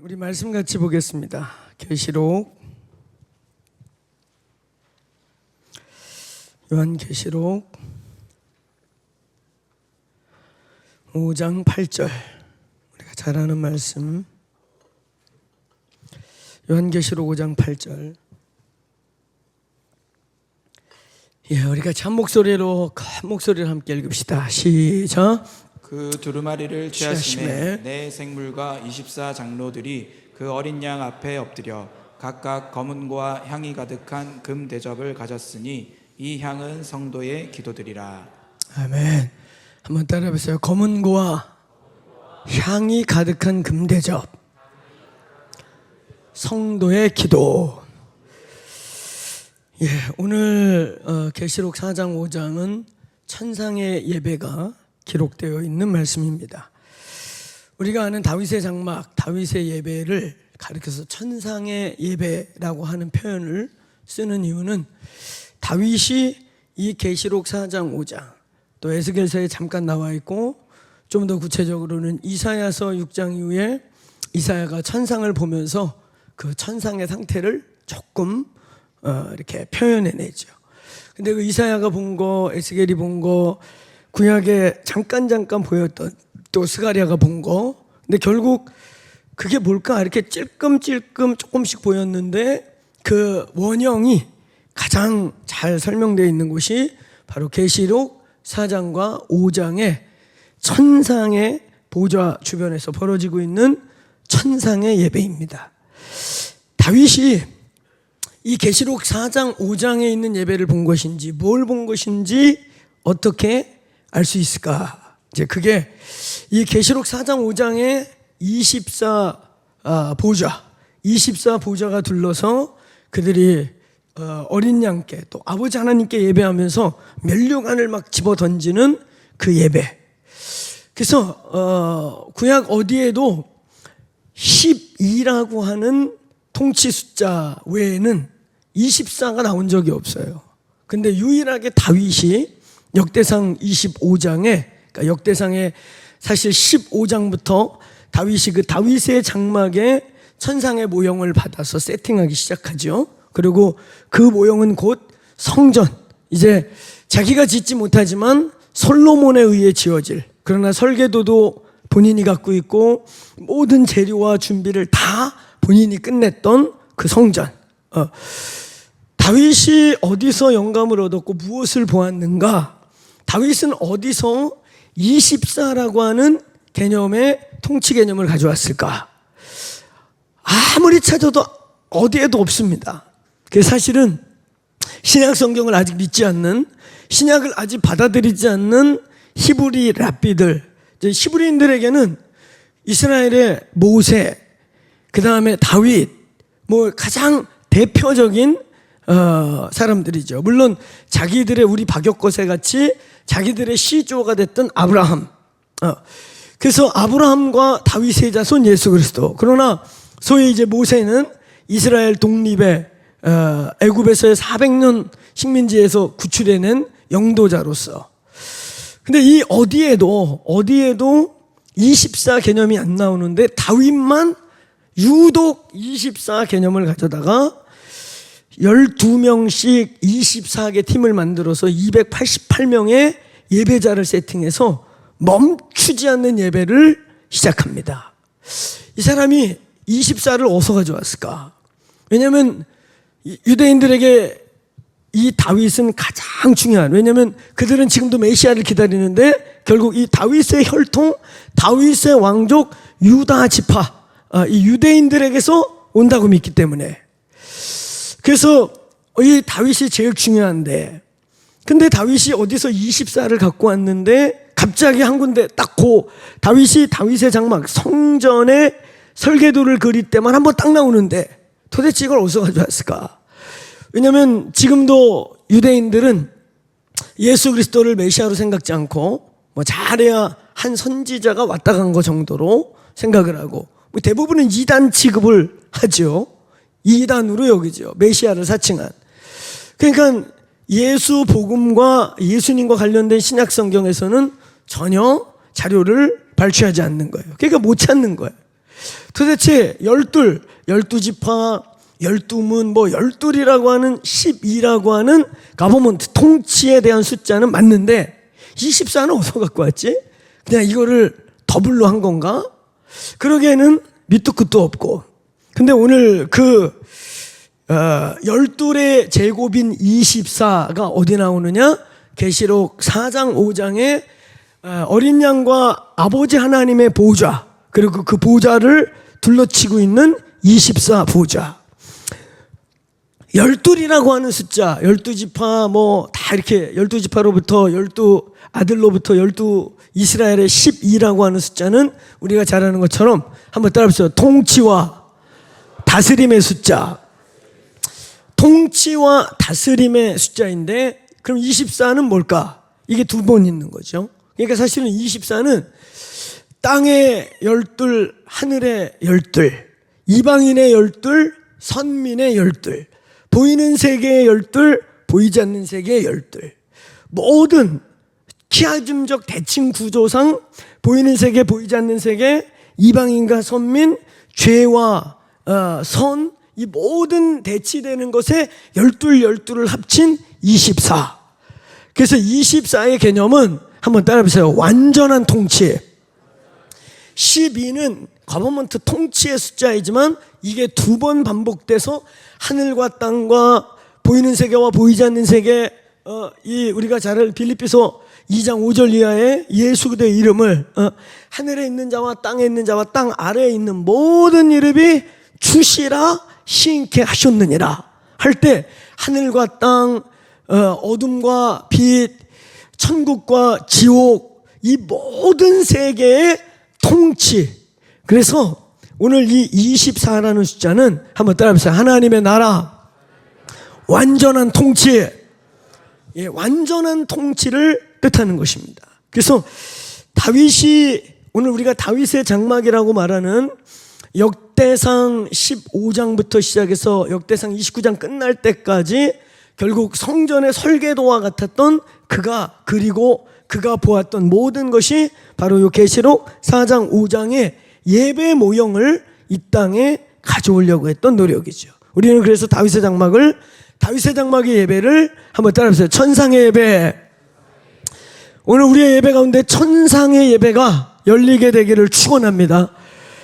우리 말씀 같이 보겠습니다. 계시록 요한계시록 5장 8절 우리가 잘 아는 말씀 요한계시록 5장 8절 우리가 참 목소리로 큰 목소리를 함께 읽읍시다. 시작. 그 두루마리를 취하심에 네 생물과 24장로들이 그 어린 양 앞에 엎드려 각각 검은고와 향이 가득한 금 대접을 가졌으니 이 향은 성도의 기도들이라. 아멘. 한번 따라해보세요. 검은고와 향이 가득한 금 대접, 성도의 기도. 오늘 계시록 4장 5장은 천상의 예배가 기록되어 있는 말씀입니다. 우리가 아는 다윗의 장막, 다윗의 예배를 가리켜서 천상의 예배라고 하는 표현을 쓰는 이유는 다윗이 이 계시록 4장 5장 또 에스겔서에 잠깐 나와 있고 좀 더 구체적으로는 이사야서 6장 이후에 이사야가 천상을 보면서 그 천상의 상태를 조금 이렇게 표현해내죠. 근데 그 이사야가 본 거, 에스겔이 본 거, 구약에 잠깐 보였던 또 스가랴가 본 거, 근데 결국 그게 뭘까? 이렇게 찔끔찔끔 조금씩 보였는데 그 원형이 가장 잘 설명되어 있는 곳이 바로 계시록 4장과 5장의 천상의 보좌 주변에서 벌어지고 있는 천상의 예배입니다. 다윗이 이 계시록 4장 5장에 있는 예배를 본 것인지 뭘 본 것인지 어떻게 알 수 있을까? 이제 그게 이 계시록 4장 5장에 24보좌가 둘러서 그들이 어린 양께 또 아버지 하나님께 예배하면서 면류관을 막 집어 던지는 그 예배. 그래서 구약 어디에도 12라고 하는 통치 숫자 외에는 24가 나온 적이 없어요. 근데 유일하게 다윗이 역대상 25장에, 그러니까 역대상의 사실 15장부터 다윗이 그 다윗의 장막에 천상의 모형을 받아서 세팅하기 시작하죠. 그리고 그 모형은 곧 성전, 이제 자기가 짓지 못하지만 솔로몬에 의해 지어질, 그러나 설계도도 본인이 갖고 있고 모든 재료와 준비를 다 본인이 끝냈던 그 성전. 다윗이 어디서 영감을 얻었고 무엇을 보았는가? 다윗은 어디서 24라고 하는 개념의 통치 개념을 가져왔을까? 아무리 찾아도 어디에도 없습니다. 그래서 사실은 신약 성경을 아직 믿지 않는, 신약을 아직 받아들이지 않는 히브리 랍비들, 히브리인들에게는 이스라엘의 모세, 그 다음에 다윗, 가장 대표적인 사람들이죠. 물론 자기들의 우리 박역거세 같이 자기들의 시조가 됐던 아브라함. 그래서 아브라함과 다윗의 자손 예수 그리스도. 그러나 소위 이제 모세는 이스라엘 독립의 애굽에서의 400년 식민지에서 구출해낸 영도자로서. 근데 이 어디에도 24 개념이 안 나오는데 다윗만 유독 24 개념을 가져다가 12명씩 24개 팀을 만들어서 288명의 예배자를 세팅해서 멈추지 않는 예배를 시작합니다. 이 사람이 24를 어디서 가져왔을까? 왜냐하면 유대인들에게 이 다윗은 가장 중요한, 왜냐하면 그들은 지금도 메시아를 기다리는데 결국 이 다윗의 혈통, 다윗의 왕족, 유다 지파, 이 유대인들에게서 온다고 믿기 때문에. 그래서 이 다윗이 제일 중요한데, 근데 다윗이 어디서 24를 갖고 왔는데 갑자기 한 군데 딱 다윗이 다윗의 장막 성전의 설계도를 그릴 때만 한번 딱 나오는데 도대체 이걸 어디서 가져왔을까? 왜냐하면 지금도 유대인들은 예수 그리스도를 메시아로 생각지 않고 잘해야 한 선지자가 왔다 간 거 정도로 생각을 하고 대부분은 이단 취급을 하죠. 이단으로 여기죠. 메시아를 사칭한. 그러니까 예수 복음과 예수님과 관련된 신약 성경에서는 전혀 자료를 발췌하지 않는 거예요. 그러니까 못 찾는 거예요. 도대체 열두 지파, 열두문, 열둘이라고 하는 12라고 하는 가버먼트 통치에 대한 숫자는 맞는데 24는 어디서 갖고 왔지? 그냥 이거를 더블로 한 건가? 그러기에는 밑도 끝도 없고. 근데 오늘 열둘의 제곱인 24가 어디 나오느냐? 계시록 4장 5장에 어린 양과 아버지 하나님의 보좌, 그리고 그 보좌를 둘러치고 있는 24 보좌. 열둘이라고 하는 숫자, 열두 지파 다 이렇게 열두 지파로부터 열두 아들로부터 열두 이스라엘의 12라고 하는 숫자는 우리가 잘 아는 것처럼 한번 따라해보세요. 통치와 다스림의 숫자. 통치와 다스림의 숫자인데 그럼 24는 뭘까? 이게 두 번 있는 거죠. 그러니까 사실은 24는 땅의 열둘, 하늘의 열둘, 이방인의 열둘, 선민의 열둘, 보이는 세계의 열둘, 보이지 않는 세계의 열둘. 모든 키아즘적 대칭 구조상 보이는 세계, 보이지 않는 세계, 이방인과 선민, 죄와 선, 이 모든 대치되는 것에 열둘을 합친 24. 그래서 24의 개념은 한번 따라해보세요. 완전한 통치. 12는 거버먼트 통치의 숫자이지만 이게 두 번 반복돼서 하늘과 땅과 보이는 세계와 보이지 않는 세계, 우리가 잘 아는 빌립보서 2장 5절 이하의 예수 그리스도의 이름을 하늘에 있는 자와 땅에 있는 자와 땅 아래에 있는 모든 이름이 주시라 시인케 하셨느니라 할 때 하늘과 땅, 어둠과 빛, 천국과 지옥, 이 모든 세계의 통치. 그래서 오늘 이 24라는 숫자는 한번 따라해보세요. 하나님의 나라, 완전한 통치, 완전한 통치를 뜻하는 것입니다. 그래서 다윗이, 오늘 우리가 다윗의 장막이라고 말하는 역대상 15장부터 시작해서 역대상 29장 끝날 때까지 결국 성전의 설계도와 같았던 그가 그리고 그가 보았던 모든 것이 바로 이 계시록 4장 5장의 예배 모형을 이 땅에 가져오려고 했던 노력이죠. 우리는 그래서 다윗의 장막의 예배를 한번 따라해보세요. 천상의 예배. 오늘 우리의 예배 가운데 천상의 예배가 열리게 되기를 축원합니다.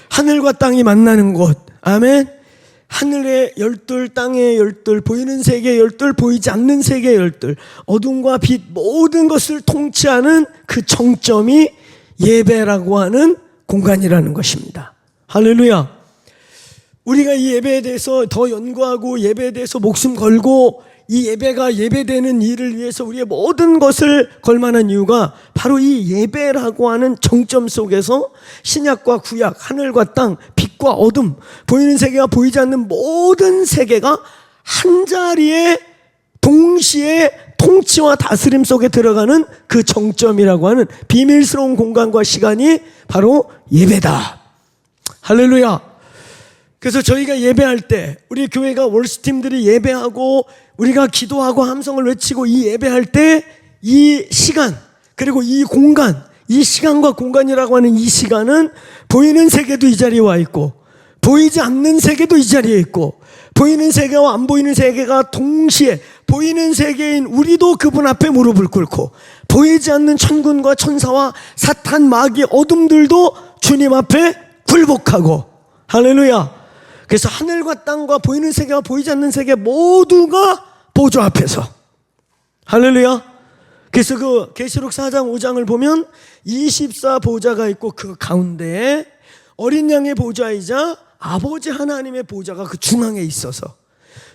하늘과 땅이 만나는 곳. 아멘. 하늘의 열둘, 땅의 열둘, 보이는 세계의 열둘, 보이지 않는 세계의 열둘, 어둠과 빛 모든 것을 통치하는 그 정점이 예배라고 하는 공간이라는 것입니다. 할렐루야. 우리가 이 예배에 대해서 더 연구하고 예배에 대해서 목숨 걸고 이 예배가 예배되는 일을 위해서 우리의 모든 것을 걸 만한 이유가 바로 이 예배라고 하는 정점 속에서 신약과 구약, 하늘과 땅, 빛과 어둠, 보이는 세계와 보이지 않는 모든 세계가 한 자리에 동시에 통치와 다스림 속에 들어가는 그 정점이라고 하는 비밀스러운 공간과 시간이 바로 예배다. 할렐루야. 그래서 저희가 예배할 때 우리 교회가 월스팀들이 예배하고 우리가 기도하고 함성을 외치고 이 예배할 때 이 시간 그리고 이 공간, 이 시간과 공간이라고 하는 이 시간은 보이는 세계도 이 자리에 와 있고 보이지 않는 세계도 이 자리에 있고 보이는 세계와 안 보이는 세계가 동시에 보이는 세계인 우리도 그분 앞에 무릎을 꿇고 보이지 않는 천군과 천사와 사탄 마귀 어둠들도 주님 앞에 굴복하고 할렐루야. 그래서 하늘과 땅과 보이는 세계와 보이지 않는 세계 모두가 보좌 앞에서 할렐루야. 그래서 그 계시록 4장 5장을 보면 24 보좌가 있고 그 가운데에 어린 양의 보좌이자 아버지 하나님의 보좌가 그 중앙에 있어서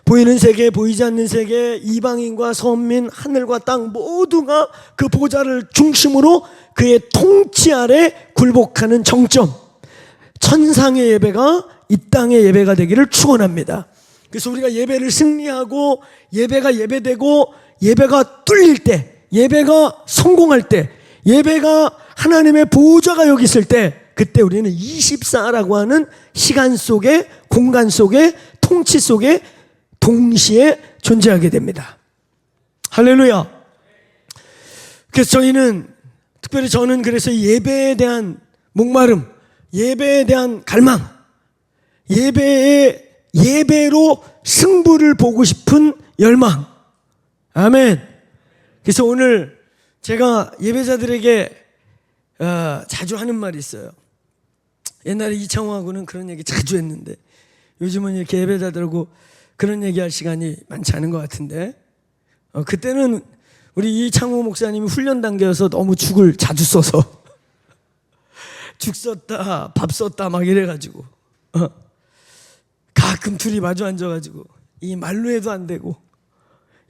보이는 세계 보이지 않는 세계 이방인과 선민 하늘과 땅 모두가 그 보좌를 중심으로 그의 통치 아래 굴복하는 정점, 천상의 예배가 이 땅의 예배가 되기를 축원합니다. 그래서 우리가 예배를 승리하고 예배가 예배되고 예배가 뚫릴 때 예배가 성공할 때 예배가 하나님의 보좌가 여기 있을 때 그때 우리는 24라고 하는 시간 속에 공간 속에 통치 속에 동시에 존재하게 됩니다. 할렐루야. 그래서 저희는 특별히 저는 그래서 이 예배에 대한 목마름 예배에 대한 갈망, 예배로 승부를 보고 싶은 열망. 아멘. 그래서 오늘 제가 예배자들에게 자주 하는 말이 있어요. 옛날에 이창호하고는 그런 얘기 자주 했는데 요즘은 이렇게 예배자들하고 그런 얘기할 시간이 많지 않은 것 같은데 그때는 우리 이창호 목사님이 훈련 단계여서 너무 죽을 자주 써서 죽 썼다 밥 썼다 막 이래가지고 가끔 둘이 마주 앉아가지고 이 말로 해도 안 되고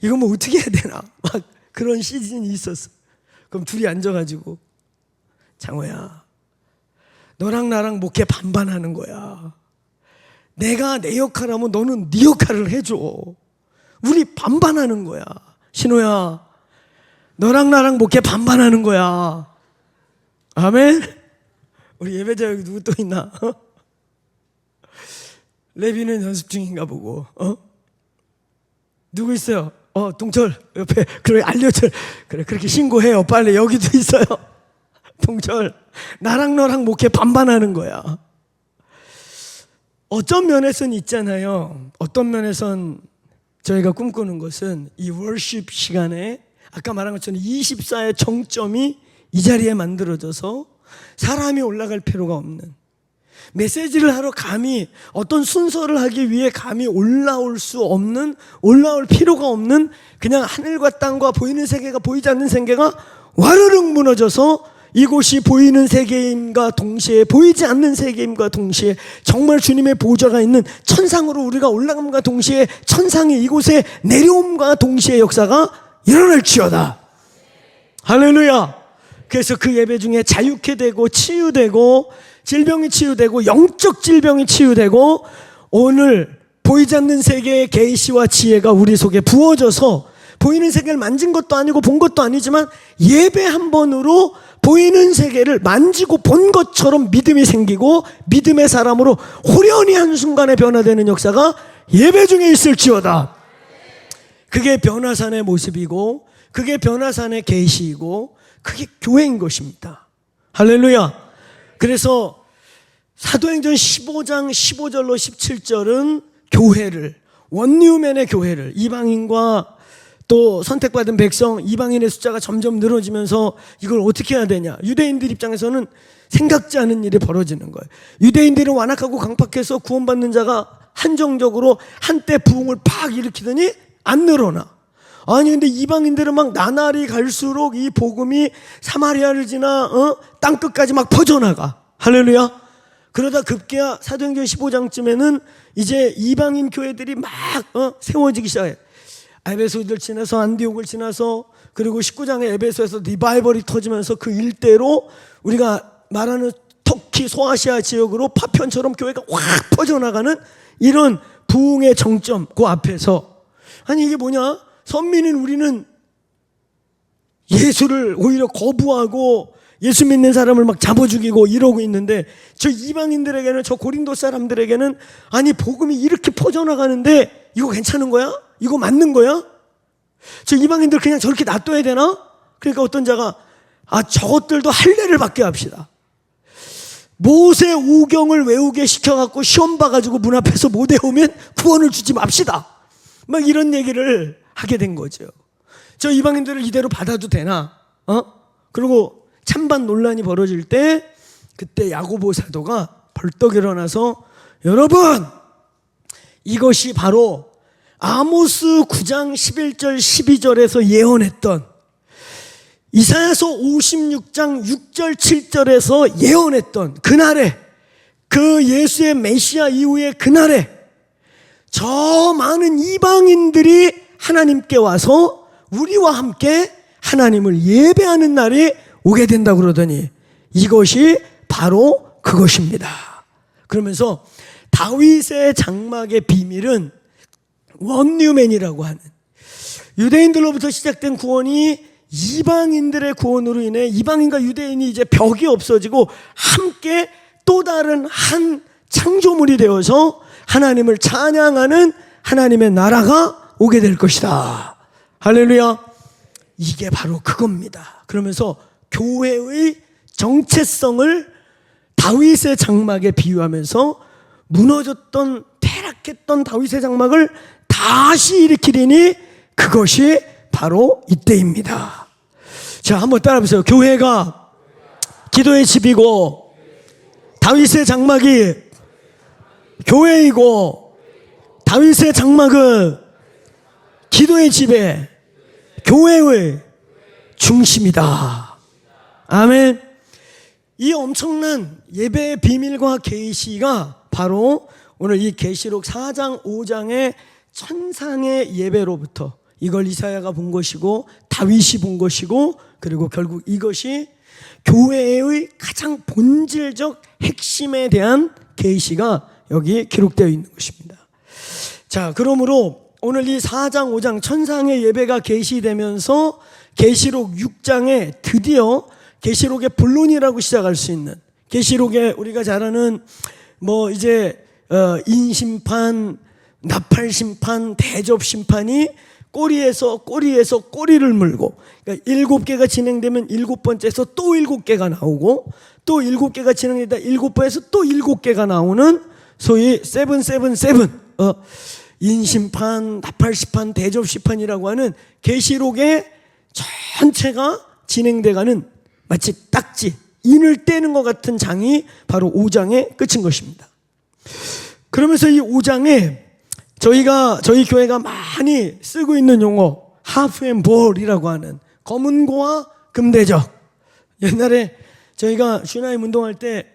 이거 뭐 어떻게 해야 되나 막 그런 시즌이 있었어. 그럼 둘이 앉아가지고 창호야 너랑 나랑 목회 반반하는 거야. 내가 내 역할하면 너는 네 역할을 해줘. 우리 반반하는 거야. 신호야 너랑 나랑 목회 반반하는 거야. 아멘. 우리 예배자 여기 누구 또 있나? 레비는 연습 중인가 보고. 누구 있어요? 동철 옆에 그래 알려줘. 그래 그렇게 신고해요. 빨리 여기도 있어요. 동철 나랑 너랑 목회 반반하는 거야. 어떤 면에선 있잖아요. 어떤 면에선 저희가 꿈꾸는 것은 이 월십 시간에 아까 말한 것처럼 24의 정점이 이 자리에 만들어져서 사람이 올라갈 필요가 없는, 메시지를 하러 감히 어떤 순서를 하기 위해 감히 올라올 필요가 없는 그냥 하늘과 땅과 보이는 세계가 보이지 않는 세계가 와르륵 무너져서 이곳이 보이는 세계임과 동시에 보이지 않는 세계임과 동시에 정말 주님의 보좌가 있는 천상으로 우리가 올라감과 동시에 천상이 이곳에 내려옴과 동시에 역사가 일어날지어다. 할렐루야. 그래서 그 예배 중에 자유케 되고 치유되고 질병이 치유되고 영적 질병이 치유되고 오늘 보이지 않는 세계의 계시와 지혜가 우리 속에 부어져서 보이는 세계를 만진 것도 아니고 본 것도 아니지만 예배 한 번으로 보이는 세계를 만지고 본 것처럼 믿음이 생기고 믿음의 사람으로 호련히 한순간에 변화되는 역사가 예배 중에 있을지어다. 그게 변화산의 모습이고 그게 변화산의 계시이고 그게 교회인 것입니다. 할렐루야. 그래서 사도행전 15장 15절로 17절은 교회를, 원뉴맨의 교회를, 이방인과 또 선택받은 백성, 이방인의 숫자가 점점 늘어지면서 이걸 어떻게 해야 되냐. 유대인들 입장에서는 생각지 않은 일이 벌어지는 거예요. 유대인들은 완악하고 강팍해서 구원받는 자가 한정적으로 한때 부흥을 팍 일으키더니 안 늘어나. 아니 근데 이방인들은 막 나날이 갈수록 이 복음이 사마리아를 지나 땅끝까지 막 퍼져나가. 할렐루야. 그러다 급기야 사도행전 15장쯤에는 이제 이방인 교회들이 막 세워지기 시작해. 에베소를 지나서 안디옥을 지나서 그리고 19장의 에베소에서 리바이벌이 터지면서 그 일대로 우리가 말하는 터키 소아시아 지역으로 파편처럼 교회가 확 퍼져나가는 이런 부흥의 정점 그 앞에서 아니 이게 뭐냐? 선민인 우리는 예수를 오히려 거부하고 예수 믿는 사람을 막 잡아 죽이고 이러고 있는데 저 이방인들에게는 저 고린도 사람들에게는 아니 복음이 이렇게 퍼져나가는데 이거 괜찮은 거야? 이거 맞는 거야? 저 이방인들 그냥 저렇게 놔둬야 되나? 그러니까 어떤 자가 저것들도 할례를 받게 합시다. 모세 우경을 외우게 시켜갖고 시험 봐가지고 문 앞에서 못 외우면 구원을 주지 맙시다. 막 이런 얘기를 하게 된 거죠. 저 이방인들을 이대로 받아도 되나? 그리고 찬반 논란이 벌어질 때 그때 야고보 사도가 벌떡 일어나서 여러분 이것이 바로 아모스 9장 11절 12절에서 예언했던 이사야서 56장 6절 7절에서 예언했던 그날에 그 예수의 메시아 이후의 그날에 저 많은 이방인들이 하나님께 와서 우리와 함께 하나님을 예배하는 날이 오게 된다고 그러더니 이것이 바로 그것입니다. 그러면서 다윗의 장막의 비밀은 원뉴맨이라고 하는 유대인들로부터 시작된 구원이 이방인들의 구원으로 인해 이방인과 유대인이 이제 벽이 없어지고 함께 또 다른 한 창조물이 되어서 하나님을 찬양하는 하나님의 나라가 오게 될 것이다. 할렐루야. 이게 바로 그겁니다. 그러면서 교회의 정체성을 다윗의 장막에 비유하면서 무너졌던 타락했던 다윗의 장막을 다시 일으키리니 그것이 바로 이때입니다. 자, 한번 따라해보세요. 교회가 기도의 집이고 다윗의 장막이 교회이고 다윗의 장막은 기도의 집에 교회의 중심이다. 아멘. 이 엄청난 예배의 비밀과 계시가 바로 오늘 이 계시록 4장 5장의 천상의 예배로부터 이걸 이사야가 본 것이고 다윗이 본 것이고 그리고 결국 이것이 교회의 가장 본질적 핵심에 대한 계시가 여기 기록되어 있는 것입니다. 자, 그러므로 오늘 이 4장 5장 천상의 예배가 계시되면서 계시록 6장에 드디어 계시록의 본론이라고 시작할 수 있는 계시록에 우리가 잘 아는 뭐 이제 인심판, 나팔심판, 대접심판이 꼬리에서 꼬리를 물고 그러니까 7개가 진행되면 7번째에서 또 7개가 나오고 또 7개가 진행되다 7번에서 또 7개가 나오는 소위 777 인심판, 나팔심판, 대접심판이라고 하는 계시록의 전체가 진행돼가는 마치 딱지, 인을 떼는 것 같은 장이 바로 5장의 끝인 것입니다. 그러면서 이 5장에 저희 교회가 많이 쓰고 있는 용어 하프앤볼이라고 하는 검은고와 금대접. 옛날에 저희가 슈나임 운동할 때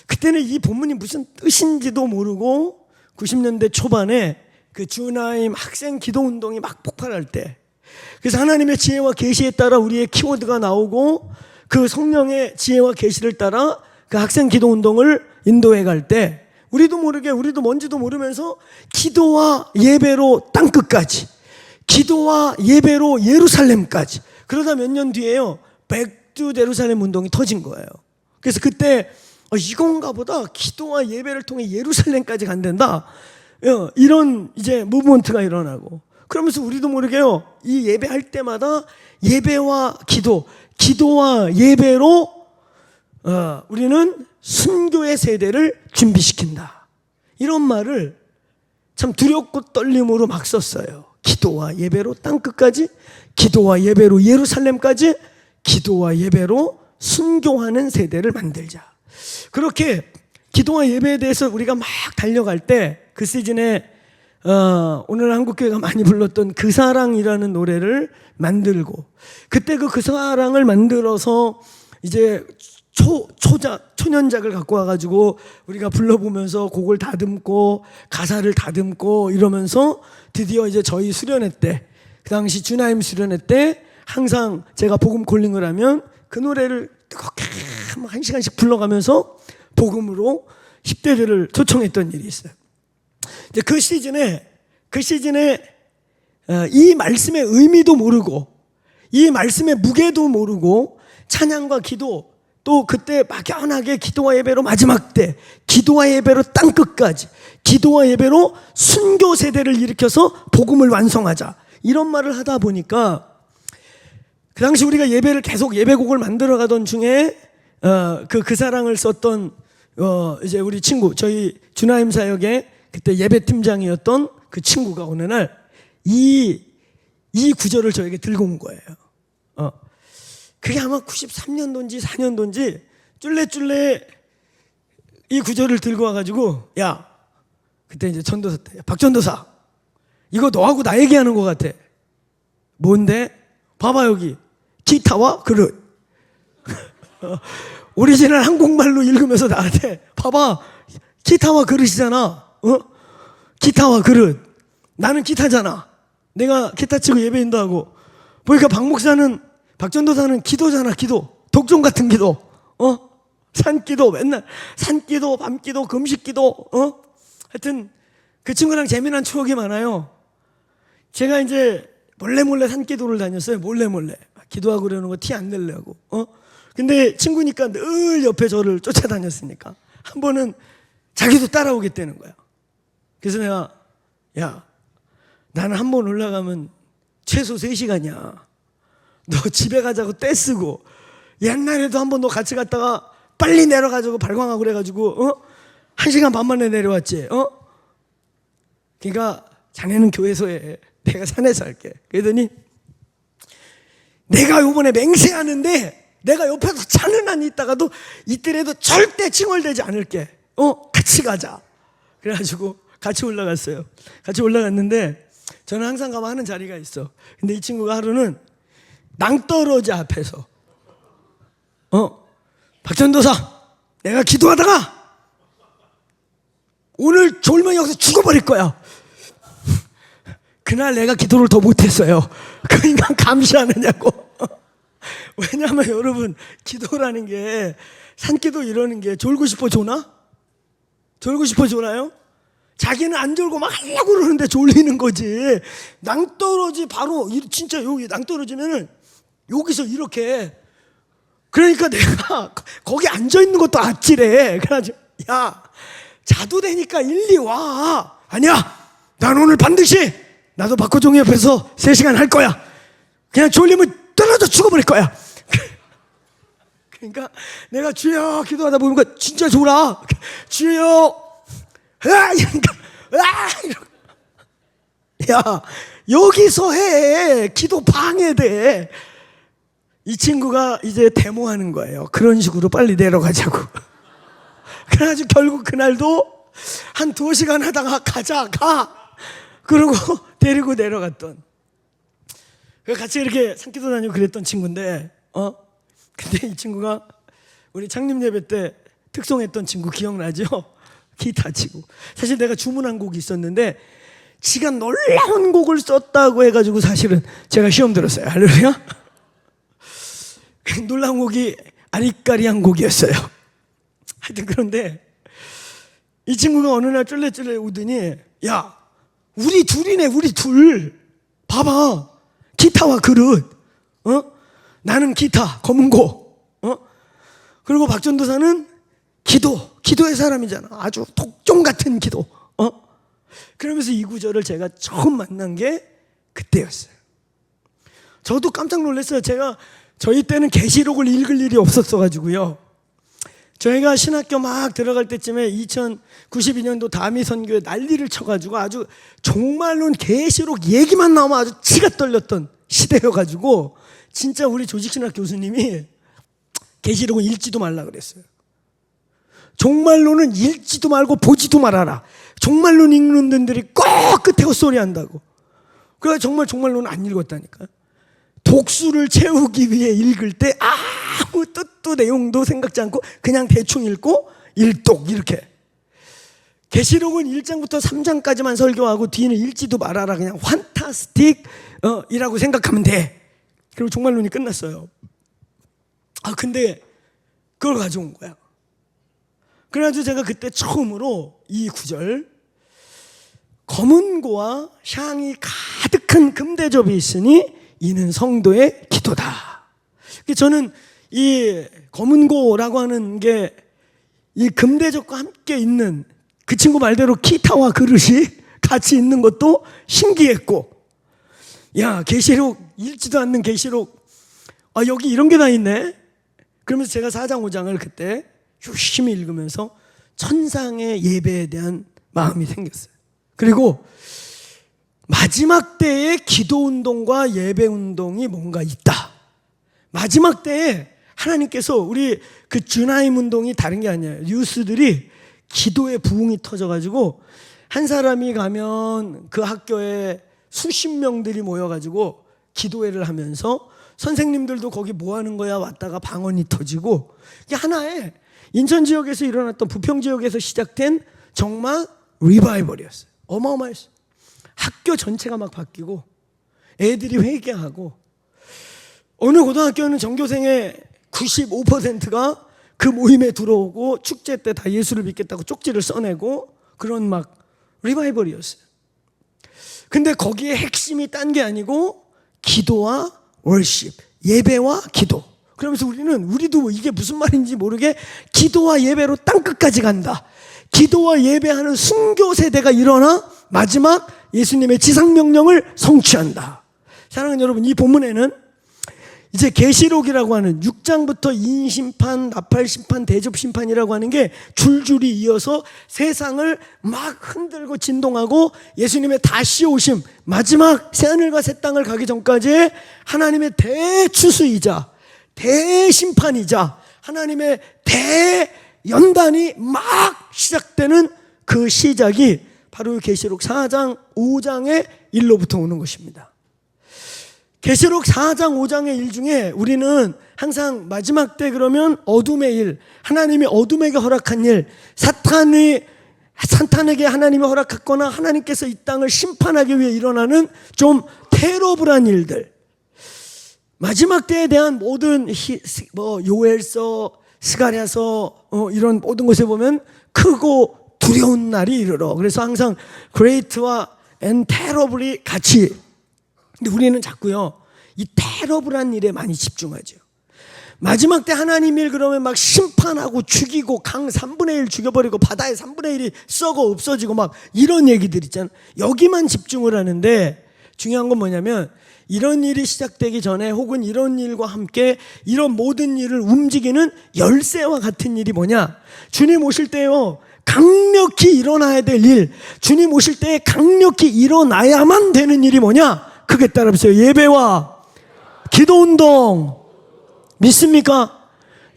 그때는 이 본문이 무슨 뜻인지도 모르고 90년대 초반에 그 주나임 학생 기도 운동이 막 폭발할 때 그래서 하나님의 지혜와 계시에 따라 우리의 키워드가 나오고 그 성령의 지혜와 계시를 따라 그 학생 기도 운동을 인도해 갈 때 우리도 모르게 우리도 뭔지도 모르면서 기도와 예배로 땅끝까지 기도와 예배로 예루살렘까지 그러다 몇 년 뒤에요 백두 예루살렘 운동이 터진 거예요. 그래서 그때 이건가 보다 기도와 예배를 통해 예루살렘까지 간단다 이런 이제 무브먼트가 일어나고 그러면서 우리도 모르게요 이 예배할 때마다 예배와 기도와 예배로 우리는 순교의 세대를 준비시킨다 이런 말을 참 두렵고 떨림으로 막 썼어요. 기도와 예배로 땅끝까지 기도와 예배로 예루살렘까지 기도와 예배로 순교하는 세대를 만들자. 그렇게 기도와 예배에 대해서 우리가 막 달려갈 때 그 시즌에 오늘 한국교회가 많이 불렀던 그 사랑이라는 노래를 만들고 그때 그 사랑을 만들어서 이제 초년작을 갖고 와가지고 우리가 불러보면서 곡을 다듬고 가사를 다듬고 이러면서 드디어 이제 저희 수련회 때 그 당시 주나임 수련회 때 항상 제가 복음 콜링을 하면 그 노래를 뜨겁게 한 시간씩 불러가면서 복음으로 10대들을 초청했던 일이 있어요. 이제 그 시즌에 이 말씀의 의미도 모르고 이 말씀의 무게도 모르고 찬양과 기도 또 그때 막연하게 기도와 예배로 마지막 때 기도와 예배로 땅끝까지 기도와 예배로 순교 세대를 일으켜서 복음을 완성하자 이런 말을 하다 보니까 그 당시 우리가 예배를 계속 예배곡을 만들어가던 중에 그 사랑을 썼던 이제 우리 친구 저희 주나임 사역의 그때 예배팀장이었던 그 친구가 어느 날 이 구절을 저에게 들고 온 거예요. 그게 아마 93년도인지 4년도인지 쫄래쫄래 이 구절을 들고 와가지고 야 그때 이제 전도사 때 박전도사 이거 너하고 나 얘기하는 것 같아. 뭔데? 봐봐 여기 기타와 그릇 오리지널 한국말로 읽으면서 나한테 봐봐 기타와 그릇이잖아. 기타와 그릇 나는 기타잖아. 내가 기타 치고 예배 인도하고 보니까 박전도사는 기도잖아. 기도 독종 같은 기도 산기도 맨날 산기도 밤기도 금식기도 하여튼 그 친구랑 재미난 추억이 많아요. 제가 이제 몰래 산기도를 다녔어요. 몰래 기도하고 그러는 거 티 안 내려고 근데 친구니까 늘 옆에 저를 쫓아다녔으니까 한 번은 자기도 따라오겠다는 거야. 그래서 내가 야 나는 한 번 올라가면 최소 3시간이야. 너 집에 가자고 떼쓰고 옛날에도 한 번 너 같이 갔다가 빨리 내려가지고 발광하고 그래가지고 1시간 반 만에 내려왔지. 그러니까 자네는 교회에서 해, 내가 산에서 할게. 그러더니 내가 요번에 맹세하는데 내가 옆에서 자는 한 있다가도 이때라도 절대 칭얼대지 않을게. 같이 가자. 그래가지고 같이 올라갔어요. 같이 올라갔는데 저는 항상 가면 하는 자리가 있어. 근데 이 친구가 하루는 낭떠러지 앞에서 박전도사, 내가 기도하다가 오늘 졸면 여기서 죽어버릴 거야. 그날 내가 기도를 더 못했어요. 그러니까 감시하느냐고. 왜냐하면 여러분, 기도라는 게, 산기도 이러는 게 졸고 싶어 조나? 졸고 싶어 조나요? 자기는 안 졸고 막 하려고 그러는데 졸리는 거지. 낭떠러지 바로 진짜 여기 낭떠러지면은 여기서 이렇게, 그러니까 내가 거기 앉아 있는 것도 아찔해. 그래가지고 야, 자도 되니까 일리 와. 아니야, 난 오늘 반드시 나도 박호종이 옆에서 3시간 할 거야. 그냥 졸리면 떨어져 죽어버릴 거야. 그러니까 내가 주여 기도하다 보니까 진짜 졸아. 주여, 이러니까 야, 여기서 해. 기도 방해돼. 이 친구가 이제 데모하는 거예요. 그런 식으로 빨리 내려가자고. 그래가지고 결국 그날도 한 2시간 하다가 가. 그러고 데리고 내려갔던. 같이 이렇게 산기도 다니고 그랬던 친구인데, 근데 이 친구가 우리 창립 예배 때 특송했던 친구 기억나죠? 기타 치고. 사실 내가 주문한 곡이 있었는데 지가 놀라운 곡을 썼다고 해가지고 사실은 제가 시험 들었어요. 할렐루야. 놀라운 곡이 아리까리한 곡이었어요. 하여튼 그런데 이 친구가 어느 날 쫄래쫄래 오더니, 야, 우리 둘이네, 우리 둘. 봐봐, 기타와 그릇. 나는 기타, 검은고. 그리고 박전도사는 기도의 사람이잖아. 아주 독종 같은 기도. 그러면서 이 구절을 제가 처음 만난 게 그때였어요. 저도 깜짝 놀랐어요. 저희 때는 계시록을 읽을 일이 없었어가지고요. 저희가 신학교 막 들어갈 때쯤에 2092년도 다미 선교에 난리를 쳐가지고 아주 종말론 계시록 얘기만 나오면 아주 치가 떨렸던 시대여가지고 진짜 우리 조직신학 교수님이 계시록은 읽지도 말라 그랬어요. 종말론은 읽지도 말고 보지도 말아라. 종말론 읽는 분들이 꼭 끝에 헛소리 한다고. 그래서 정말 종말론은 안 읽었다니까. 독수를 채우기 위해 읽을 때 아무 뜻도 내용도 생각지 않고 그냥 대충 읽고 일독 이렇게. 계시록은 1장부터 3장까지만 설교하고 뒤는 읽지도 말아라. 그냥 환타스틱 이라고 생각하면 돼. 그리고 종말론이 끝났어요. 근데 그걸 가져온 거야. 그래가지고 제가 그때 처음으로 이 구절, 검은고와 향이 가득한 금대접이 있으니 이는 성도의 기도다. 저는 이 검은고라고 하는 게 이 금대접과 함께 있는, 그 친구 말대로 기타와 그릇이 같이 있는 것도 신기했고, 야, 계시록 읽지도 않는 계시록, 여기 이런 게 다 있네. 그러면서 제가 4장 5장을 그때 열심히 읽으면서 천상의 예배에 대한 마음이 생겼어요. 그리고 마지막 때에 기도 운동과 예배 운동이 뭔가 있다. 마지막 때에 하나님께서 우리 그 주나임 운동이 다른 게 아니에요. 유스들이 기도의 부흥이 터져가지고 한 사람이 가면 그 학교에 수십 명들이 모여가지고 기도회를 하면서 선생님들도 거기 뭐 하는 거야 왔다가 방언이 터지고, 이게 하나의 인천 지역에서 일어났던 부평 지역에서 시작된 정말 리바이벌이었어요. 어마어마했어요. 학교 전체가 막 바뀌고 애들이 회개하고, 어느 고등학교는 전교생의 95%가 그 모임에 들어오고 축제 때 다 예수를 믿겠다고 쪽지를 써내고 그런 막 리바이벌이었어요. 근데 거기에 핵심이 딴 게 아니고 기도와 월십, 예배와 기도. 그러면서 우리도 이게 무슨 말인지 모르게 기도와 예배로 땅끝까지 간다. 기도와 예배하는 순교 세대가 일어나 마지막 예수님의 지상명령을 성취한다. 사랑하는 여러분, 이 본문에는 이제 계시록이라고 하는 6장부터 인심판, 나팔심판, 대접심판이라고 하는 게 줄줄이 이어서 세상을 막 흔들고 진동하고 예수님의 다시 오심, 마지막 새하늘과 새 땅을 가기 전까지 하나님의 대추수이자 대심판이자 하나님의 대연단이 막 시작되는 그 시작이 바로 계시록 4장 5장의 일로부터 오는 것입니다. 계시록 4장 5장의 일 중에 우리는 항상 마지막 때 그러면 어둠의 일, 하나님이 어둠에게 허락한 일, 사탄에게 하나님이 허락했거나 하나님께서 이 땅을 심판하기 위해 일어나는 좀 테러블한 일들, 마지막 때에 대한 모든 요엘서, 스가랴서 이런 모든 것에 보면 크고 두려운 날이 이르러, 그래서 항상 great와 and terrible이 같이. 근데 우리는 자꾸요 이 테러블한 일에 많이 집중하죠. 마지막 때 하나님 일 그러면 막 심판하고 죽이고 강 3분의 1 죽여버리고 바다의 3분의 1이 썩어 없어지고 막 이런 얘기들 있잖아요. 여기만 집중을 하는데 중요한 건 뭐냐면 이런 일이 시작되기 전에 혹은 이런 일과 함께 이런 모든 일을 움직이는 열쇠와 같은 일이 뭐냐, 주님 오실 때요 강력히 일어나야 될 일, 주님 오실 때 강력히 일어나야만 되는 일이 뭐냐, 그게 따라보세요. 예배와 기도운동. 믿습니까?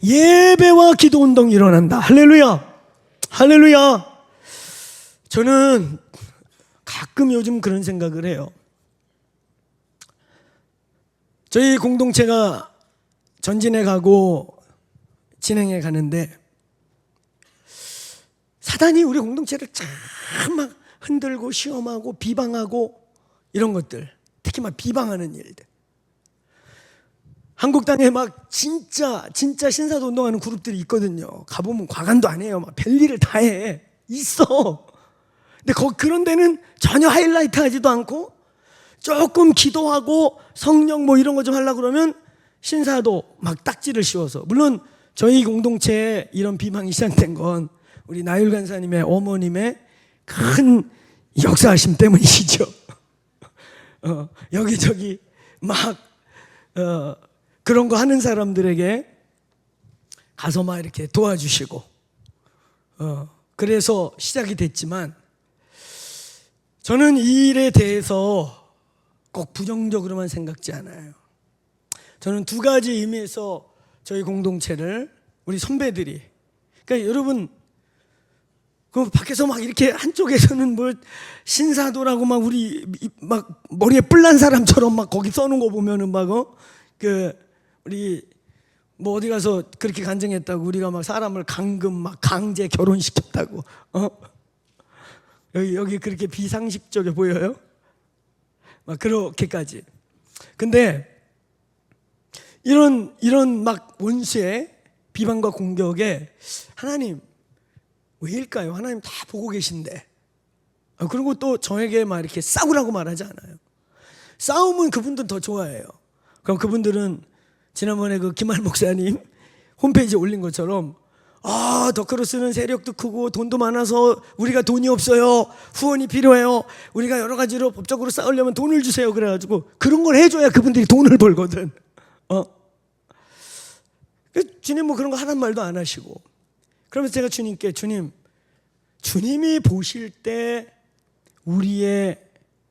예배와 기도운동이 일어난다. 할렐루야, 할렐루야. 저는 가끔 요즘 그런 생각을 해요. 저희 공동체가 전진해 가고 진행해 가는데 사단이 우리 공동체를 참 막 흔들고 시험하고 비방하고 이런 것들, 특히 막 비방하는 일들. 한국 땅에 막 진짜 신사도 운동하는 그룹들이 있거든요. 가보면 과간도 안 해요. 막 별일을 다 해. 있어. 근데 그런 데는 전혀 하이라이트 하지도 않고 조금 기도하고 성령 뭐 이런 거 좀 하려고 그러면 신사도 막 딱지를 씌워서. 물론 저희 공동체에 이런 비방이 시작된 건 우리 나율 간사님의 어머님의 큰 역사하심 때문이시죠. 여기저기 막 그런 거 하는 사람들에게 가서 막 이렇게 도와주시고 그래서 시작이 됐지만 저는 이 일에 대해서 꼭 부정적으로만 생각지 않아요. 저는 두 가지 의미에서 저희 공동체를, 우리 선배들이, 그러니까 여러분 그 밖에서 막 이렇게 한쪽에서는 뭐 신사도라고 막 우리 막 머리에 뿔난 사람처럼 막 거기 써놓은 거 보면은 막 우리 뭐 어디 가서 그렇게 간증했다고 우리가 막 사람을 감금 막 강제 결혼시켰다고 여기 그렇게 비상식적에 보여요? 막 그렇게까지. 근데 이런 막 원수의 비방과 공격에 하나님 왜일까요? 하나님 다 보고 계신데. 그리고 또 저에게 막 이렇게 싸우라고 말하지 않아요. 싸우면 그분들은 더 좋아해요. 그럼 그분들은 지난번에 그 김할 목사님 홈페이지에 올린 것처럼 더크로스는 세력도 크고 돈도 많아서 우리가 돈이 없어요. 후원이 필요해요. 우리가 여러 가지로 법적으로 싸우려면 돈을 주세요. 그래가지고 그런 걸 해줘야 그분들이 돈을 벌거든. 주님 뭐 그런 거 하란 말도 안 하시고. 그러면서 제가 주님께 주님이 보실 때 우리의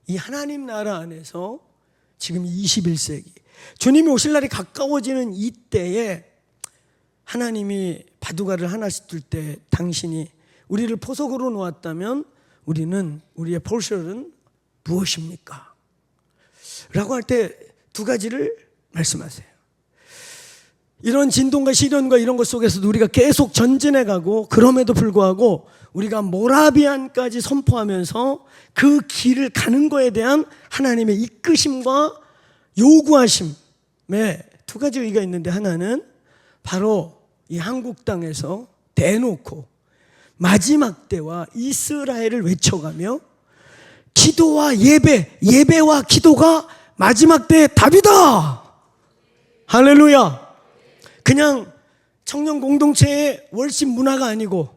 이 하나님 나라 안에서 지금 21세기 주님이 오실 날이 가까워지는 이때에 하나님이 바둑알을 하나씩 둘 때 당신이 우리를 포석으로 놓았다면 우리의 포션은 무엇입니까? 라고 할 때 두 가지를 말씀하세요. 이런 진동과 시련과 이런 것 속에서도 우리가 계속 전진해 가고, 그럼에도 불구하고 우리가 모라비안까지 선포하면서 그 길을 가는 거에 대한 하나님의 이끄심과 요구하심에 두 가지 의의가 있는데, 하나는 바로 이 한국 땅에서 대놓고 마지막 때와 이스라엘을 외쳐가며 기도와 예배와 기도가 마지막 때의 답이다. 할렐루야. 그냥 청년 공동체의 월십 문화가 아니고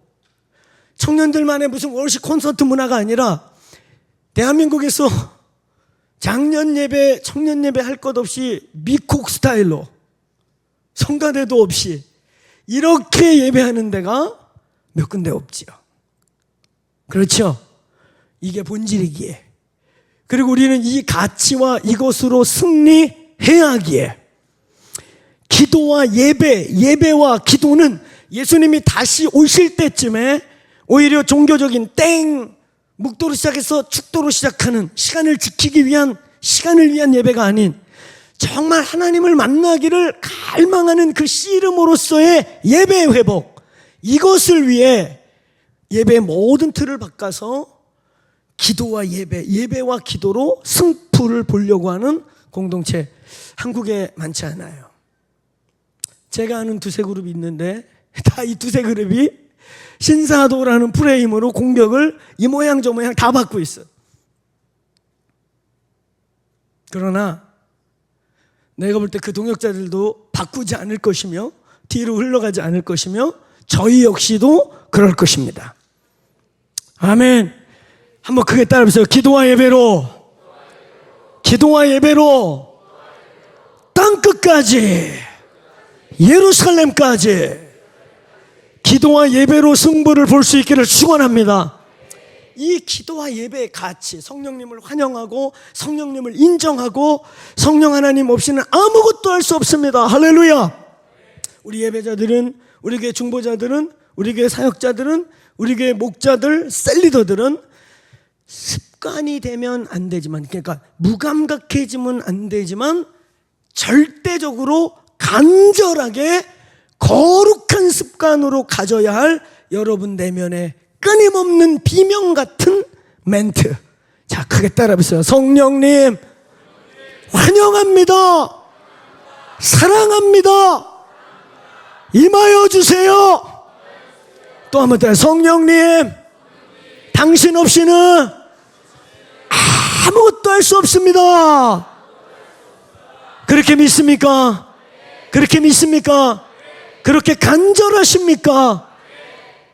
청년들만의 무슨 월십 콘서트 문화가 아니라 대한민국에서 장년 예배, 청년 예배 할 것 없이 미국 스타일로 성가대도 없이 이렇게 예배하는 데가 몇 군데 없지요. 그렇죠? 이게 본질이기에. 그리고 우리는 이 가치와 이것으로 승리해야 하기에 기도와 예배와 기도는 예수님이 다시 오실 때쯤에 오히려 종교적인 묵도로 시작해서 축도로 시작하는 시간을 지키기 위한 시간을 위한 예배가 아닌 정말 하나님을 만나기를 갈망하는 그 씨름으로서의 예배의 회복, 이것을 위해 예배의 모든 틀을 바꿔서 기도와 예배와 기도로 승부를 보려고 하는 공동체 한국에 많지 않아요. 제가 아는 두세 그룹이 있는데 다 이 두세 그룹이 신사도라는 프레임으로 공격을 이 모양 저 모양 다 받고 있어요. 그러나 내가 볼 때 그 동역자들도 바꾸지 않을 것이며 뒤로 흘러가지 않을 것이며 저희 역시도 그럴 것입니다. 아멘. 한번 크게 따라해보세요. 기도와 예배로 땅끝까지 예루살렘까지 기도와 예배로 승부를 볼 수 있기를 축원합니다. 이 기도와 예배의 가치, 성령님을 환영하고 성령님을 인정하고 성령 하나님 없이는 아무것도 할 수 없습니다. 할렐루야. 우리 예배자들은, 우리 교회 중보자들은, 우리 교회 사역자들은, 우리 교회 목자들, 셀리더들은 습관이 되면 안 되지만, 그러니까 무감각해지면 안 되지만 절대적으로 간절하게 거룩한 습관으로 가져야 할 여러분 내면의 끊임없는 비명 같은 멘트. 자, 크게 따라해보세요. 성령님 환영합니다. 사랑합니다. 임하여 주세요. 또 한 번 더. 성령님 당신 없이는 아무것도 할 수 없습니다. 그렇게 믿습니까? 그렇게 믿습니까? 그렇게 간절하십니까?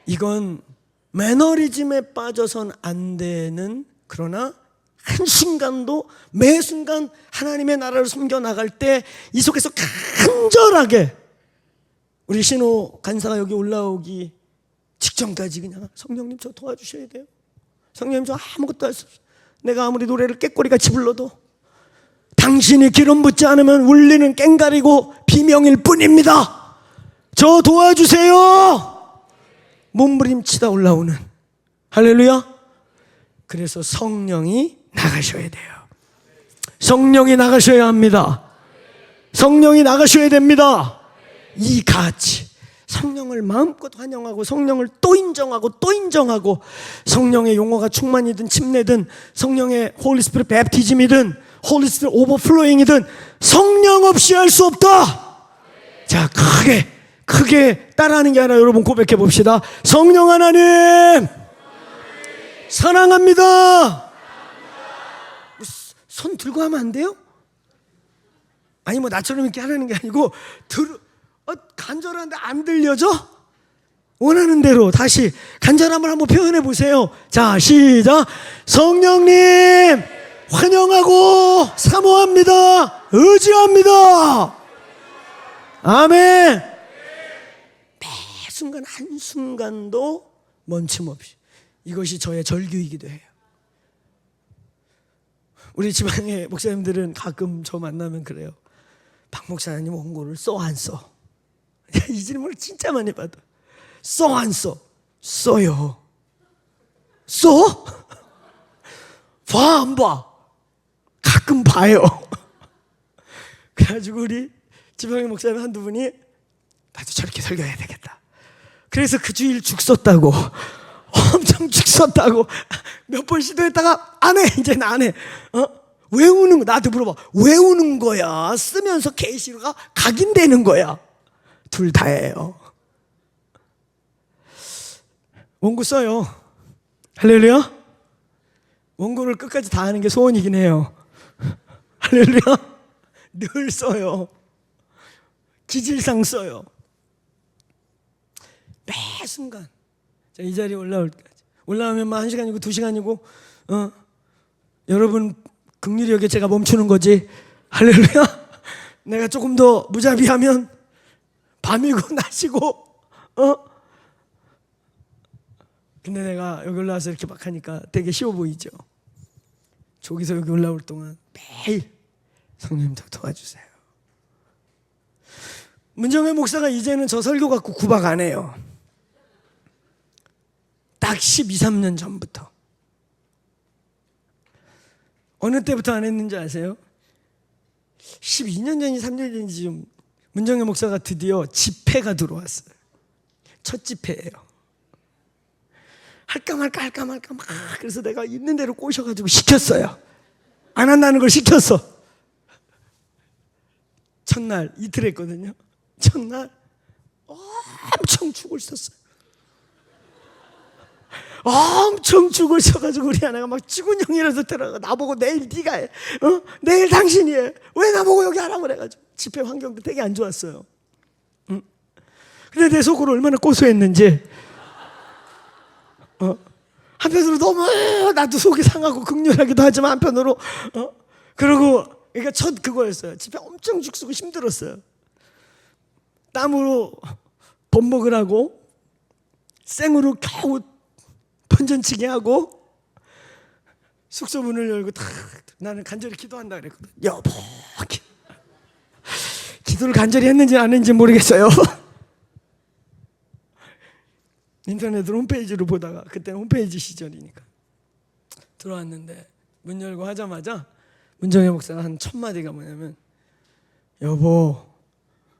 이건 매너리즘에 빠져선 안 되는, 그러나 한순간도 매 순간 하나님의 나라를 섬겨나갈 때 이 속에서 간절하게, 우리 신호 간사가 여기 올라오기 직전까지 그냥 성령님 저 도와주셔야 돼요. 성령님 저 아무것도 할 수 없어요. 내가 아무리 노래를 깨꼬리같이 불러도 당신이 기름 붓지 않으면 울리는 꽹가리고 비명일 뿐입니다. 저 도와주세요. 몸부림치다 올라오는. 할렐루야. 그래서 성령이 나가셔야 돼요. 성령이 나가셔야 합니다. 성령이 나가셔야 됩니다. 이 가치, 성령을 마음껏 환영하고 성령을 또 인정하고 또 인정하고, 성령의 용어가 충만이든 침례든 성령의 홀리 스피릿 베프티즘이든 홀리 스피릿 오버플로잉이든 성령 없이 할 수 없다. 자, 크게 따라하는 게 아니라 여러분 고백해 봅시다. 성령 하나님 사랑합니다. 손 들고 하면 안 돼요? 아니 뭐 나처럼 이렇게 하라는 게 아니고 간절한데 안 들려져? 원하는 대로 다시 간절함을 한번 표현해 보세요. 자, 시작. 성령님 환영하고 사모합니다. 의지합니다. 아멘. 매 순간 한순간도 멈춤없이. 이것이 저의 절규이기도 해요. 우리 지방의 목사님들은 가끔 저 만나면 그래요. 박 목사님 원고를 써 안 써? 이 질문을 진짜 많이 받아. 써 안 써? 써요. 써? 봐 안 봐? 가끔 봐요. 그래가지고 우리 지방의 목사님 한두 분이 나도 저렇게 설교해야 되겠다. 그래서 그 주일 죽 썼다고, 엄청 죽 썼다고 몇 번 시도했다가 안 해. 이제는 안 해. 왜 우는 거야? 나한테 물어봐. 왜 우는 거야? 쓰면서 계시가 각인되는 거야. 둘 다예요. 원고 써요. 할렐루야. 원고를 끝까지 다 하는 게 소원이긴 해요. 할렐루야. 늘 써요. 기질상 써요. 매 순간. 자, 이 자리에 올라올 때까지. 올라오면 뭐 1시간이고 2시간이고 여러분 긍휼히 여겨 제가 멈추는 거지. 할렐루야. 내가 조금 더 무자비하면 밤이고 낮이고 근데 내가 여기 올라와서 이렇게 막 하니까 되게 쉬워 보이죠. 저기서 여기 올라올 동안 매일 성령님 도와주세요. 문정회 목사가 이제는 저 설교 갖고 구박 안 해요. 딱 12, 13년 전부터. 어느 때부터 안 했는지 아세요? 12년 전이 3년 전인지 좀 문정회 목사가 드디어 집회가 들어왔어요. 첫 집회예요. 할까 말까 막 그래서 내가 있는 대로 꼬셔가지고 시켰어요. 안 한다는 걸 시켰어. 첫날 이틀 했거든요. 첫날 엄청 죽을 썼어요. 엄청 죽을 써가지고 우리 아내가 막 죽은 형이라서 들어가 나보고 내일 네가 해. 내일 당신이 해. 왜 나보고 여기 하라고 그래가지고 집회 환경도 되게 안 좋았어요. 근데 내 속으로 얼마나 고소했는지 한편으로 너무 나도 속이 상하고 극렬하기도 하지만 한편으로 그러고 그러니까 첫 그거였어요. 집회 엄청 죽쓰고 힘들었어요. 땀으로 밥 먹으라고 생으로 겨우 번전치게 하고 숙소 문을 열고 탁 나는 간절히 기도한다 그랬거든. 여보 기도를 간절히 했는지 안 했는지 모르겠어요. 인터넷으로 홈페이지를 보다가 그때는 홈페이지 시절이니까 들어왔는데 문 열고 하자마자 문정혜 목사가 한 첫 마디가 뭐냐면 여보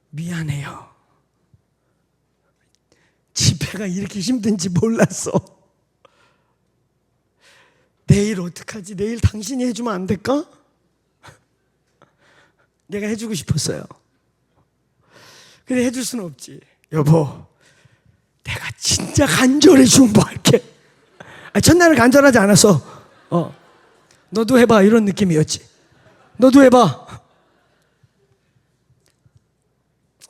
미안해요. 집회가 이렇게 힘든지 몰랐어. 내일 어떡하지? 내일 당신이 해주면 안 될까? 내가 해주고 싶었어요. 근데 해줄 수는 없지. 여보 내가 진짜 간절히 중보할게. 첫날은 간절하지 않았어. 너도 해봐 이런 느낌이었지. 너도 해봐.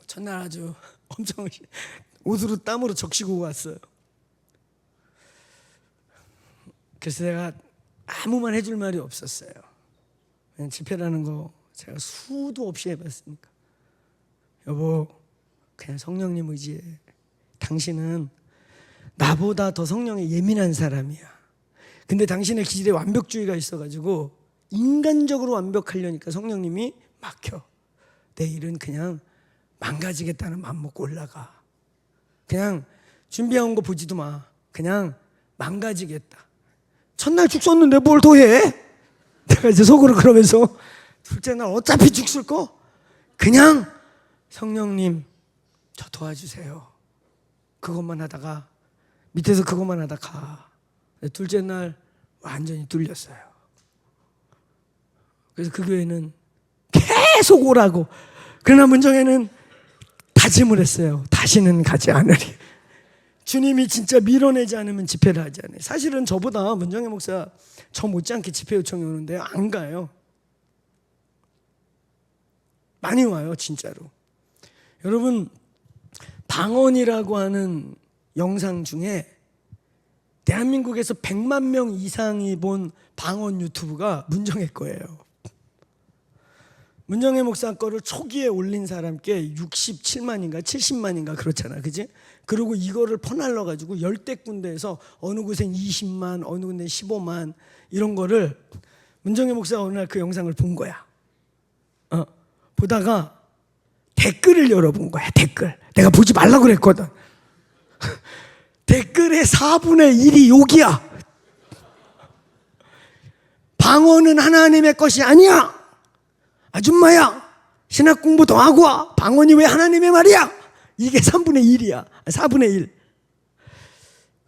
첫날 아주 엄청 옷으로 땀으로 적시고 왔어요. 그래서 내가 아무 말 해줄 말이 없었어요. 그냥 집회라는 거 제가 수도 없이 해봤으니까. 여보 그냥 성령님 의지해. 당신은 나보다 더 성령에 예민한 사람이야. 근데 당신의 기질에 완벽주의가 있어가지고 인간적으로 완벽하려니까 성령님이 막혀. 내 일은 그냥 망가지겠다는 마음 먹고 올라가. 그냥 준비해온 거 보지도 마. 그냥 망가지겠다. 첫날 죽 썼는데 뭘 더 해? 내가 이제 속으로 그러면서 둘째 날 어차피 죽 쓸 거 그냥 성령님 저 도와주세요. 그것만 하다가 밑에서 그것만 하다 가. 둘째 날 완전히 뚫렸어요. 그래서 그 교회는 계속 오라고. 그러나 문정에는 다짐을 했어요. 다시는 가지 않으리. 주님이 진짜 밀어내지 않으면 집회를 하지 않아요. 사실은 저보다 문정혜 목사 저 못지않게 집회 요청이 오는데 안 가요. 많이 와요 진짜로. 여러분 방언이라고 하는 영상 중에 대한민국에서 100만 명 이상이 본 방언 유튜브가 문정혜 거예요. 문정혜 목사 거를 초기에 올린 사람께 67만인가 70만인가 그렇잖아, 그지? 그리고 이거를 퍼날러 가지고 열대 군데에서 어느 곳엔 20만, 어느 군데는 15만 이런 거를 문정혜 목사가 어느 날 그 영상을 본 거야. 보다가 댓글을 열어본 거야. 댓글. 내가 보지 말라고 그랬거든. 댓글의 4분의 1이 욕이야. 방언은 하나님의 것이 아니야. 아줌마야 신학 공부 더 하고 와. 방언이 왜 하나님의 말이야? 이게 3분의 1이야. 4분의 1.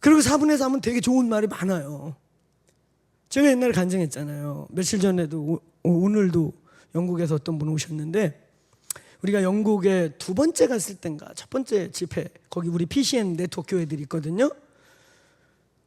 그리고 4분의 3은 되게 좋은 말이 많아요. 제가 옛날에 간증했잖아요. 며칠 전에도 오늘도 영국에서 어떤 분 오셨는데 우리가 영국에 두 번째 갔을 땐가 첫 번째 집회 거기 우리 PCN 네트워크 교회들이 있거든요.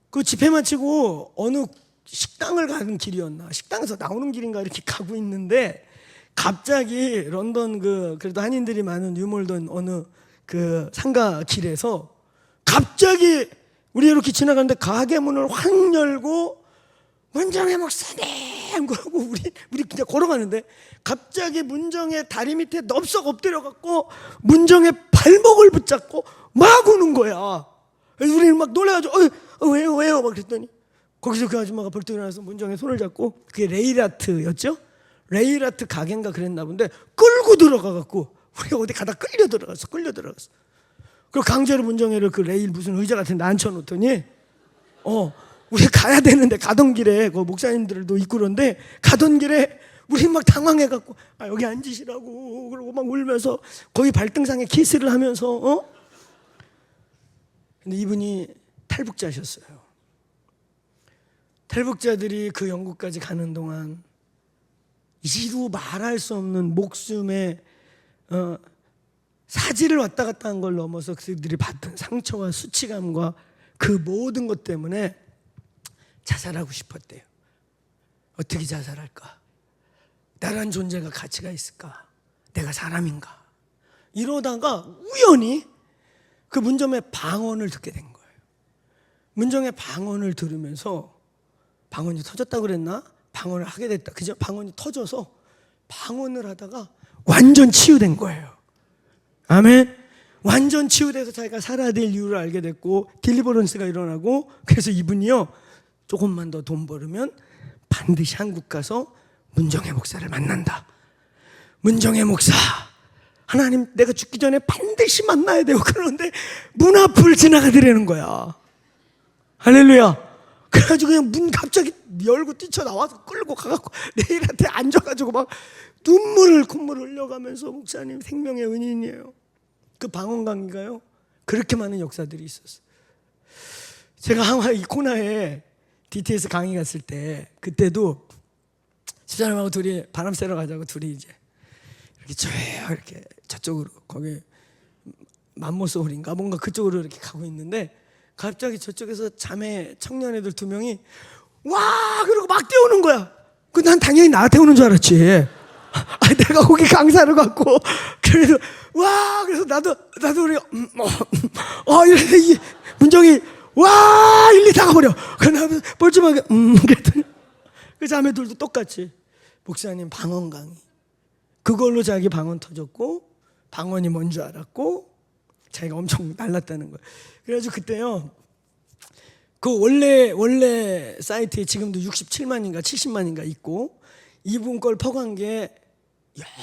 그 집회 마치고 어느 식당을 가는 길이었나 식당에서 나오는 길인가 이렇게 가고 있는데 갑자기 런던 그래도 한인들이 많은 뉴몰던 어느 그 상가 길에서 갑자기 우리 이렇게 지나가는데 가게 문을 확 열고 문정혜 목사님 그러고 우리 그냥 걸어가는데 갑자기 문정혜 다리 밑에 넙석 엎드려 갖고 문정혜 발목을 붙잡고 막 우는 거야. 그래서 우리는 막 놀라가지고 왜요? 막 그랬더니 거기서 그 아줌마가 벌떡 일어나서 문정에 손을 잡고, 그게 레일아트였죠? 레일아트 가게인가 그랬나 본데 끌고 들어가갖고 우리가 어디 가다 끌려 들어갔어. 그리고 강제로 문정에를 그 레일 무슨 의자 같은 데 앉혀놓더니 우리 가야 되는데, 가던 길에 그 목사님들도 있고 그런데 가던 길에 우리 막 당황해갖고 여기 앉으시라고 그러고 막 울면서 거기 발등상에 키스를 하면서 근데 이분이 탈북자셨어요. 탈북자들이 그 영국까지 가는 동안 이루 말할 수 없는 목숨의 사지를 왔다 갔다 한 걸 넘어서 그들이 받은 상처와 수치감과 그 모든 것 때문에 자살하고 싶었대요. 어떻게 자살할까? 나란 존재가 가치가 있을까? 내가 사람인가? 이러다가 우연히 그 문정의 방언을 듣게 된 거예요. 문정의 방언을 들으면서, 방언이 터졌다고 그랬나? 방언을 하게 됐다. 그죠? 방언이 터져서 방언을 하다가 완전 치유된 거예요. 아멘. 완전 치유돼서 자기가 살아야 될 이유를 알게 됐고, 딜리버런스가 일어나고, 그래서 이분이요, 조금만 더 돈 벌으면 반드시 한국 가서 문정의 목사를 만난다. 문정의 목사, 하나님 내가 죽기 전에 반드시 만나야 돼요. 그런데 문 앞을 지나가더라는 거야. 할렐루야. 그래가지고 그냥 문 갑자기 열고 뛰쳐나와서 끌고 가갖고 레일한테 앉아가지고 막 콧물을 흘려가면서, 목사님 생명의 은인이에요. 그 방언 강의가요, 그렇게 많은 역사들이 있었어요. 제가 항상 이 코나에 DTS 강의 갔을 때, 그때도 집사람하고 둘이 바람 쐬러 가자고 둘이 이제 이렇게 쭉 이렇게 저쪽으로, 거기 맘모소홀인가 뭔가 그쪽으로 이렇게 가고 있는데, 갑자기 저쪽에서 자매 청년애들 2명이 와 그러고 막 뛰어오는 거야. 난 당연히 나한테 오는 줄 알았지. 내가 거기 강사를 갖고, 그래서 와 그래서 나도 우리 이랬는데 이 문정이 와 일리 다가버려. 그러면 뻘쭘하게 그랬더니 그 자매들도 똑같이 목사님 방언 강의, 그걸로 자기 방언 터졌고, 방언이 뭔 줄 알았고, 자기가 엄청 날랐다는 거예요. 그래가지고 그때요, 그 원래 사이트에 지금도 67만인가 70만인가 있고, 이분 걸 퍼간 게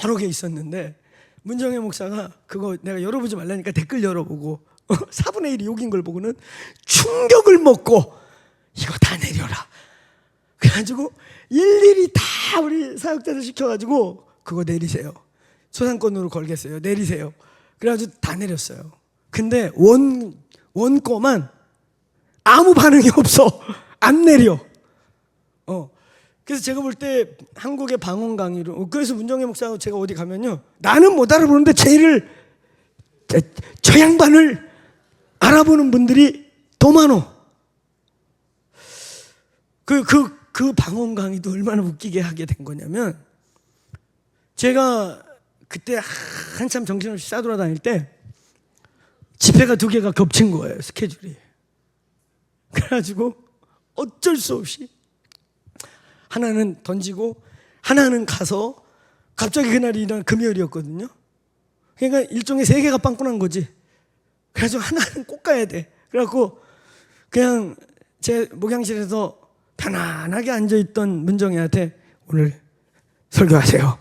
여러 개 있었는데, 문정의 목사가 그거 내가 열어보지 말라니까 댓글 열어보고 4분의 1이 욕인 걸 보고는 충격을 먹고 이거 다 내려라. 그래가지고 일일이 다 우리 사역자들 시켜가지고 그거 내리세요. 소상권으로 걸겠어요. 내리세요. 그래가지고 다 내렸어요. 근데 원 거만 아무 반응이 없어. 안 내려. 그래서 제가 볼 때 한국의 방언 강의로, 그래서 문정의 목사하고 제가 어디 가면요, 나는 못 알아보는데 저 양반을 알아보는 분들이 더 많어. 그 방언 강의도 얼마나 웃기게 하게 된 거냐면, 제가 그때 한참 정신없이 싸돌아다닐 때 집회가 2개가 겹친 거예요, 스케줄이. 그래가지고 어쩔 수 없이 하나는 던지고 하나는 가서, 갑자기 그날이 금요일이었거든요. 그러니까 일종의 3개가 빵꾸난 거지. 그래서 하나는 꼭 가야 돼. 그래갖고 그냥 제 목양실에서 편안하게 앉아있던 문정이한테 오늘 설교하세요.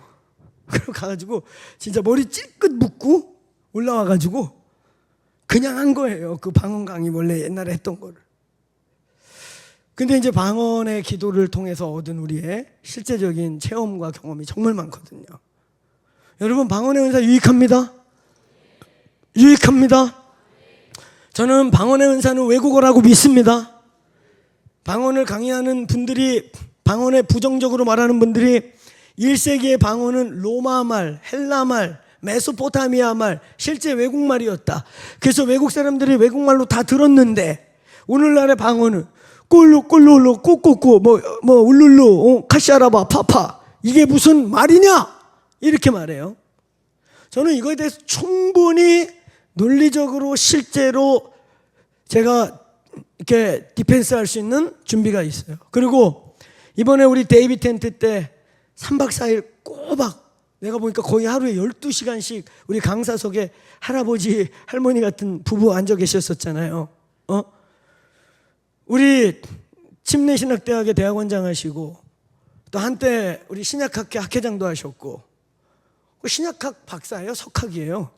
그리고 가가지고 진짜 머리 찔끗 묶고 올라와가지고 그냥 한 거예요. 그 방언 강의 원래 옛날에 했던 거를. 근데 이제 방언의 기도를 통해서 얻은 우리의 실제적인 체험과 경험이 정말 많거든요. 여러분, 방언의 은사 유익합니다. 유익합니다. 저는 방언의 은사는 외국어라고 믿습니다. 방언을 강의하는 분들이, 방언에 부정적으로 말하는 분들이 1세기의 방언은 로마말, 헬라말, 메소포타미아말, 실제 외국말이었다. 그래서 외국 사람들이 외국말로 다 들었는데, 오늘날의 방언은 꼴로 꼬꼬꼬 뭐 울룰루 카시아라바 파파, 이게 무슨 말이냐 이렇게 말해요. 저는 이거에 대해서 충분히 논리적으로 실제로 제가 이렇게 디펜스 할 수 있는 준비가 있어요. 그리고 이번에 우리 데이비 텐트 때 3박 4일 꼬박 내가 보니까 거의 하루에 12시간씩 우리 강사석에 할아버지, 할머니 같은 부부 앉아 계셨었잖아요. 우리 침례신학대학의 대학원장 하시고 또 한때 우리 신약학회 학회장도 하셨고 신약학 박사예요? 석학이에요?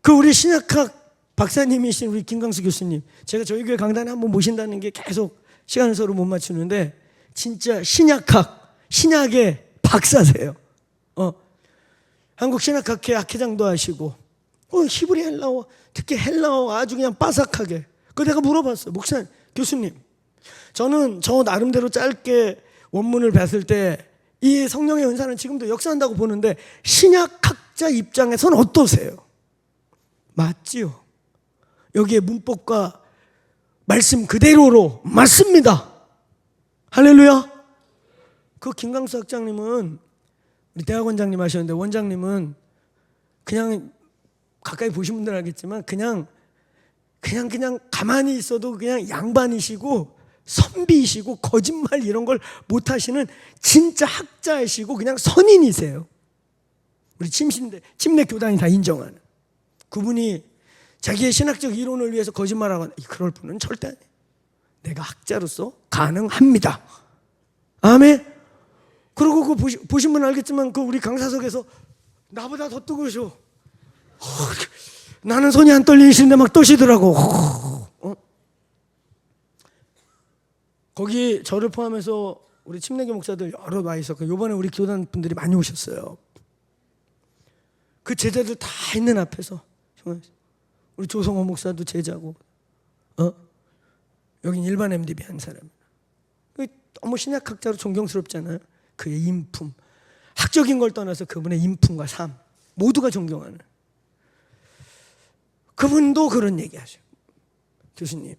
그 우리 신약학 박사님이신 우리 김강수 교수님, 제가 저희 교회 강단에 한번 모신다는 게 계속 시간을 서로 못 맞추는데 진짜 신약학, 신약의 박사세요. 한국 신학학회 학회장도 하시고 히브리 헬라어, 특히 헬라어 아주 그냥 빠삭하게. 그 내가 물어봤어요. 목사님, 교수님, 저는 저 나름대로 짧게 원문을 봤을 때 이 성령의 은사는 지금도 역사한다고 보는데 신약학자 입장에서는 어떠세요? 맞지요. 여기에 문법과 말씀 그대로로 맞습니다. 할렐루야. 그 김강수 학장님은 우리 대학원장님 하셨는데 원장님은 그냥 가까이 보신 분들 알겠지만 그냥 가만히 있어도 그냥 양반이시고 선비이시고 거짓말 이런 걸 못하시는 진짜 학자이시고 그냥 선인이세요. 우리 침례 교단이 다 인정하는 그분이 자기의 신학적 이론을 위해서 거짓말하거나 그럴 분은 절대 아니에요. 내가 학자로서 가능합니다. 아멘. 그리고 그 보신 분은 알겠지만 그 우리 강사석에서 나보다 더 뜨거우셔. 나는 손이 안 떨리시는데 막 떠시더라고. 거기 저를 포함해서 우리 침례교 목사들 여러 와 있었고 이번에 우리 교단 분들이 많이 오셨어요. 그 제자들 다 있는 앞에서 우리 조성호 목사도 제자고 여긴 일반 MDB 한 사람. 너무 신약학자로 존경스럽잖아요. 그의 인품, 학적인 걸 떠나서 그분의 인품과 삶 모두가 존경하는. 그분도 그런 얘기하셔요. 교수님,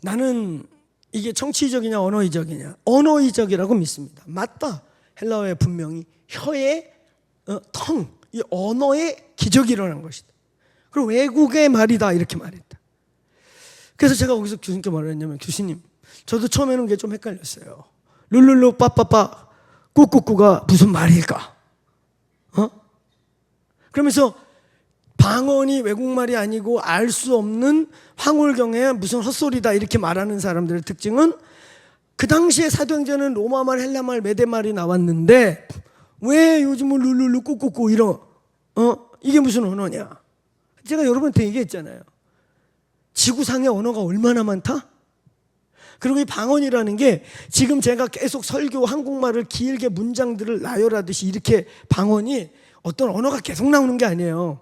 나는 이게 정치적이냐 언어의적이냐? 언어의적이라고 믿습니다. 맞다. 헬라어에 분명히 혀의 텅, 이 언어의 기적이 일어난 것이다. 그리고 외국의 말이다 이렇게 말했다. 그래서 제가 거기서 교수님께 뭐라 했냐면, 교수님, 저도 처음에는 그게 좀 헷갈렸어요. 룰룰루 빠빠빠 꾸꾸꾸가 무슨 말일까? 그러면서 방언이 외국말이 아니고 알 수 없는 황홀경에 무슨 헛소리다 이렇게 말하는 사람들의 특징은 그 당시에 사도행전은 로마말, 헬라말, 메대말이 나왔는데 왜 요즘은 룰룰루 꾸꾸꾸 이런 이게 무슨 언어냐? 제가 여러분한테 얘기했잖아요. 지구상의 언어가 얼마나 많다? 그리고 이 방언이라는 게 지금 제가 계속 설교 한국말을 길게 문장들을 나열하듯이 이렇게 방언이 어떤 언어가 계속 나오는 게 아니에요.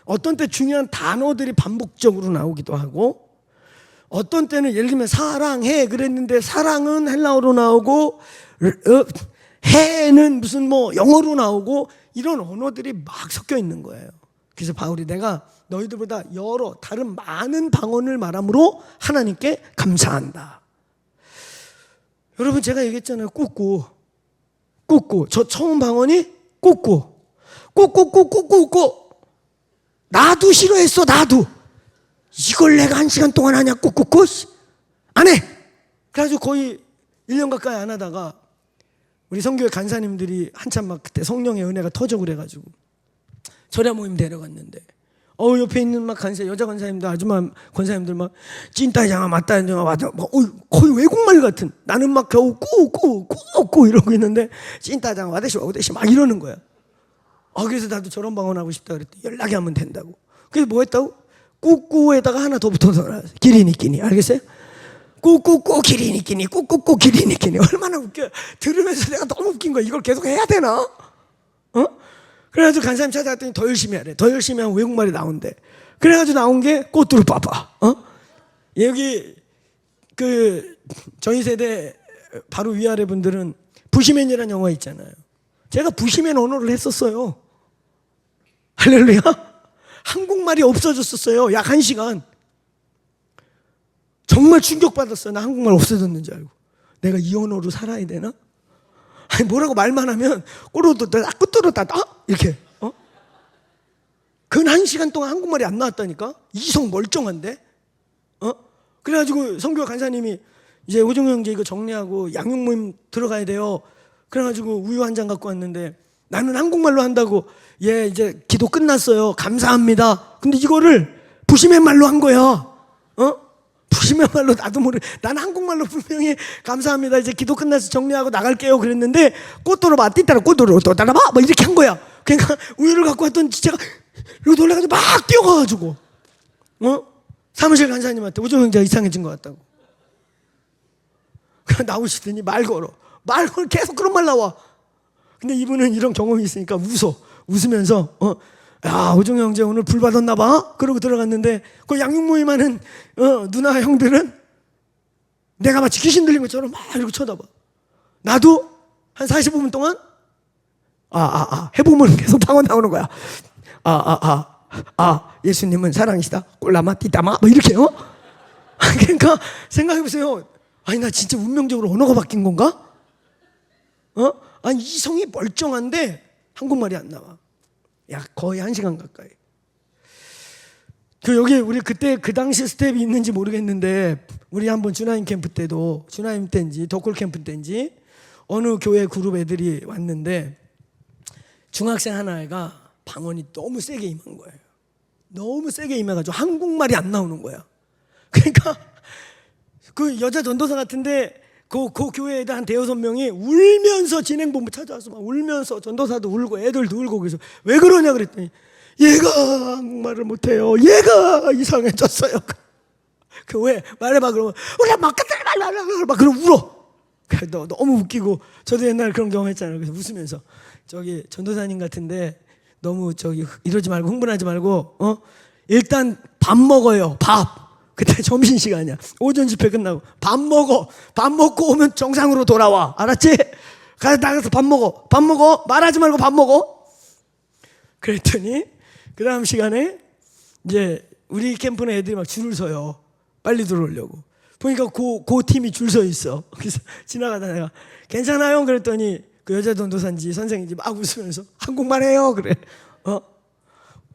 어떤 때 중요한 단어들이 반복적으로 나오기도 하고 어떤 때는 예를 들면 사랑해 그랬는데 사랑은 헬라어로 나오고 해는 무슨 뭐 영어로 나오고 이런 언어들이 막 섞여 있는 거예요. 그래서 바울이 내가 너희들보다 여러 다른 많은 방언을 말함으로 하나님께 감사한다. 여러분 제가 얘기했잖아요. 꾸꾸 저 처음 방언이 꾸꾸 나도 싫어했어. 나도 이걸 내가 1시간 동안 하냐 꾸꾸꾸 안 해. 그래가지고 거의 1년 가까이 안 하다가 우리 성교회 간사님들이 한참 막 그때 성령의 은혜가 터져 그래가지고 절야 모임 데려갔는데 옆에 있는 막 간사 여자 간사님들 아줌마 권사님들 막 찐따장아 맞다장아 맞다 막 거의 외국말 같은 나는 막 겨우 꾸꾸 이러고 있는데 찐따장아 와대시 막 이러는 거야. 그래서 나도 저런 방언하고 싶다 그랬더니 연락이 하면 된다고. 그래서 뭐 했다고? 꾸꾸에다가 하나 더 붙어서 기리니끼니 알겠어요? 꾸꾸꾸 기리니끼니 꾸꾸꾸 기리니끼니 얼마나 웃겨. 들으면서 내가 너무 웃긴 거야. 이걸 계속 해야 되나? 그래가지고 간사님 찾아갔더니 더 열심히 하래. 더 열심히 하면 외국말이 나온대. 그래가지고 나온 게 꼬뚜루 빠빠. 여기 그 저희 세대 바로 위아래 분들은 부시맨이라는 영화 있잖아요. 제가 부시맨 언어를 했었어요. 할렐루야. 한국말이 없어졌었어요. 약 1시간. 정말 충격받았어요. 나 한국말 없어졌는 줄 알고. 내가 이 언어로 살아야 되나? 아니 뭐라고 말만 하면 꼬르도다 꾸뚜루다 이렇게 근 1시간 동안 한국말이 안 나왔다니까. 이성 멀쩡한데 그래가지고 성교 간사님이 이제 오종영 형제 이거 정리하고 양육 모임 들어가야 돼요. 그래가지고 우유 한 잔 갖고 왔는데 나는 한국말로 한다고 예 이제 기도 끝났어요 감사합니다. 근데 이거를 부시맨 말로 한 거야. 부시맨 말로 나도 나는 한국말로 분명히 감사합니다 이제 기도 끝나서 정리하고 나갈게요 그랬는데 꽃도로 맞띠따라 꽃도로 또 따라봐 막 이렇게 한 거야. 그러니까 우유를 갖고 왔던 제가 놀라가지고 막 뛰어가가지고 사무실 간사님한테 우정 형제가 이상해진 것 같다고. 나오시더니 말 걸어 계속 그런 말 나와. 근데 이분은 이런 경험이 있으니까 웃으면서 야 오종 형제 오늘 불 받았나 봐 그러고 들어갔는데 그 양육 모임하는 누나 형들은 내가 마치 귀신 들린 것처럼 막 이러고 쳐다봐. 나도 한 45분 동안 해보면 계속 방언 나오는 거야. 예수님은 사랑이시다 꼴라마 띠따마 뭐 이렇게요. 그러니까 생각해보세요. 아니 나 진짜 운명적으로 언어가 바뀐 건가? 아니 이성이 멀쩡한데 한국말이 안 나와. 야 거의 1시간 가까이. 여기 우리 그때 그 당시 스텝이 있는지 모르겠는데 우리 한번 주나임 캠프 때도 주나임 때인지 덕골 캠프 때인지 어느 교회 그룹 애들이 왔는데 중학생 하나가 방언이 너무 세게 임한 거예요. 너무 세게 임해가지고 한국말이 안 나오는 거야. 그러니까 그 여자 전도사 같은데 그 교회 애들 한 5-6명이 울면서 진행본부 찾아와서 막 울면서 전도사도 울고 애들도 울고 그래서 왜 그러냐 그랬더니 얘가 한국말을 못해요. 얘가 이상해졌어요. 그 왜 말해봐 그러면 우리 막 그럼 울어. 너무 웃기고 저도 옛날에 그런 경험 했잖아요. 그래서 웃으면서 저기 전도사님 같은데 너무 저기 이러지 말고 흥분하지 말고 일단 밥 먹어요. 밥. 그때 점심시간이야. 오전 집회 끝나고 밥 먹어. 밥 먹고 오면 정상으로 돌아와. 알았지? 나가서 밥 먹어. 말하지 말고 밥 먹어. 그랬더니 그 다음 시간에 이제 우리 캠프는 애들이 막 줄을 서요. 빨리 들어오려고. 보니까 그 팀이 줄 서 있어. 그래서 지나가다 내가 괜찮아요? 그랬더니 그 여자 전도사인지 선생인지 막 웃으면서 한국말 해요. 그래.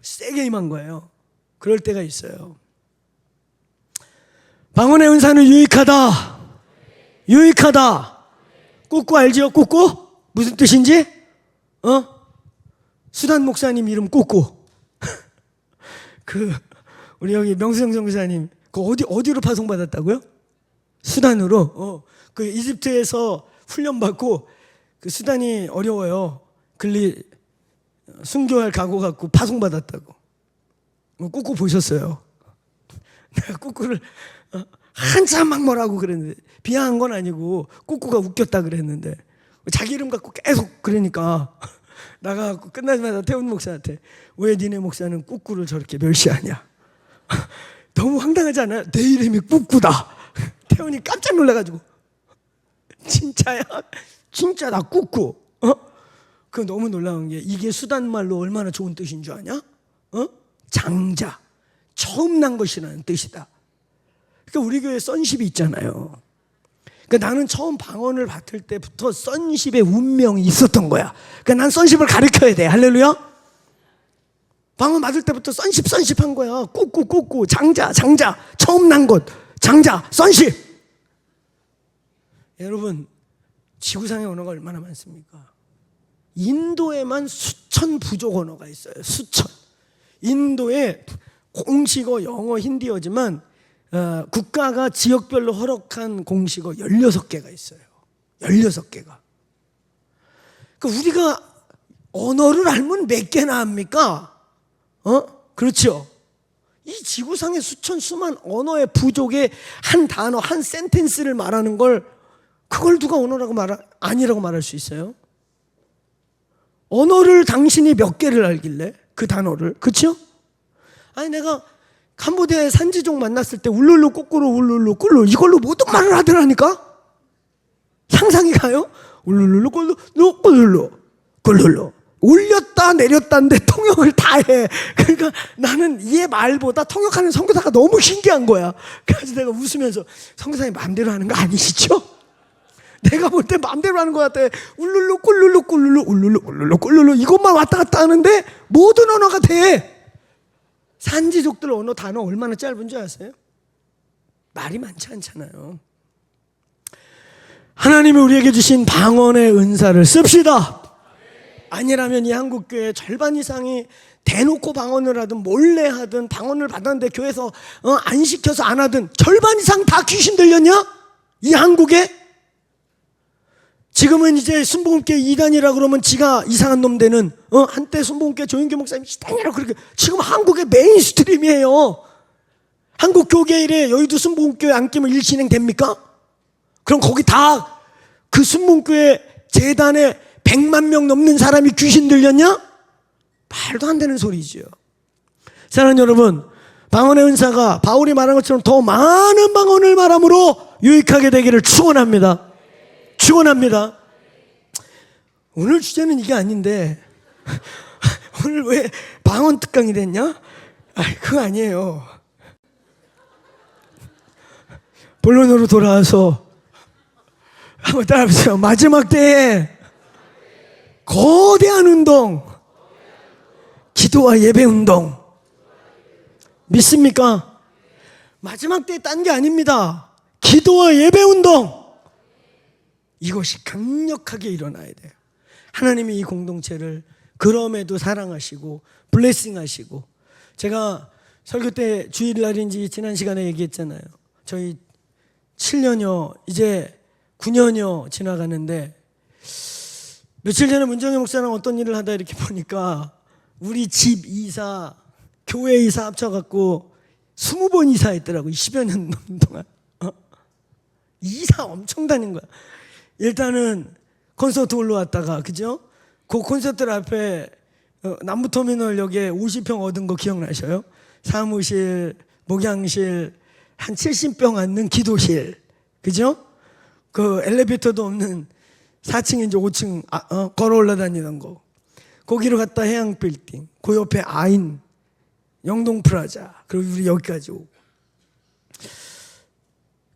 세게 임한 거예요. 그럴 때가 있어요. 방언의 은사는 유익하다. 꾸꾸 알지요? 꾸꾸? 무슨 뜻인지? 수단 목사님 이름 꾸꾸. 우리 여기 명수형 선교사님 그 어디로 파송받았다고요? 수단으로. 그 이집트에서 훈련받고 그 수단이 어려워요. 순교할 각오 갖고 파송받았다고. 꾸꾸 보셨어요? 내가 꾸꾸를 한참 막 뭐라고 그랬는데 비하한 건 아니고 꾸꾸가 웃겼다 그랬는데 자기 이름 갖고 계속 그러니까 나가고 끝나자마자 태훈 목사한테 왜 니네 목사는 꾸꾸를 저렇게 멸시하냐. 너무 황당하지 않아요? 내 이름이 꾸꾸다. 태훈이 깜짝 놀라가지고 진짜야? 진짜 나 꾸꾸. 그 너무 놀라운 게 이게 수단말로 얼마나 좋은 뜻인 줄 아냐? 장자, 처음 난 것이라는 뜻이다. 그러니까 우리 교회에 선십이 있잖아요. 그러니까 나는 처음 방언을 받을 때부터 선십의 운명이 있었던 거야. 그러니까 난 선십을 가르쳐야 돼. 할렐루야. 방언 받을 때부터 선십 한 거야. 꾸꾸 장자 처음 난 것 장자 선십. 여러분 지구상의 언어가 얼마나 많습니까? 인도에만 수천 부족 언어가 있어요. 수천. 인도에 공식어 영어 힌디어지만 국가가 지역별로 허락한 공식어 16개가 있어요. 16개가. 그러니까 우리가 언어를 알면 몇 개나 합니까? 그렇죠. 이 지구상의 수만 언어의 부족의 한 단어, 한 센텐스를 말하는 그걸 누가 언어라고 아니라고 말할 수 있어요? 언어를 당신이 몇 개를 알길래? 그 단어를. 그렇죠? 아니 내가 캄보디아의 산지족 만났을 때 울룰루 꼬꾸루 울룰루 꿀루 이걸로 모든 말을 하더라니까? 상상이 가요? 울룰루 꿀루 꿀룰루 올렸다 내렸다인데 통역을 다 해. 그러니까 나는 얘 말보다 통역하는 선교사가 너무 신기한 거야. 그래서 내가 웃으면서 선교사님 마음대로 하는 거 아니시죠? 내가 볼 때 마음대로 하는 것 같아. 울룰루 꿀룰루 꿀룰루 울룰루 울룰루 꿀룰루 이것만 왔다 갔다 하는데 모든 언어가 돼. 산지족들 언어 단어 얼마나 짧은 줄 아세요? 말이 많지 않잖아요. 하나님이 우리에게 주신 방언의 은사를 씁시다. 아니라면 이 한국교회 절반 이상이 대놓고 방언을 하든 몰래 하든 방언을 받았는데 교회에서 안 시켜서 안 하든 절반 이상 다 귀신 들렸냐? 이 한국에? 지금은 이제 순복음교회 이단이라 그러면 지가 이상한 놈 되는 한때 순복음교회 조윤교 목사님 이단이라고 그렇게 지금 한국의 메인스트림이에요. 한국 교계일에 여의도 순복음교회 안 끼면 일 진행됩니까? 그럼 거기 다 그 순복음교회 재단에 100만 명 넘는 사람이 귀신 들렸냐? 말도 안 되는 소리죠. 사랑하는 여러분, 방언의 은사가 바울이 말한 것처럼 더 많은 방언을 말함으로 유익하게 되기를 축원합니다. 축원합니다. 오늘 주제는 이게 아닌데 오늘 왜 방언 특강이 됐냐? 그거 아니에요. 본론으로 돌아와서 한번 따라해보세요. 마지막 때에 거대한 운동, 기도와 예배 운동 믿습니까? 마지막 때에 딴 게 아닙니다. 기도와 예배 운동, 이것이 강력하게 일어나야 돼요. 하나님이 이 공동체를 그럼에도 사랑하시고 블레싱하시고, 제가 설교 때 주일날인지 지난 시간에 얘기했잖아요. 저희 7년여 이제 9년여 지나가는데, 며칠 전에 문정희 목사랑 어떤 일을 하다 이렇게 보니까 우리 집 이사, 교회 이사 합쳐갖고 20번 이사했더라고. 20여 년 동안. 이사 엄청 다닌 거야. 일단은 콘서트 올라왔다가, 그죠? 그 콘서트 앞에 남부터미널역에 50평 얻은 거 기억나셔요? 사무실, 목양실, 한 70평 앉는 기도실, 그죠? 그 엘리베이터도 없는 4층인지 5층 걸어 올라다니던 거, 거기로 갔다 해양빌딩, 그 옆에 아인, 영동프라자, 그리고 우리 여기까지 오고.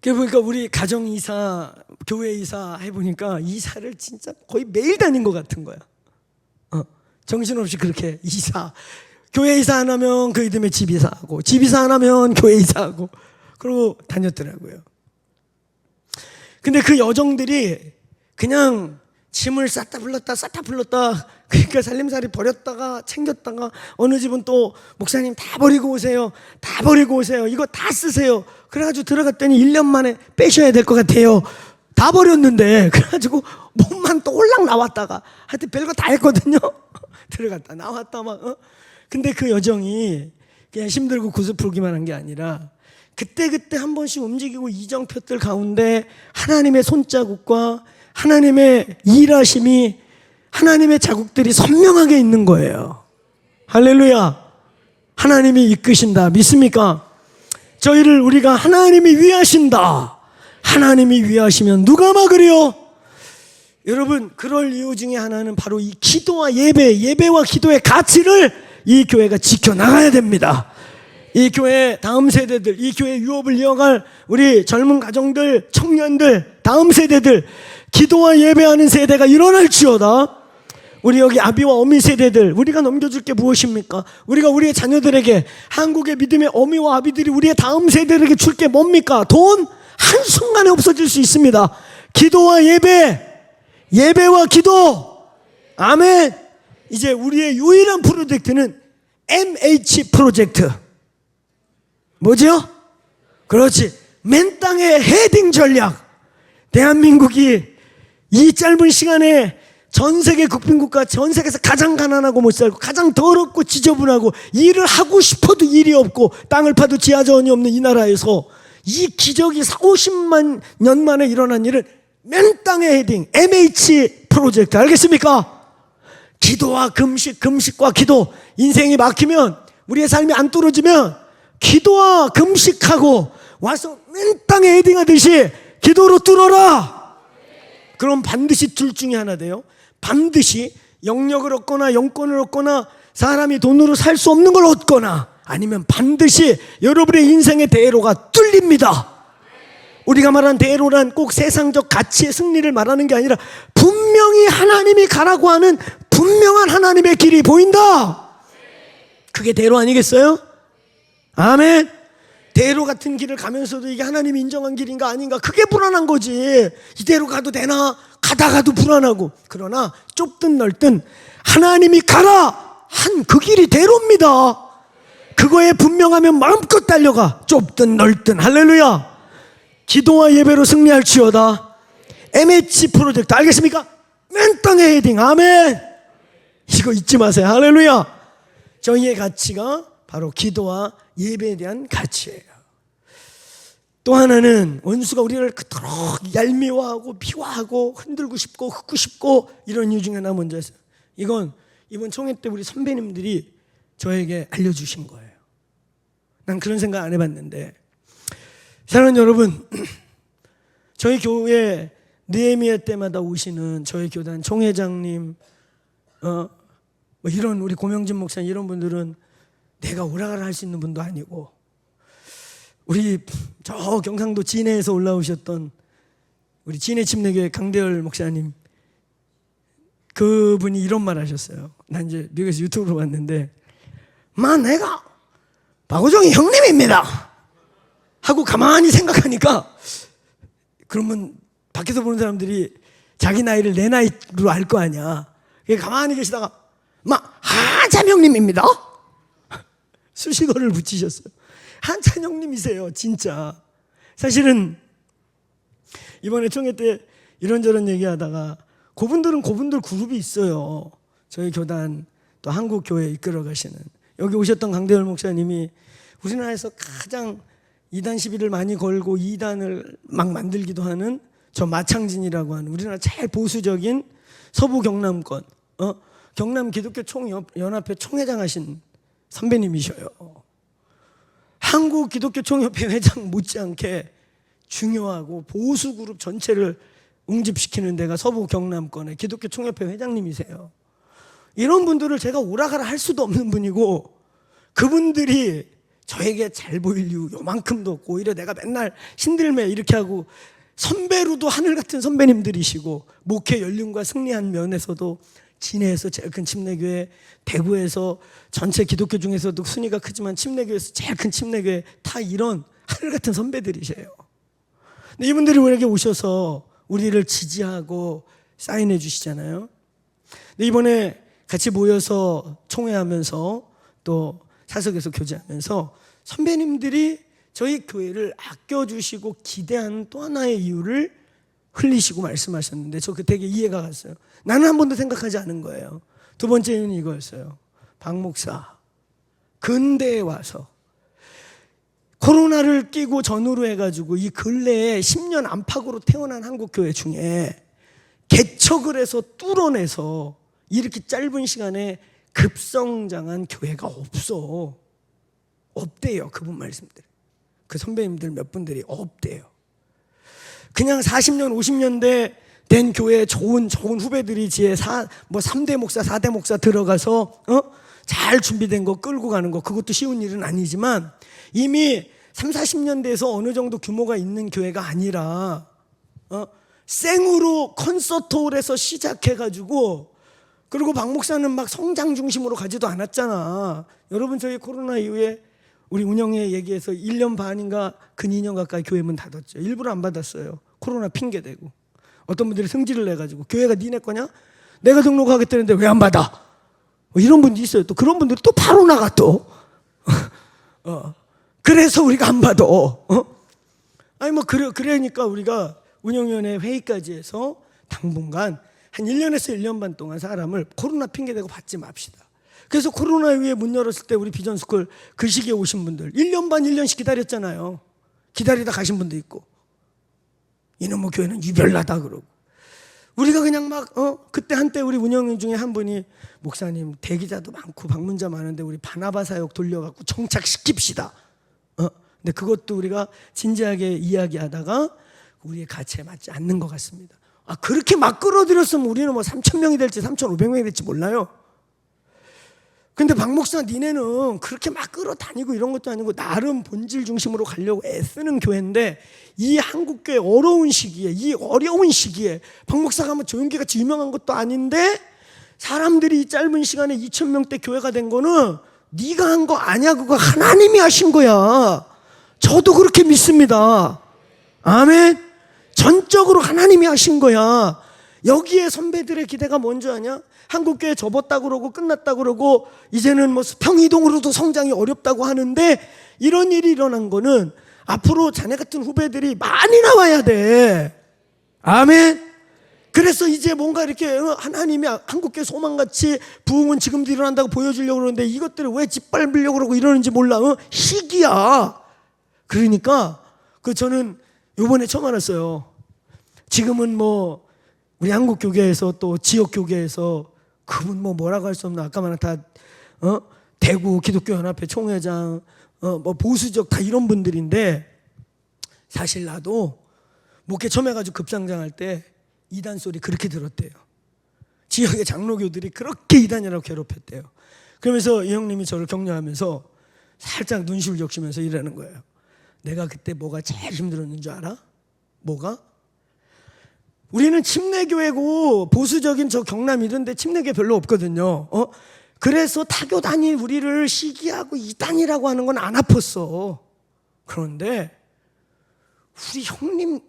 그래 보니까 우리 가정이사, 교회이사 해보니까 이사를 진짜 거의 매일 다닌 것 같은 거야. 정신없이 그렇게 이사, 교회이사 안 하면 그 이듬해 집이사하고, 집이사 안 하면 교회이사하고, 그러고 다녔더라고요. 근데 그 여정들이 그냥 짐을 쌌다 불렀다, 그러니까 살림살이 버렸다가 챙겼다가, 어느 집은 또 목사님 다 버리고 오세요, 이거 다 쓰세요. 그래가지고 들어갔더니 1년 만에 빼셔야 될 것 같아요. 다 버렸는데, 그래가지고 몸만 또 올락 나왔다가, 하여튼 별거 다 했거든요. 들어갔다 나왔다 막. 근데 그 여정이 그냥 힘들고 구슬 풀기만 한 게 아니라, 그때 한 번씩 움직이고 이정표들 가운데 하나님의 손자국과 하나님의 일하심이, 하나님의 자국들이 선명하게 있는 거예요. 할렐루야. 하나님이 이끄신다. 믿습니까? 저희를 우리가 하나님이 위하신다. 하나님이 위하시면 누가 막으려? 여러분, 그럴 이유 중에 하나는 바로 이 기도와 예배와 기도의 가치를 이 교회가 지켜나가야 됩니다. 이 교회 다음 세대들, 이 교회 유업을 이어갈 우리 젊은 가정들, 청년들, 다음 세대들, 기도와 예배하는 세대가 일어날지어다. 우리 여기 아비와 어미 세대들, 우리가 넘겨줄 게 무엇입니까? 우리가 우리의 자녀들에게, 한국의 믿음의 어미와 아비들이 우리의 다음 세대들에게 줄 게 뭡니까? 돈? 한순간에 없어질 수 있습니다. 기도와 예배와 기도. 아멘. 이제 우리의 유일한 프로젝트는 MH 프로젝트. 뭐죠? 그렇지. 맨 땅의 헤딩 전략. 대한민국이 이 짧은 시간에 전 세계 국빈국가, 전 세계에서 가장 가난하고 못 살고, 가장 더럽고 지저분하고, 일을 하고 싶어도 일이 없고, 땅을 파도 지하자원이 없는 이 나라에서 이 기적이 40~50만 년 만에 일어난 일은 맨 땅의 헤딩, MH 프로젝트. 알겠습니까? 기도와 금식과 기도. 인생이 막히면, 우리의 삶이 안 떨어지면 기도와 금식하고 와서 맨 땅에 헤딩하듯이 기도로 뚫어라. 그럼 반드시 둘 중에 하나 돼요. 반드시 영역을 얻거나 영권을 얻거나 사람이 돈으로 살 수 없는 걸 얻거나, 아니면 반드시 여러분의 인생의 대로가 뚫립니다. 우리가 말한 대로란 꼭 세상적 가치의 승리를 말하는 게 아니라, 분명히 하나님이 가라고 하는 분명한 하나님의 길이 보인다. 그게 대로 아니겠어요? 아멘. 대로 같은 길을 가면서도 이게 하나님이 인정한 길인가 아닌가, 그게 불안한 거지. 이대로 가도 되나, 가다가도 불안하고. 그러나 좁든 넓든 하나님이 가라 한 그 길이 대로입니다. 그거에 분명하면 마음껏 달려가. 좁든 넓든. 할렐루야. 기도와 예배로 승리할지어다. MH 프로젝트 알겠습니까? 맨 땅에 헤딩. 아멘. 이거 잊지 마세요. 할렐루야. 저희의 가치가 바로 기도와 예배에 대한 가치예요. 또 하나는 원수가 우리를 그토록 얄미워하고 미워하고 흔들고 싶고 흙고 싶고 이런 이유 중에 하나 먼저 했어요. 이건 이번 총회 때 우리 선배님들이 저에게 알려주신 거예요. 난 그런 생각 안 해봤는데, 사랑하는 여러분, 저희 교회 느헤미야 때마다 오시는 저희 교단 총회장님, 뭐 이런 우리 고명진 목사님 이런 분들은 내가 오라가라 할 수 있는 분도 아니고, 우리 저 경상도 진해에서 올라오셨던 우리 진해 침례교회 강대열 목사님, 그분이 이런 말 하셨어요. 난 이제 미국에서 유튜브로 봤는데, 내가 박우정이 형님입니다 하고 가만히 생각하니까, 그러면 밖에서 보는 사람들이 자기 나이를 내 나이로 알 거 아니야. 가만히 계시다가 한참 형님입니다 수식어를 붙이셨어요. 한참 형님이세요 진짜. 사실은 이번에 총회 때 이런저런 얘기하다가 그분들은 그분들 그룹이 있어요. 저희 교단 또 한국교회 이끌어 가시는, 여기 오셨던 강대열 목사님이 우리나라에서 가장 2단 시비를 많이 걸고 2단을 막 만들기도 하는 저 마창진이라고 하는 우리나라 제일 보수적인 서부 경남권 경남 기독교 총연합회 총회장 하신 선배님이셔요. 한국 기독교 총협회 회장 못지않게 중요하고 보수 그룹 전체를 웅집시키는 데가 서부 경남권의 기독교 총협회 회장님이세요. 이런 분들을 제가 오라가라 할 수도 없는 분이고, 그분들이 저에게 잘 보일 이유 요만큼도 없고, 오히려 내가 맨날 신들매 이렇게 하고, 선배로도 하늘 같은 선배님들이시고, 목회 연륜과 승리한 면에서도 진해에서 제일 큰 침례교회, 대구에서 전체 기독교 중에서도 순위가 크지만 침례교회에서 제일 큰 침례교회, 다 이런 하늘 같은 선배들이세요. 근데 이분들이 우리에게 오셔서 우리를 지지하고 사인해 주시잖아요. 근데 이번에 같이 모여서 총회하면서 또 사석에서 교제하면서 선배님들이 저희 교회를 아껴주시고 기대하는 또 하나의 이유를 흘리시고 말씀하셨는데, 저 그 되게 이해가 갔어요. 나는 한 번도 생각하지 않은 거예요. 두 번째는 이거였어요. 박 목사, 근대에 와서 코로나를 끼고 전후로 해가지고 이 근래에 10년 안팎으로 태어난 한국교회 중에 개척을 해서 뚫어내서 이렇게 짧은 시간에 급성장한 교회가 없대요. 그분 말씀들, 그 선배님들 몇 분들이 없대요. 그냥 40년 50년대 된 교회에 좋은 후배들이 지에 3대 목사 4대 목사 들어가서 잘 준비된 거 끌고 가는 거, 그것도 쉬운 일은 아니지만, 이미 30-40년대에서 어느 정도 규모가 있는 교회가 아니라 생으로 콘서트홀에서 시작해가지고, 그리고 박 목사는 막 성장 중심으로 가지도 않았잖아. 여러분, 저희 코로나 이후에 우리 운영회 얘기해서 1년 반인가 근 2년 가까이 교회 문 닫았죠. 일부러 안 받았어요. 코로나 핑계대고. 어떤 분들이 성질을 내가지고, 교회가 니네 거냐? 내가 등록하겠다는데 왜 안 받아? 이런 분도 있어요. 또 그런 분들이 또 바로 나가 또. 그래서 우리가 안 받아. 아니 그러니까 우리가 운영위원회 회의까지 해서 당분간 한 1년에서 1년 반 동안 사람을 코로나 핑계대고 받지 맙시다. 그래서 코로나 이후에 문 열었을 때 우리 비전스쿨 그 시기에 오신 분들 1년 반 1년씩 기다렸잖아요. 기다리다 가신 분도 있고, 이놈의 교회는 유별나다 그러고, 우리가 그냥 막 그때 한때 우리 운영인 중에 한 분이, 목사님 대기자도 많고 방문자 많은데 우리 바나바 사역 돌려갖고 정착시킵시다. 근데 그것도 우리가 진지하게 이야기하다가 우리의 가치에 맞지 않는 것 같습니다. 그렇게 막 끌어들였으면 우리는 뭐 3,000명이 될지 3,500명이 될지 몰라요. 근데 박 목사 니네는 그렇게 막 끌어다니고 이런 것도 아니고 나름 본질 중심으로 가려고 애쓰는 교회인데, 이 한국교회 어려운 시기에 박 목사가 뭐 조용기같이 유명한 것도 아닌데 사람들이 이 짧은 시간에 2,000명대 교회가 된 거는 네가 한 거 아니야. 그거 하나님이 하신 거야. 저 저도 그렇게 믿습니다. 아멘. 전적으로 하나님이 하신 거야. 여기에 선배들의 기대가 뭔지 아냐? 한국교회 접었다고 그러고 끝났다고 그러고 이제는 뭐 수평이동으로도 성장이 어렵다고 하는데, 이런 일이 일어난 거는 앞으로 자네 같은 후배들이 많이 나와야 돼. 아멘. 그래서 이제 뭔가 이렇게 하나님이 한국교회 소망같이 부흥은 지금도 일어난다고 보여주려고 그러는데 이것들을 왜 짓밟으려고 그러고 이러는지 몰라. 시기야. 그러니까 저는 요번에 처음 알았어요. 지금은 뭐 우리 한국교계에서 또 지역교계에서 그분 뭐라고 할 수 없는, 아까 말한 다 대구 기독교연합회 총회장, 뭐 보수적 다 이런 분들인데, 사실 나도 목회 처음 해가지고 급상장할 때 이단 소리 그렇게 들었대요. 지역의 장로교들이 그렇게 이단이라고 괴롭혔대요. 그러면서 이 형님이 저를 격려하면서 살짝 눈시울 적시면서 이러는 거예요. 내가 그때 뭐가 제일 힘들었는 줄 알아? 뭐가? 우리는 침례교회고 보수적인 저 경남 이런 데 침례교회 별로 없거든요. 그래서 타교단이 우리를 시기하고 이단이라고 하는 건 안 아팠어. 그런데 우리 형님,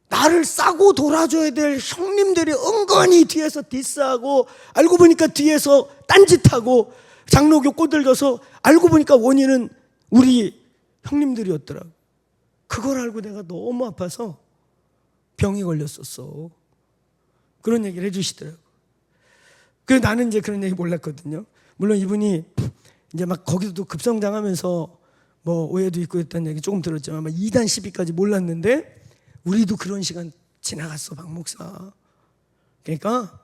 나를 싸고 돌아줘야 될 형님들이 은근히 뒤에서 디스하고, 알고 보니까 뒤에서 딴짓하고 장로교 꼬들겨서, 알고 보니까 원인은 우리 형님들이었더라고. 그걸 알고 내가 너무 아파서 병이 걸렸었어. 그런 얘기를 해주시더라고. 그래서 나는 이제 그런 얘기 몰랐거든요. 물론 이분이 이제 막 거기서도 급성장하면서 뭐 오해도 있고 했다는 얘기 조금 들었지만, 막 2단 12까지 몰랐는데 우리도 그런 시간 지나갔어, 박 목사. 그러니까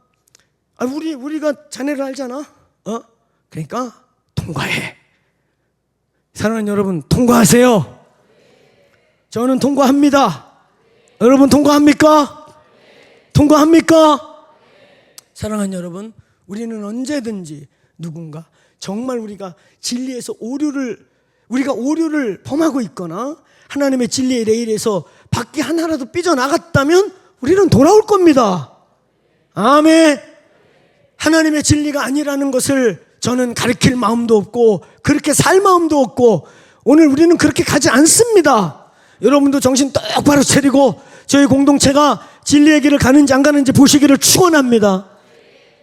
우리가 자네를 알잖아. 그러니까 통과해. 사랑하는 여러분, 통과하세요. 저는 통과합니다. 여러분 통과합니까? 통과합니까? 사랑하는 여러분, 우리는 언제든지 누군가 정말 우리가 진리에서 우리가 오류를 범하고 있거나 하나님의 진리의 레일에서 밖에 하나라도 삐져나갔다면 우리는 돌아올 겁니다. 아멘. 하나님의 진리가 아니라는 것을 저는 가르칠 마음도 없고 그렇게 살 마음도 없고, 오늘 우리는 그렇게 가지 않습니다. 여러분도 정신 똑바로 차리고 저희 공동체가 진리의 길을 가는지 안 가는지 보시기를 축원합니다.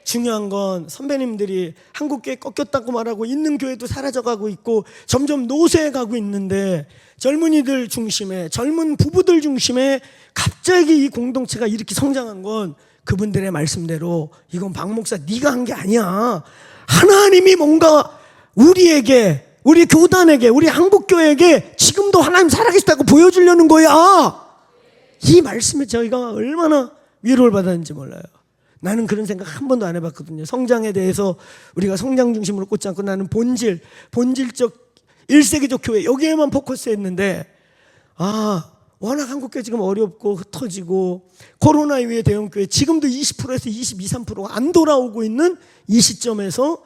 중요한 건 선배님들이 한국교회 꺾였다고 말하고 있는 교회도 사라져가고 있고 점점 노쇠해 가고 있는데, 젊은이들 중심에, 젊은 부부들 중심에 갑자기 이 공동체가 이렇게 성장한 건 그분들의 말씀대로 이건 박 목사 네가 한 게 아니야. 하나님이 뭔가 우리에게, 우리 교단에게, 우리 한국교회에게 지금도 하나님 살아계시다고 보여주려는 거야. 이 말씀에 저희가 얼마나 위로를 받았는지 몰라요. 나는 그런 생각 한 번도 안 해봤거든요. 성장에 대해서 우리가 성장 중심으로 꽂지 않고 나는 본질적 1세기적 교회 여기에만 포커스했는데, 워낙 한국교회 지금 어렵고 흩어지고 코로나 이후에 대형교회 지금도 20%에서 22, 3%가 안 돌아오고 있는 이 시점에서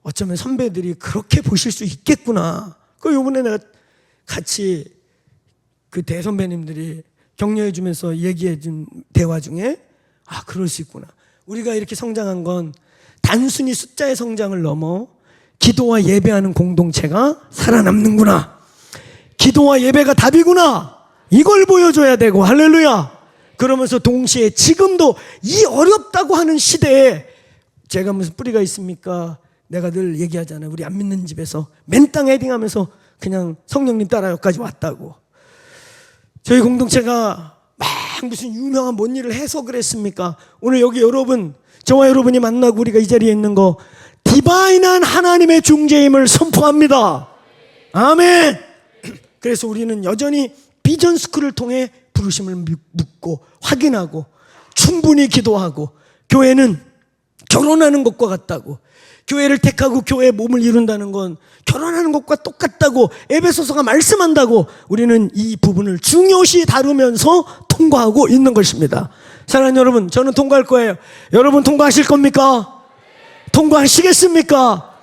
어쩌면 선배들이 그렇게 보실 수 있겠구나. 그 요번에 내가 같이 그 대선배님들이 격려해 주면서 얘기해 준 대화 중에 그럴 수 있구나. 우리가 이렇게 성장한 건 단순히 숫자의 성장을 넘어 기도와 예배하는 공동체가 살아남는구나. 기도와 예배가 답이구나. 이걸 보여줘야 되고, 할렐루야. 그러면서 동시에 지금도 이 어렵다고 하는 시대에 제가 무슨 뿌리가 있습니까? 내가 늘 얘기하잖아요. 우리 안 믿는 집에서 맨땅 헤딩하면서 그냥 성령님 따라 여기까지 왔다고. 저희 공동체가 막 무슨 유명한 뭔 일을 해서 그랬습니까? 오늘 여기 여러분, 저와 여러분이 만나고 우리가 이 자리에 있는 거 디바인한 하나님의 중재임을 선포합니다. 아멘. 그래서 우리는 여전히 비전 스쿨을 통해 부르심을 묻고 확인하고 충분히 기도하고, 교회는 결혼하는 것과 같다고, 교회를 택하고 교회의 몸을 이룬다는 건 결혼하는 것과 똑같다고 에베소서가 말씀한다고, 우리는 이 부분을 중요시 다루면서 통과하고 있는 것입니다. 사랑하는 여러분, 저는 통과할 거예요. 여러분 통과하실 겁니까? 통과하시겠습니까?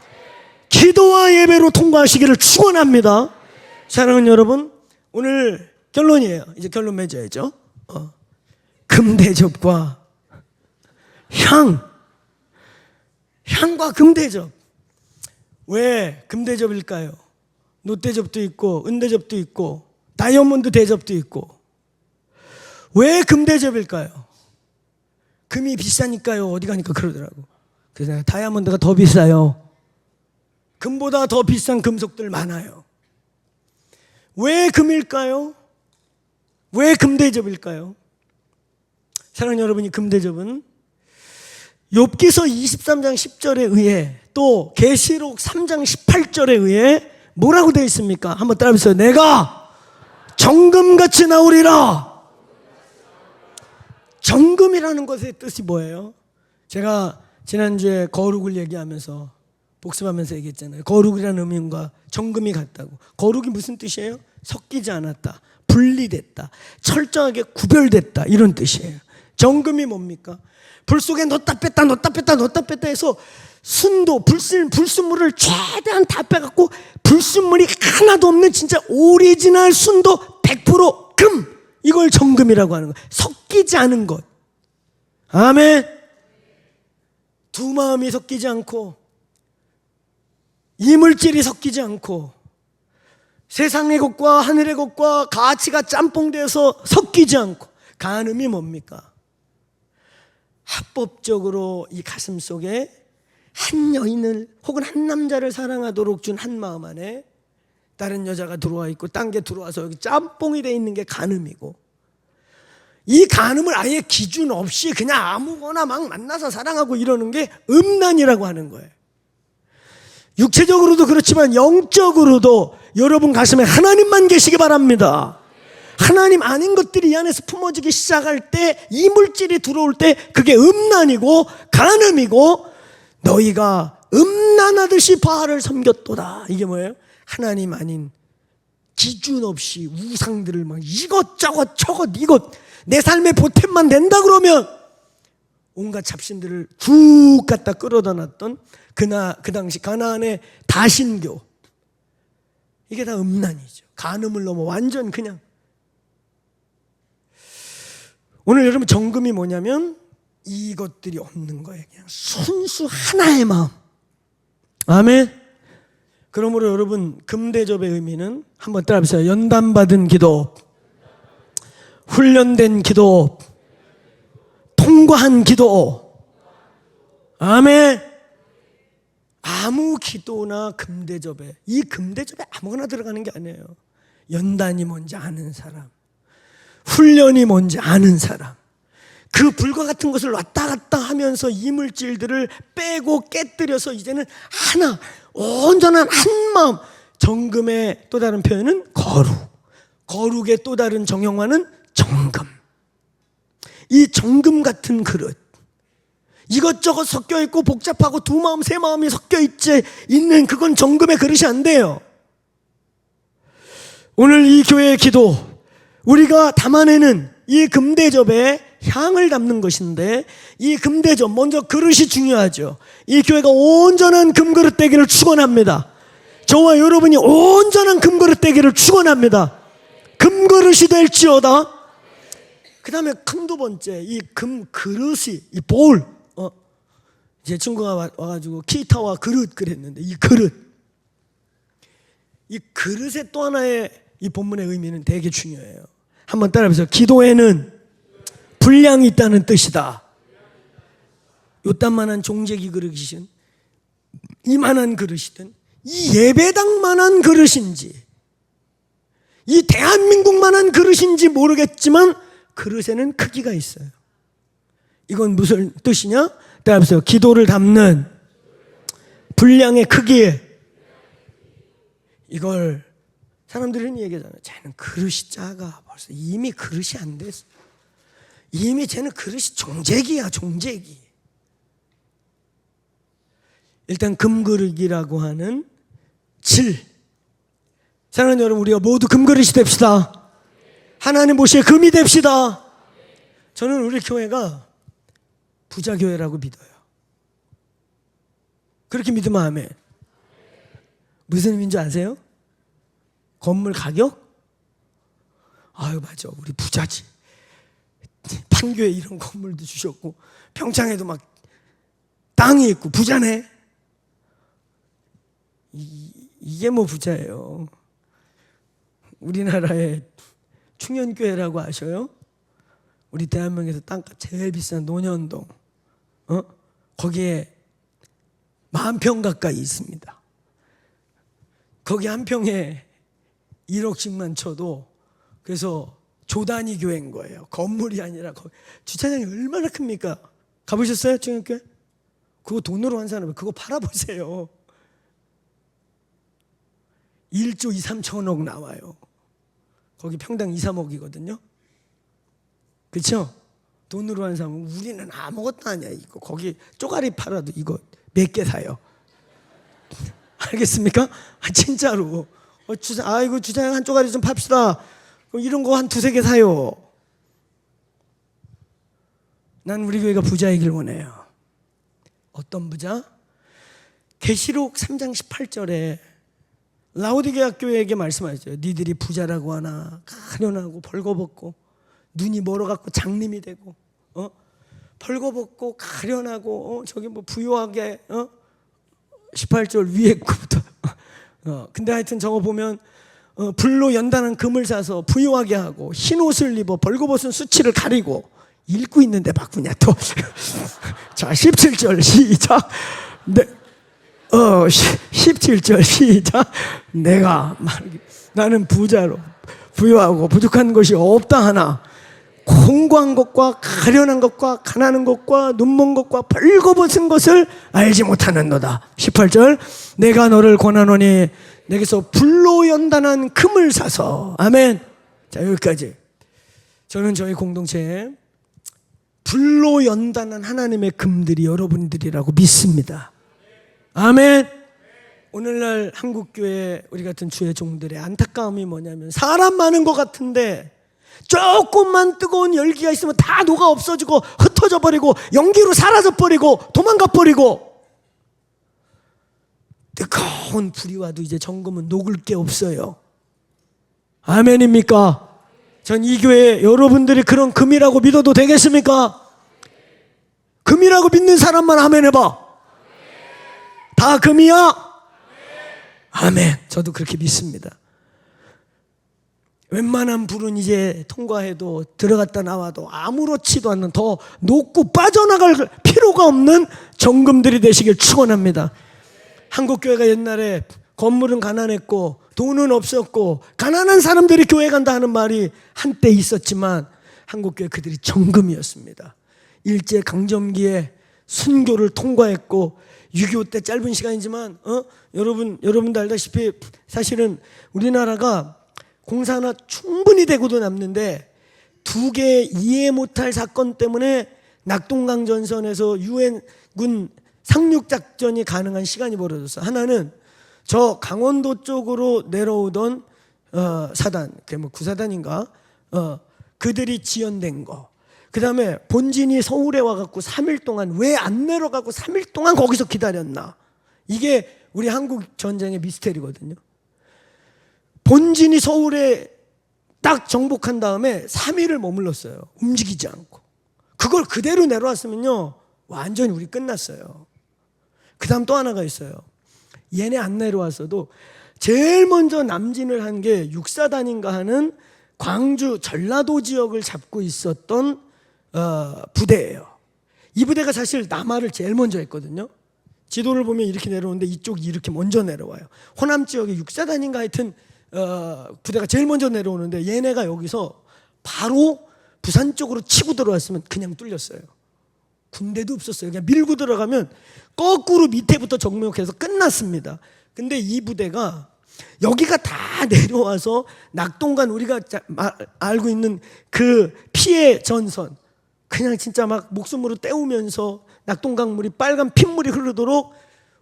기도와 예배로 통과하시기를 축원합니다. 사랑하는 여러분, 오늘 결론이에요. 이제 결론 맺어야죠. 금대접과 향과 금대접. 왜 금대접일까요? 노대접도 있고 은대접도 있고 다이아몬드 대접도 있고. 왜 금대접일까요? 금이 비싸니까요. 어디 가니까 그러더라고. 그래서 내가 다이아몬드가 더 비싸요. 금보다 더 비싼 금속들 많아요. 왜 금일까요? 왜 금대접일까요? 사랑하는 여러분이, 금대접은 욥기서 23장 10절에 의해 또 계시록 3장 18절에 의해 뭐라고 되어 있습니까? 한번 따라해보세요. 내가 정금같이 나오리라. 정금이라는 것의 뜻이 뭐예요? 제가 지난주에 거룩을 얘기하면서 복습하면서 얘기했잖아요. 거룩이라는 의미과 정금이 같다고. 거룩이 무슨 뜻이에요? 섞이지 않았다, 분리됐다, 철저하게 구별됐다, 이런 뜻이에요. 정금이 뭡니까? 불 속에 넣었다 뺐다 넣었다 뺐다 넣었다 뺐다 해서 순도, 불순물을 최대한 다 빼갖고 불순물이 하나도 없는 진짜 오리지널 순도 100% 금, 이걸 정금이라고 하는 거예요. 섞이지 않은 것. 아멘. 두 마음이 섞이지 않고, 이물질이 섞이지 않고, 세상의 것과 하늘의 것과 가치가 짬뽕돼서 섞이지 않고. 간음이 뭡니까? 합법적으로 이 가슴 속에 한 여인을 혹은 한 남자를 사랑하도록 준 한 마음 안에 다른 여자가 들어와 있고 딴 게 들어와서 여기 짬뽕이 돼 있는 게 간음이고, 이 간음을 아예 기준 없이 그냥 아무거나 막 만나서 사랑하고 이러는 게 음란이라고 하는 거예요. 육체적으로도 그렇지만 영적으로도 여러분 가슴에 하나님만 계시기 바랍니다. 하나님 아닌 것들이 이 안에서 품어지기 시작할 때, 이물질이 들어올 때 그게 음란이고 간음이고, 너희가 음란하듯이 바알을 섬겼도다. 이게 뭐예요? 하나님 아닌 기준 없이 우상들을 막 이것저것 저것 이것 내 삶의 보탬만 된다 그러면 온갖 잡신들을 쭉 갖다 끌어다 놨던 그 당시 가나안의 다신교, 이게 다 음란이죠. 간음을 넘어 완전 그냥. 오늘 여러분 정금이 뭐냐면 이것들이 없는 거예요. 그냥 순수 하나의 마음. 아멘. 그러므로 여러분, 금대접의 의미는 한번 따라해보세요. 연단받은 기도, 훈련된 기도, 통과한 기도. 아멘. 아무 기도나 금대접에, 이 금대접에 아무거나 들어가는 게 아니에요. 연단이 뭔지 아는 사람, 훈련이 뭔지 아는 사람, 그 불과 같은 것을 왔다 갔다 하면서 이물질들을 빼고 깨뜨려서 이제는 하나, 온전한 한 마음. 정금의 또 다른 표현은 거룩, 거룩의 또 다른 정형화는 정금. 이 정금 같은 그릇, 이것저것 섞여 있고 복잡하고 두 마음 세 마음이 섞여 있는 그건 정금의 그릇이 안 돼요. 오늘 이 교회의 기도, 우리가 담아내는 이 금대접에 향을 담는 것인데, 이 금대접, 먼저 그릇이 중요하죠. 이 교회가 온전한 금그릇 되기를 축원합니다. 저와 여러분이 온전한 금그릇 되기를 축원합니다. 금그릇이 될지어다. 그 다음에 큰 두 번째, 이 금그릇이, 이 볼, 제 친구가 와가지고 기타와 그릇 그랬는데, 이 그릇, 이 그릇의 또 하나의 이 본문의 의미는 되게 중요해요. 한번 따라해보세요. 기도에는 분량이 있다는 뜻이다. 요딴만한 종재기 그릇이든 이만한 그릇이든, 이 예배당만한 그릇인지 이 대한민국만한 그릇인지 모르겠지만 그릇에는 크기가 있어요. 이건 무슨 뜻이냐? 따라해보세요. 기도를 담는 분량의 크기. 이걸 사람들은 얘기하잖아요. 쟤는 그릇이 작아. 벌써 이미 그릇이 안 됐어. 이미 쟤는 그릇이 종재기야, 종재기. 일단 금그릇이라고 하는 질. 사랑하는 여러분, 우리가 모두 금그릇이 됩시다. 하나님 보시기에 금이 됩시다. 저는 우리 교회가 부자 교회라고 믿어요. 그렇게 믿으면 아멘. 무슨 의미인 줄 아세요? 건물 가격? 아유, 맞아, 우리 부자지. 판교에 이런 건물도 주셨고 평창에도 막 땅이 있고 부자네. 이게 뭐 부자예요. 우리나라의 충현교회라고 아셔요? 우리 대한민국에서 땅값 제일 비싼 논현동, 거기에 10,000평 가까이 있습니다. 거기 한 평에 1억씩만 쳐도 그래서 조단위 교회인 거예요. 건물이 아니라 주차장이 얼마나 큽니까? 가보셨어요? 충현교회? 그거 돈으로 한 사람은 그거 팔아보세요. 1조 2, 3천억 나와요. 거기 평당 2, 3억이거든요. 그렇죠? 돈으로 한 사람은 우리는 아무것도 아니야. 이거 거기 쪼가리 팔아도 이거 몇 개 사요. 알겠습니까? 진짜로. 이거 주차장 한 쪼가리 좀 팝시다. 이런 거 한 2, 3개 사요. 난 우리 교회가 부자이길 원해요. 어떤 부자? 계시록 3장 18절에 라오디게아 교회에게 말씀하셨어요. 니들이 부자라고 하나 가련하고 벌거벗고 눈이 멀어갖고 장님이 되고 벌거벗고 가련하고 저기 뭐 부유하게 18절 위에 거부터 근데 하여튼 저거 보면 불로 연단한 금을 사서 부유하게 하고 흰 옷을 입어 벌거벗은 수치를 가리고 읽고 있는데 바꾸냐 또. 자 17절 시작. 17절 시작. 내가 나는 부자로 부유하고 부족한 것이 없다 하나 공고한 것과 가련한 것과 가난한 것과 눈먼 것과 벌거벗은 것을 알지 못하는도다. 18절 내가 너를 권하노니 내게서 불로 연단한 금을 사서. 아멘. 자 여기까지. 저는 저희 공동체에 불로 연단한 하나님의 금들이 여러분들이라고 믿습니다. 아멘. 오늘날 한국교회 우리 같은 주의 종들의 안타까움이 뭐냐면 사람 많은 것 같은데 조금만 뜨거운 열기가 있으면 다 녹아 없어지고 흩어져 버리고 연기로 사라져 버리고 도망가 버리고 뜨거운 불이 와도 이제 정금은 녹을 게 없어요. 아멘입니까? 전 이 교회 여러분들이 그런 금이라고 믿어도 되겠습니까? 금이라고 믿는 사람만 아멘 해봐. 다 금이야? 아멘. 저도 그렇게 믿습니다. 웬만한 불은 이제 통과해도 들어갔다 나와도 아무렇지도 않는 더 녹고 빠져나갈 필요가 없는 정금들이 되시길 축원합니다. 한국교회가 옛날에 건물은 가난했고 돈은 없었고 가난한 사람들이 교회 간다 하는 말이 한때 있었지만 한국교회 그들이 정금이었습니다. 일제강점기에 순교를 통과했고 6.25 때 짧은 시간이지만 여러분도 알다시피 사실은 우리나라가 공사나 충분히 되고도 남는데 2개 이해 못할 사건 때문에 낙동강 전선에서 유엔군 상륙작전이 가능한 시간이 벌어졌어요. 하나는 저 강원도 쪽으로 내려오던 사단, 그게 뭐 구사단인가? 그들이 지연된 거. 그 다음에 본진이 서울에 와갖고 3일 동안 왜 안 내려가고 3일 동안 거기서 기다렸나? 이게 우리 한국 전쟁의 미스테리거든요. 본진이 서울에 딱 정복한 다음에 3일을 머물렀어요. 움직이지 않고. 그걸 그대로 내려왔으면요 완전히 우리 끝났어요. 그 다음 또 하나가 있어요. 얘네 안 내려왔어도 제일 먼저 남진을 한 게 육사단인가 하는 광주 전라도 지역을 잡고 있었던 부대예요. 이 부대가 사실 남하를 제일 먼저 했거든요. 지도를 보면 이렇게 내려오는데 이쪽이 이렇게 먼저 내려와요. 호남 지역에 육사단인가 하여튼 부대가 제일 먼저 내려오는데 얘네가 여기서 바로 부산 쪽으로 치고 들어왔으면 그냥 뚫렸어요. 군대도 없었어요. 그냥 밀고 들어가면 거꾸로 밑에부터 정면해서 끝났습니다. 근데 이 부대가 여기가 다 내려와서 낙동강 우리가 알고 있는 그 피해 전선 그냥 진짜 막 목숨으로 때우면서 낙동강 물이 빨간 핏물이 흐르도록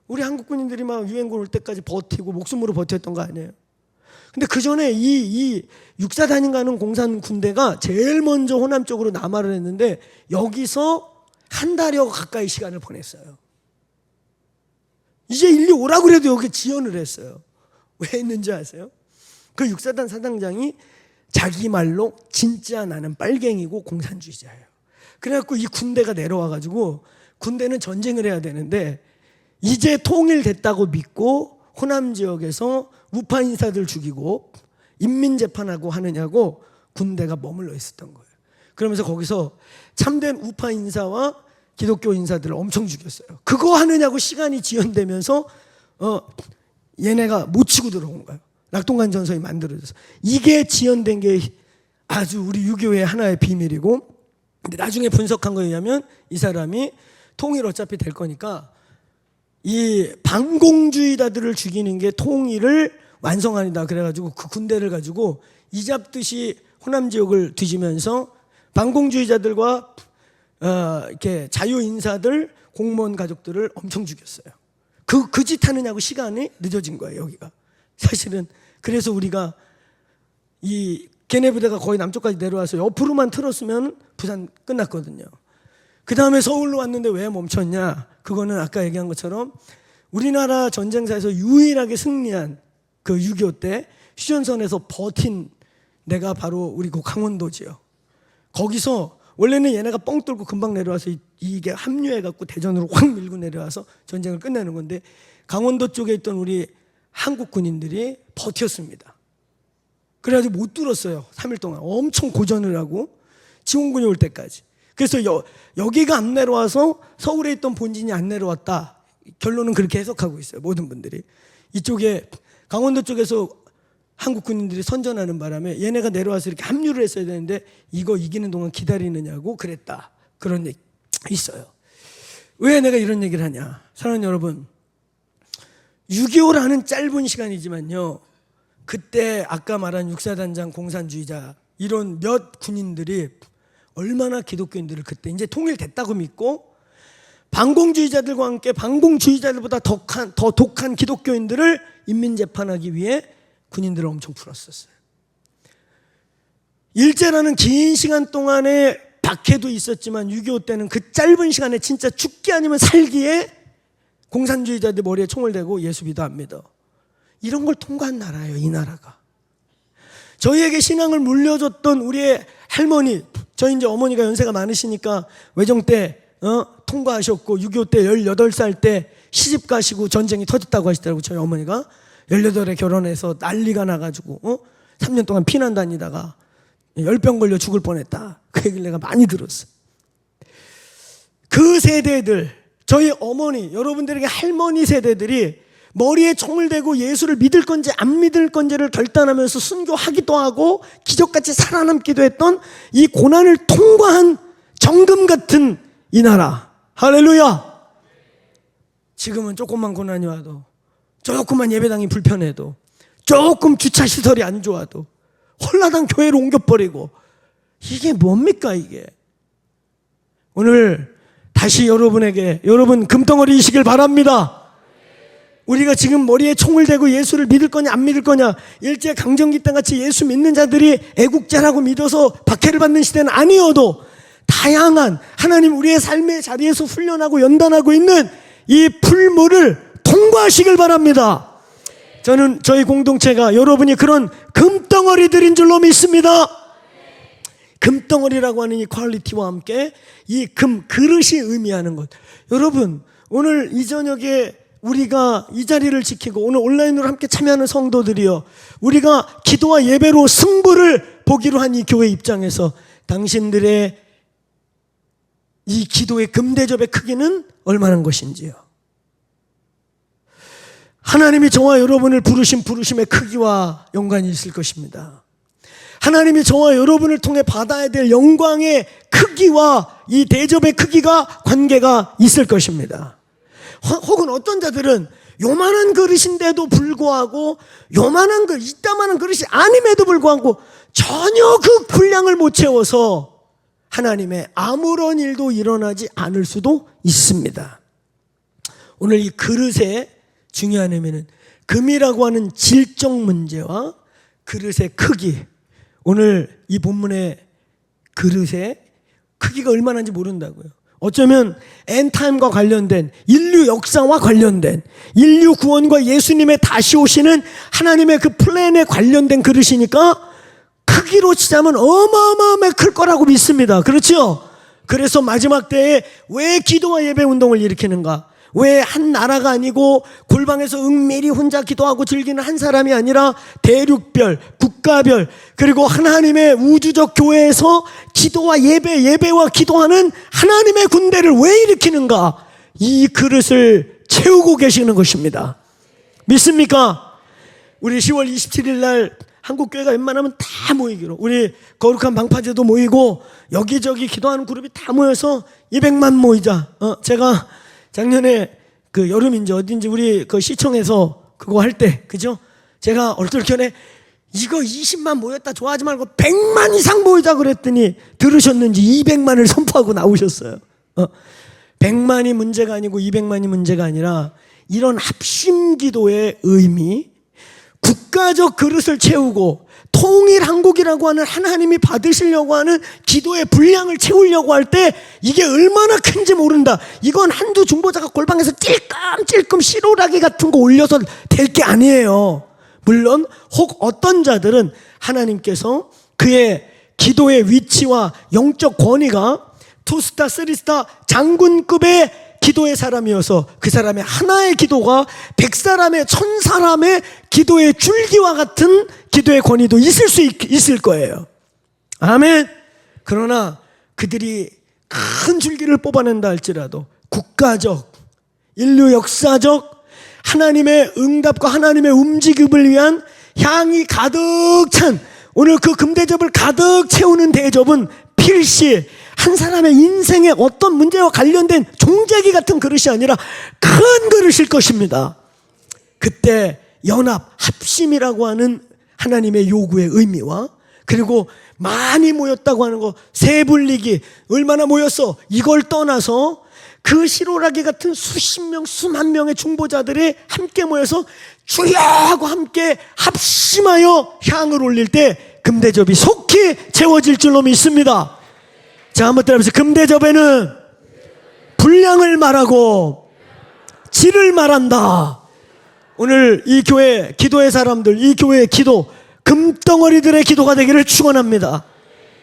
우리 한국 군인들이 막 유엔군 올 때까지 버티고 목숨으로 버텼던 거 아니에요. 근데 그 전에 이 육사단인가 하는 공산 군대가 제일 먼저 호남 쪽으로 남하를 했는데 여기서 한 달여 가까이 시간을 보냈어요. 이제 인류 오라고 그래도 여기 지연을 했어요. 왜 했는지 아세요? 그 육사단 사단장이 자기 말로 진짜 나는 빨갱이고 공산주의자예요. 그래갖고 이 군대가 내려와가지고 군대는 전쟁을 해야 되는데 이제 통일됐다고 믿고 호남 지역에서 우파 인사들 죽이고 인민재판하고 하느냐고 군대가 머물러 있었던 거예요. 그러면서 거기서 참된 우파 인사와 기독교 인사들을 엄청 죽였어요. 그거 하느냐고 시간이 지연되면서 얘네가 못 치고 들어온 거예요. 낙동강 전선이 만들어져서. 이게 지연된 게 아주 우리 유교의 하나의 비밀이고, 근데 나중에 분석한 거에 의하면 이 사람이 통일 어차피 될 거니까 이 반공주의자들을 죽이는 게 통일을 완성하니다. 그래가지고 그 군대를 가지고 이잡듯이 호남 지역을 뒤지면서 반공주의자들과 이렇게 자유 인사들, 공무원 가족들을 엄청 죽였어요. 그 짓 하느냐고 시간이 늦어진 거예요, 여기가. 사실은 그래서 우리가 이 걔네 부대가 거의 남쪽까지 내려와서 옆으로만 틀었으면 부산 끝났거든요. 그 다음에 서울로 왔는데 왜 멈췄냐? 그거는 아까 얘기한 것처럼 우리나라 전쟁사에서 유일하게 승리한 그 6.25 때 휴전선에서 버틴 데가 바로 우리 그 강원도지요. 거기서 원래는 얘네가 뻥 뚫고 금방 내려와서 이게 합류해갖고 대전으로 확 밀고 내려와서 전쟁을 끝내는 건데, 강원도 쪽에 있던 우리 한국 군인들이 버텼습니다. 그래가지고 못 뚫었어요. 3일 동안 엄청 고전을 하고 지원군이 올 때까지. 그래서 여기가 안 내려와서 서울에 있던 본진이 안 내려왔다. 결론은 그렇게 해석하고 있어요, 모든 분들이. 이쪽에 강원도 쪽에서 한국 군인들이 선전하는 바람에 얘네가 내려와서 이렇게 합류를 했어야 되는데 이거 이기는 동안 기다리느냐고 그랬다. 그런 얘기 있어요. 왜 내가 이런 얘기를 하냐? 사랑하는 여러분, 6.25라는 짧은 시간이지만요, 그때 아까 말한 육사단장, 공산주의자 이런 몇 군인들이 얼마나 기독교인들을 그때 이제 통일됐다고 믿고 반공주의자들과 함께 반공주의자들보다 더 독한 기독교인들을 인민재판하기 위해 군인들을 엄청 풀었었어요. 일제라는 긴 시간 동안에 박해도 있었지만 6.25 때는 그 짧은 시간에 진짜 죽기 아니면 살기에 공산주의자들 머리에 총을 대고 예수 믿어 안 믿어. 이런 걸 통과한 나라예요, 이 나라가. 저희에게 신앙을 물려줬던 우리의 할머니, 저희 이제 어머니가 연세가 많으시니까 외정 때 통과하셨고 6.25 때 18살 때 시집 가시고 전쟁이 터졌다고 하시더라고요. 저희 어머니가 18에 결혼해서 난리가 나가지고 3년 동안 피난 다니다가 열병 걸려 죽을 뻔했다. 그 얘기를 내가 많이 들었어요. 그 세대들, 저희 어머니, 여러분들에게 할머니 세대들이 머리에 총을 대고 예수를 믿을 건지 안 믿을 건지를 결단하면서 순교하기도 하고 기적같이 살아남기도 했던 이 고난을 통과한 정금 같은 이 나라. 할렐루야. 지금은 조금만 고난이 와도, 조금만 예배당이 불편해도, 조금 주차시설이 안 좋아도 홀라당 교회로 옮겨버리고, 이게 뭡니까 이게. 오늘 다시 여러분에게, 여러분 금덩어리이시길 바랍니다. 우리가 지금 머리에 총을 대고 예수를 믿을 거냐 안 믿을 거냐, 일제 강점기 때 같이 예수 믿는 자들이 애국자라고 믿어서 박해를 받는 시대는 아니어도 다양한 하나님 우리의 삶의 자리에서 훈련하고 연단하고 있는 이 풀무를 통과하시길 바랍니다. 저는 저희 공동체가 여러분이 그런 금덩어리들인 줄로 믿습니다. 금덩어리라고 하는 이 퀄리티와 함께 이 금 그릇이 의미하는 것. 여러분, 오늘 이 저녁에 우리가 이 자리를 지키고 오늘 온라인으로 함께 참여하는 성도들이요, 우리가 기도와 예배로 승부를 보기로 한 이 교회 입장에서 당신들의 이 기도의 금대접의 크기는 얼마나 것인지요. 하나님이 저와 여러분을 부르신 부르심의 크기와 연관이 있을 것입니다. 하나님이 저와 여러분을 통해 받아야 될 영광의 크기와 이 대접의 크기가 관계가 있을 것입니다. 혹은 어떤 자들은 요만한 그릇인데도 불구하고, 요만한 그릇, 이따만한 그릇이 아님에도 불구하고 전혀 그 분량을 못 채워서 하나님의 아무런 일도 일어나지 않을 수도 있습니다. 오늘 이 그릇의 중요한 의미는 금이라고 하는 질적 문제와 그릇의 크기, 오늘 이 본문의 그릇의 크기가 얼마나인지 모른다고요. 어쩌면 엔타임과 관련된, 인류 역사와 관련된, 인류 구원과 예수님의 다시 오시는 하나님의 그 플랜에 관련된 그릇이니까 크기로 치자면 어마어마하게 클 거라고 믿습니다. 그렇죠? 그래서 마지막 때에 왜 기도와 예배 운동을 일으키는가? 왜 한 나라가 아니고 골방에서 은밀히 혼자 기도하고 즐기는 한 사람이 아니라 대륙별, 국가별 그리고 하나님의 우주적 교회에서 기도와 예배와 기도하는 하나님의 군대를 왜 일으키는가? 이 그릇을 채우고 계시는 것입니다. 믿습니까? 우리 10월 27일 날 한국교회가 웬만하면 다 모이기로, 우리 거룩한 방파제도 모이고 여기저기 기도하는 그룹이 다 모여서 200만 모이자. 제가 작년에 그 여름인지 어딘지 우리 그 시청에서 그거 할 때, 그죠? 제가 얼떨 견에 이거 20만 모였다 좋아하지 말고 100만 이상 모이자 그랬더니 들으셨는지 200만을 선포하고 나오셨어요. 100만이 문제가 아니고 200만이 문제가 아니라 이런 합심 기도의 의미, 국가적 그릇을 채우고 통일 한국이라고 하는 하나님이 받으시려고 하는 기도의 분량을 채우려고 할 때 이게 얼마나 큰지 모른다. 이건 한두 중보자가 골방에서 찔끔찔끔 시로라기 같은 거 올려서 될 게 아니에요. 물론 혹 어떤 자들은 하나님께서 그의 기도의 위치와 영적 권위가 2스타, 3스타 장군급의 기도의 사람이어서 그 사람의 하나의 기도가 100사람의 1000사람의 기도의 줄기와 같은 기도의 권위도 있을 거예요. 아멘. 그러나 그들이 큰 줄기를 뽑아낸다 할지라도 국가적, 인류 역사적 하나님의 응답과 하나님의 움직임을 위한 향이 가득 찬 오늘 그 금대접을 가득 채우는 대접은 필시 한 사람의 인생의 어떤 문제와 관련된 종자기 같은 그릇이 아니라 큰 그릇일 것입니다. 그때 연합, 합심이라고 하는 하나님의 요구의 의미와 그리고 많이 모였다고 하는 거, 세 불리기, 얼마나 모였어? 이걸 떠나서 그 시로라기 같은 수십 명, 수만 명의 중보자들이 함께 모여서 주여 하고 함께 합심하여 향을 올릴 때 금대접이 속히 채워질 줄로 믿습니다. 자, 한번 따라해보세요. 금대접에는 분량을 말하고 질을 말한다. 오늘 이 교회 기도의 사람들, 이 교회의 기도, 금덩어리들의 기도가 되기를 축원합니다.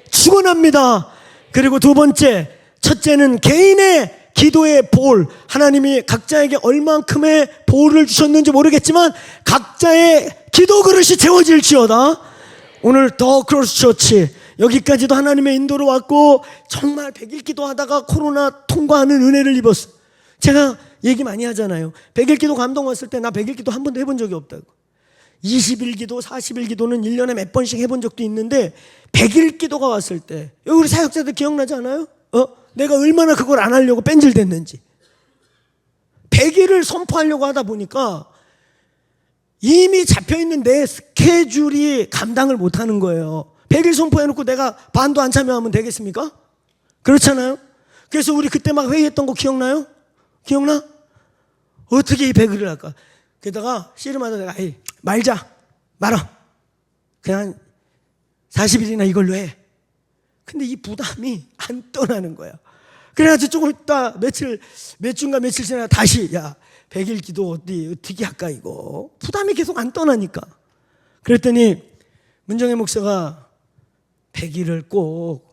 축원합니다. 그리고 두 번째, 첫째는 개인의 기도의 볼, 하나님이 각자에게 얼만큼의 볼을 주셨는지 모르겠지만 각자의 기도 그릇이 채워질지어다. 오늘 더 크로스 처치 여기까지도 하나님의 인도로 왔고 정말 100일 기도하다가 코로나 통과하는 은혜를 입었어. 제가 얘기 많이 하잖아요. 100일 기도 감동 왔을 때 나 100일 기도 한 번도 해본 적이 없다고. 20일 기도, 40일 기도는 1년에 몇 번씩 해본 적도 있는데 100일 기도가 왔을 때 여기 우리 사역자들 기억나지 않아요? 내가 얼마나 그걸 안 하려고 뺀질댔는지. 100일을 선포하려고 하다 보니까 이미 잡혀있는 내 스케줄이 감당을 못하는 거예요. 100일 선포해놓고 내가 반도 안 참여하면 되겠습니까? 그렇잖아요. 그래서 우리 그때 막 회의했던 거 기억나요? 기억나? 어떻게 이 100일을 할까? 게다가 씨름하다 내가 말자 말아 그냥 40일이나 이걸로 해. 근데 이 부담이 안 떠나는 거야. 그래가지고 조금 있다 몇 주인가 며칠 지나 다시 100일 기도 어떻게 할까 이거 부담이 계속 안 떠나니까. 그랬더니 문정혜 목사가 100일을 꼭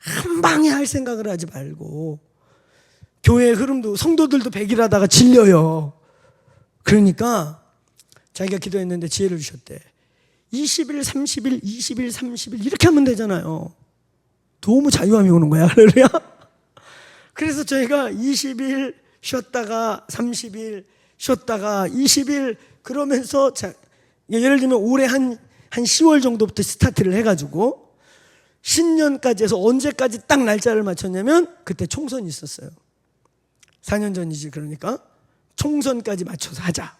한 방에 할 생각을 하지 말고 교회의 흐름도 성도들도 100일 하다가 질려요. 그러니까 자기가 기도했는데 지혜를 주셨대. 20일, 30일, 20일, 30일 이렇게 하면 되잖아요. 너무 자유함이 오는 거야. 할렐루야. 그래서 저희가 20일 쉬었다가 30일 쉬었다가 20일 그러면서 예를 들면 올해 한 10월 정도부터 스타트를 해가지고 신년까지 해서 언제까지 딱 날짜를 맞췄냐면 그때 총선이 있었어요. 4년 전이지. 그러니까 총선까지 맞춰서 하자.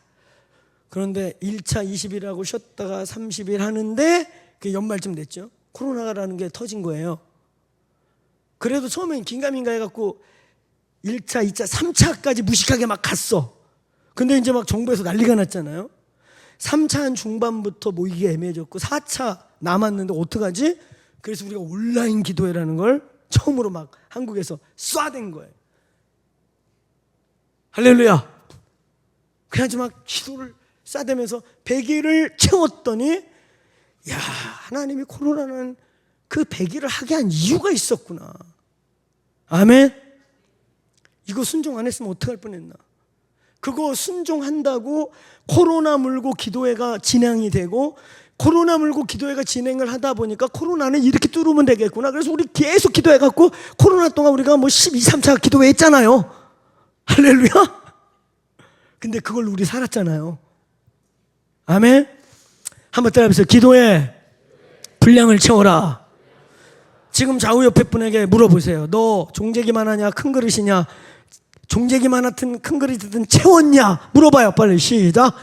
그런데 1차 20일하고 쉬었다가 30일 하는데 그게 연말쯤 됐죠. 코로나라는 게 터진 거예요. 그래도 처음엔 긴가민가 해갖고 1차, 2차, 3차까지 무식하게 막 갔어. 근데 이제 막 정부에서 난리가 났잖아요. 3차 한 중반부터 모이기가 애매해졌고 4차 남았는데 어떡하지? 그래서 우리가 온라인 기도회라는 걸 처음으로 막 한국에서 쏴댄 거예요. 할렐루야. 그래가지고 막 기도를 쏴대면서 100일을 채웠더니 하나님이 코로나는 그 100일을 하게 한 이유가 있었구나. 아멘. 이거 순종 안 했으면 어떡할 뻔했나. 그거 순종한다고 코로나 물고 기도회가 진행이 되고, 코로나 물고 기도회가 진행을 하다 보니까 코로나는 이렇게 뚫으면 되겠구나. 그래서 우리 계속 기도해갖고 코로나 동안 우리가 뭐 12, 3차 기도회 했잖아요. 할렐루야. 근데 그걸 우리 살았잖아요. 아멘. 한번 따라해보세요. 기도회 분량을 채워라. 지금 좌우 옆에 분에게 물어보세요. 너 종재기만 하냐 큰 그릇이냐, 종재기만 하든 큰 그릇이든 채웠냐 물어봐요. 빨리 시작.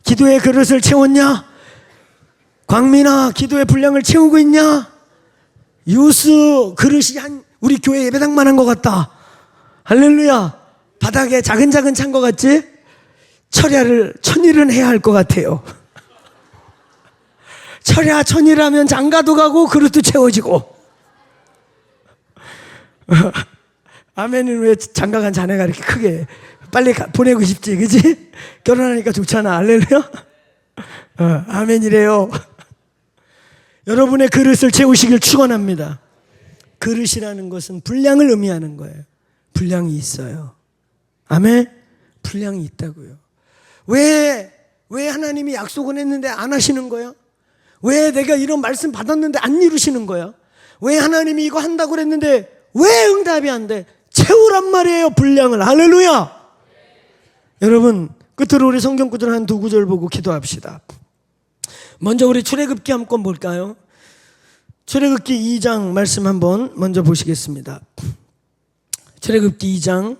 기도의 그릇을 채웠냐? 광민아, 기도의 분량을 채우고 있냐? 유스 그릇이 한 우리 교회 예배당만 한 것 같다. 할렐루야. 바닥에 작은 찬 것 같지? 천일은 해야 할 것 같아요. 천일하면 장가도 가고 그릇도 채워지고. 아멘은 왜 장가간 자네가 이렇게 크게 빨리 보내고 싶지, 그지? 결혼하니까 좋잖아. 할렐루야. 아멘이래요. 여러분의 그릇을 채우시길 축원합니다. 그릇이라는 것은 분량을 의미하는 거예요. 분량이 있어요. 아멘. 분량이 있다고요. 왜 하나님이 약속은 했는데 안 하시는 거야? 왜 내가 이런 말씀 받았는데 안 이루시는 거야? 왜 하나님이 이거 한다고 그랬는데 왜 응답이 안 돼? 채우란 말이에요. 분량을. 할렐루야. 여러분, 끝으로 우리 성경 구절 한 두 구절 보고 기도합시다. 먼저 우리 출애굽기 한번 볼까요? 출애굽기 2장 말씀 한번 먼저 보시겠습니다. 출애굽기 2장.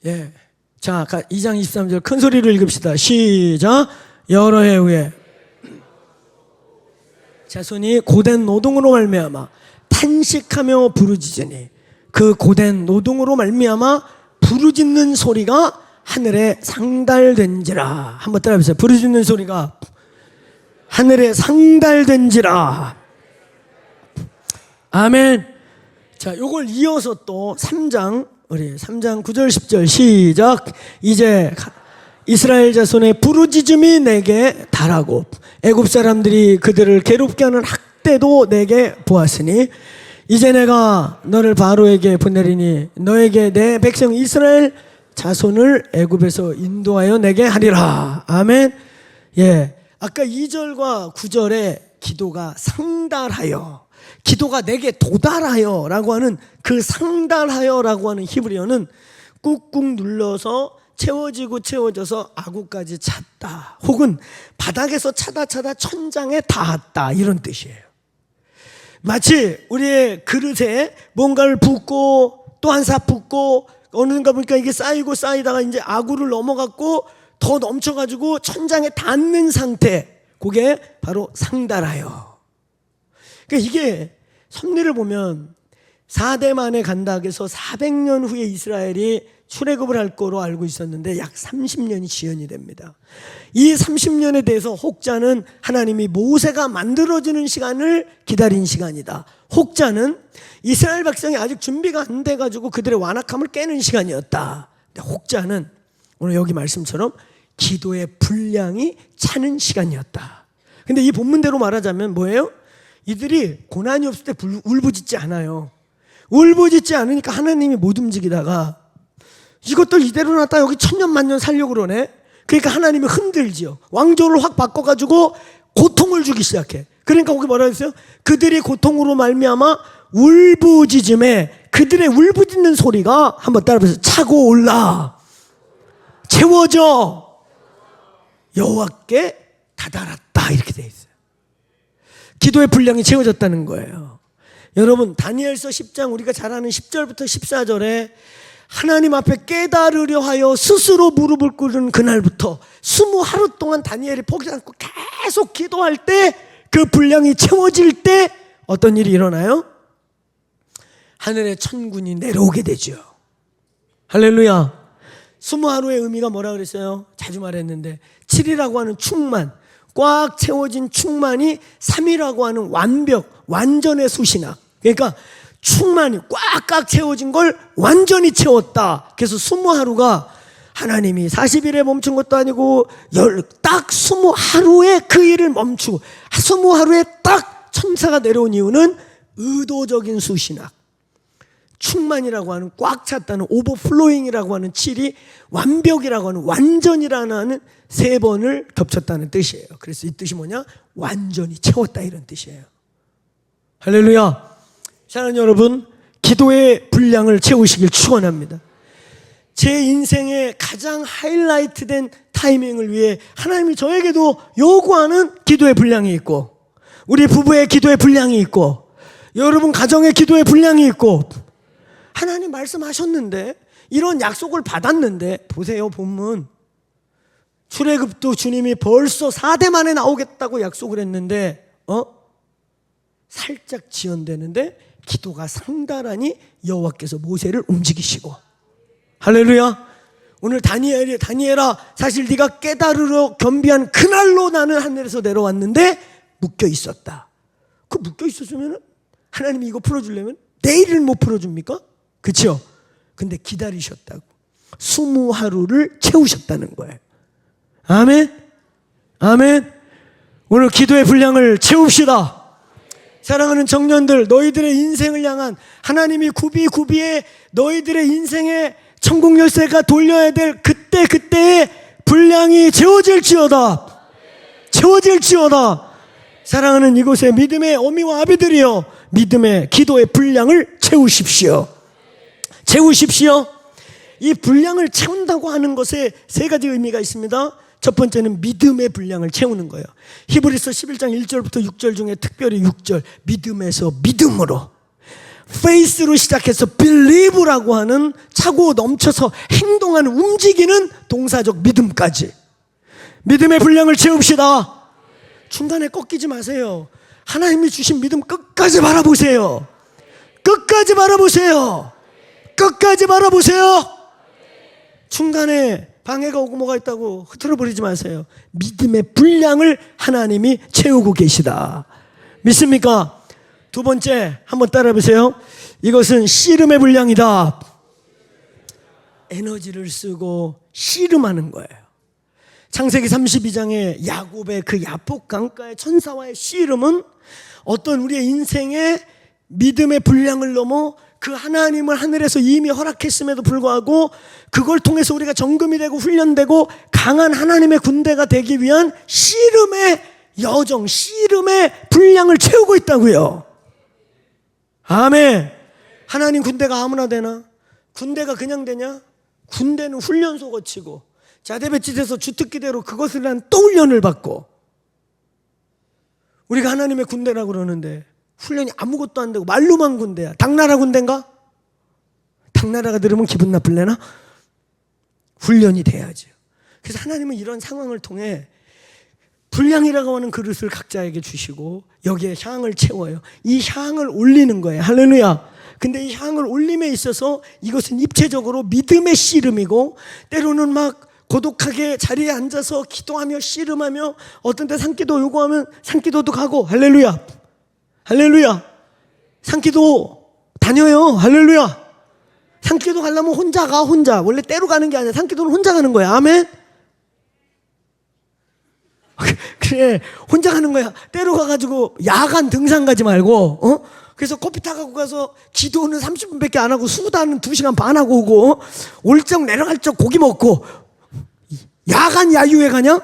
예. 자, 2장 23절 큰 소리로 읽읍시다. 시작. 여러 해 후에 자손이 고된 노동으로 말미암아 탄식하며 부르짖으니 그 고된 노동으로 말미암아 부르짖는 소리가 하늘에 상달된지라. 한번 따라해보세요. 부르짖는 소리가 하늘에 상달된지라. 아멘. 자, 요걸 이어서 또 3장, 우리 3장 9절 10절 시작. 이제 이스라엘 자손의 부르짖음이 내게 달하고 애굽 사람들이 그들을 괴롭게 하는 학대도 내게 보았으니 이제 내가 너를 바로에게 보내리니 너에게 내 백성 이스라엘 자손을 애굽에서 인도하여 내게 하리라. 아멘. 예. 아까 2절과 9절에 기도가 상달하여, 기도가 내게 도달하여 라고 하는 그 상달하여 라고 하는 히브리어는 꾹꾹 눌러서 채워져서 아구까지 찼다, 혹은 바닥에서 차다 천장에 닿았다, 이런 뜻이에요. 마치 우리의 그릇에 뭔가를 붓고 또 한 사 붓고 어느가 보니까 이게 쌓이다가 이제 아구를 넘어갔고 더 넘쳐가지고 천장에 닿는 상태, 그게 바로 상달하여. 그러니까 이게 섭리를 보면 4대 만에 간다 해서 400년 후에 이스라엘이 출애굽을 할 거로 알고 있었는데 약 30년이 지연이 됩니다. 이 30년에 대해서 혹자는 하나님이 모세가 만들어지는 시간을 기다린 시간이다. 혹자는 이스라엘 백성이 아직 준비가 안 돼가지고 그들의 완악함을 깨는 시간이었다. 근데 혹자는 오늘 여기 말씀처럼 기도의 분량이 차는 시간이었다. 근데 이 본문대로 말하자면 뭐예요? 이들이 고난이 없을 때 울부짖지 않아요. 울부짖지 않으니까 하나님이 못 움직이다가 이것들 이대로 놨다 여기 천년 만년 살려고 그러네. 그러니까 하나님이 흔들지요. 왕조를 확 바꿔가지고 고통을 주기 시작해. 그러니까 거기 뭐라 했어요? 그들이 고통으로 말미암아 울부짖음에, 그들의 울부짖는 소리가, 한번 따라해보세요. 차고 올라 채워져 여호와께 다다랐다, 이렇게 돼 있어요. 기도의 분량이 채워졌다는 거예요. 여러분, 다니엘서 10장 우리가 잘 아는 10절부터 14절에 하나님 앞에 깨달으려 하여 스스로 무릎을 꿇은 그날부터 20하루 동안 다니엘이 포기하지 않고 계속 기도할 때, 그 분량이 채워질 때 어떤 일이 일어나요? 하늘의 천군이 내려오게 되죠. 할렐루야. 20하루의 의미가 뭐라 그랬어요? 자주 말했는데 7이라고 하는 충만, 꽉 채워진 충만이 3이라고 하는 완벽, 완전의 수신학. 그러니까 충만이 꽉꽉 채워진 걸 완전히 채웠다. 그래서 20하루가 하나님이 40일에 멈춘 것도 아니고 딱 20하루에 그 일을 멈추고 20하루에 딱 천사가 내려온 이유는 의도적인 수신학, 충만이라고 하는 꽉 찼다는 오버플로잉이라고 하는 7이 완벽이라고 하는 완전이라는 3번을 겹쳤다는 뜻이에요. 그래서 이 뜻이 뭐냐? 완전히 채웠다 이런 뜻이에요. 할렐루야. 사랑하는 여러분, 기도의 분량을 채우시길 축원합니다. 제 인생의 가장 하이라이트된 타이밍을 위해 하나님이 저에게도 요구하는 기도의 분량이 있고, 우리 부부의 기도의 분량이 있고, 여러분 가정의 기도의 분량이 있고, 하나님 말씀하셨는데, 이런 약속을 받았는데, 보세요 본문 출애굽도 주님이 벌써 4대 만에 나오겠다고 약속을 했는데 살짝 지연되는데 기도가 상달하니 여호와께서 모세를 움직이시고, 할렐루야. 오늘 다니엘아, 사실 네가 깨달으러 겸비한 그날로 나는 하늘에서 내려왔는데 묶여 있었다. 그 묶여 있었으면 하나님이 이거 풀어주려면 내일은 못 풀어줍니까? 그렇죠? 근데 기다리셨다고 20하루를 채우셨다는 거예요. 아멘. 아멘. 오늘 기도의 분량을 채웁시다. 사랑하는 청년들, 너희들의 인생을 향한 하나님이 구비구비에 너희들의 인생의 천국 열쇠가 돌려야 될 그때의 분량이 채워질지어다. 채워질지어다. 사랑하는 이곳의 믿음의 어미와 아비들이여, 믿음의 기도의 분량을 채우십시오. 채우십시오. 이 분량을 채운다고 하는 것에 3가지 의미가 있습니다. 첫 번째는 믿음의 분량을 채우는 거예요. 히브리서 11장 1절부터 6절 중에 특별히 6절, 믿음에서 믿음으로, faith로 시작해서 believe라고 하는 차고 넘쳐서 행동하는, 움직이는 동사적 믿음까지 믿음의 분량을 채웁시다. 중간에 꺾이지 마세요. 하나님이 주신 믿음 끝까지 바라보세요. 끝까지 바라보세요. 끝까지 바라보세요. 중간에 방해가 오고 뭐가 있다고 흐트러버리지 마세요. 믿음의 분량을 하나님이 채우고 계시다. 믿습니까? 두 번째, 한번 따라해보세요. 이것은 씨름의 분량이다. 에너지를 쓰고 씨름하는 거예요. 창세기 32장의 야곱의 그 야폭 강가의 천사와의 씨름은 어떤 우리의 인생의 믿음의 분량을 넘어 그 하나님을 하늘에서 이미 허락했음에도 불구하고 그걸 통해서 우리가 정금이 되고 훈련되고 강한 하나님의 군대가 되기 위한 씨름의 여정, 씨름의 분량을 채우고 있다고요. 아멘. 하나님 군대가 아무나 되나? 군대가 그냥 되냐? 군대는 훈련소 거치고 자대배치돼서 주특기대로 그것을 위한 또 훈련을 받고, 우리가 하나님의 군대라고 그러는데 훈련이 아무것도 안 되고 말로만 군대야. 당나라 군대인가? 당나라가 들으면 기분 나쁠래나? 훈련이 돼야죠. 그래서 하나님은 이런 상황을 통해 분량이라고 하는 그릇을 각자에게 주시고 여기에 향을 채워요. 이 향을 올리는 거예요. 할렐루야. 근데 이 향을 올림에 있어서 이것은 입체적으로 믿음의 씨름이고, 때로는 막 고독하게 자리에 앉아서 기도하며 씨름하며 어떤 때 산기도 요구하면 산기도도 가고, 할렐루야. 할렐루야. 산기도 다녀요. 할렐루야. 산기도 가려면 혼자 가. 혼자. 원래 때로 가는 게 아니라 산기도는 혼자 가는 거야. 아멘. 그래, 혼자 가는 거야. 때로 가가지고 야간 등산 가지 말고, 그래서 커피 타고 가서 기도는 30분밖에 안 하고 수다는 2시간 반 하고 오고, 올 적 내려갈 적 고기 먹고, 야간 야유회 가냐?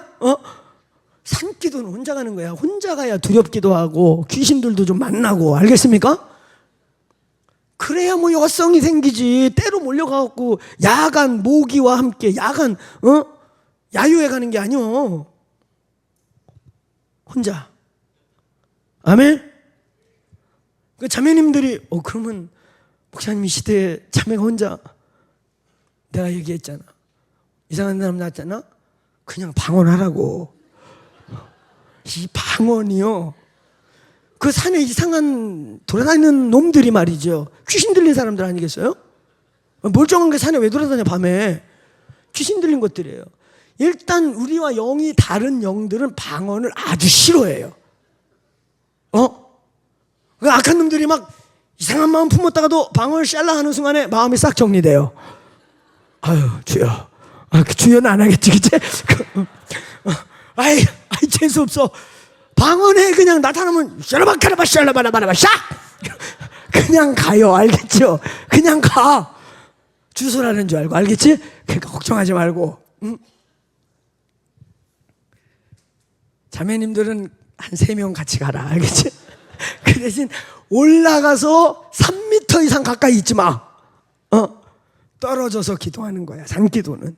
산기도는 혼자 가는 거야. 혼자 가야 두렵기도 하고 귀신들도 좀 만나고, 알겠습니까? 그래야 뭐 여성이 생기지. 때로 몰려가고 야간 모기와 함께 야간 야유회 가는 게 아니오. 혼자. 아멘. 그 자매님들이 그러면 목사님 이 시대에 자매가 혼자, 내가 얘기했잖아. 이상한 사람 낳았잖아. 그냥 방언하라고. 이 방언이요, 그 산에 이상한 돌아다니는 놈들이 말이죠. 귀신 들린 사람들 아니겠어요? 멀쩡한 게 산에 왜 돌아다녀 밤에? 귀신 들린 것들이에요. 일단 우리와 영이 다른 영들은 방언을 아주 싫어해요. 그 악한 놈들이 막 이상한 마음 품었다가도 방언을 샬라 하는 순간에 마음이 싹 정리돼요. 아유 주여, 그 주여는 안 하겠지, 그치? 아이 재수없어. 방언에 그냥 나타나면 샬라바카라바 샬라바라바라바 샤, 그냥 가요. 알겠죠? 그냥 가. 주소라는 줄 알고. 알겠지? 그러니까 걱정하지 말고. 자매님들은 한 3명 같이 가라. 알겠지? 그 대신 올라가서 3m 이상 가까이 있지 마. 떨어져서 기도하는 거야. 산기도는.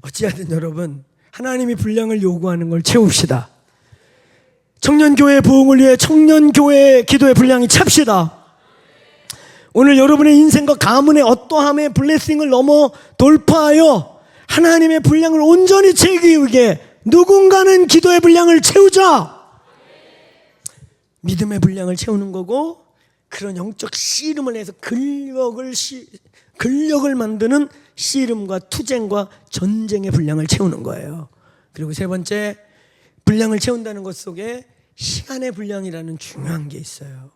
어찌하든 여러분, 하나님이 분량을 요구하는 걸 채웁시다. 청년교회 부흥을 위해 청년교회 기도의 분량이 찹시다. 오늘 여러분의 인생과 가문의 어떠함의 블레싱을 넘어 돌파하여 하나님의 분량을 온전히 채우기 위해 누군가는 기도의 분량을 채우자. 믿음의 분량을 채우는 거고, 그런 영적 씨름을 해서 근력을 만드는 씨름과 투쟁과 전쟁의 분량을 채우는 거예요. 그리고 세 번째, 분량을 채운다는 것 속에 시간의 분량이라는 중요한 게 있어요.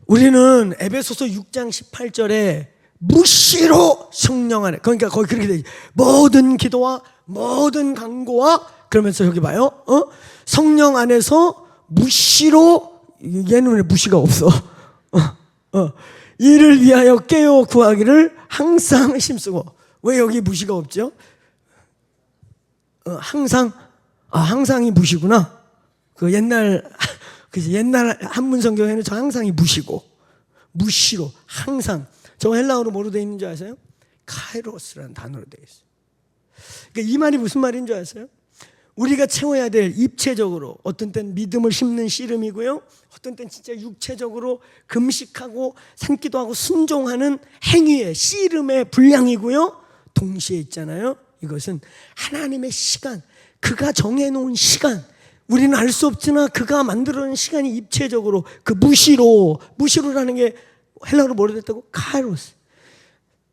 우리는 에베소서 6장 18절에 무시로 성령 안에, 그러니까 거기 그렇게 돼 있어요. 모든 기도와 모든 간구와, 그러면서 여기 봐요. 성령 안에서 무시로, 얘는 왜 무시가 없어? 이를 위하여 깨어 구하기를 항상 힘쓰고. 왜 여기 무시가 없죠? 항상이 무시구나. 그 옛날 한문 성경에는 저 항상이 무시고, 무시로, 항상. 저 헬라어로 뭐로 되어 있는 줄 아세요? 카이로스라는 단어로 되어 있어요. 그러니까 이 말이 무슨 말인 줄 아세요? 우리가 채워야 될 입체적으로, 어떤 때는 믿음을 심는 씨름이고요, 어떤 때는 진짜 육체적으로 금식하고 산기도하고 순종하는 행위의 씨름의 분량이고요, 동시에 있잖아요, 이것은 하나님의 시간, 그가 정해놓은 시간, 우리는 알 수 없으나 그가 만들어놓은 시간이 입체적으로 그 무시로라는 게 헬라어로 뭐로 됐다고? 카이로스.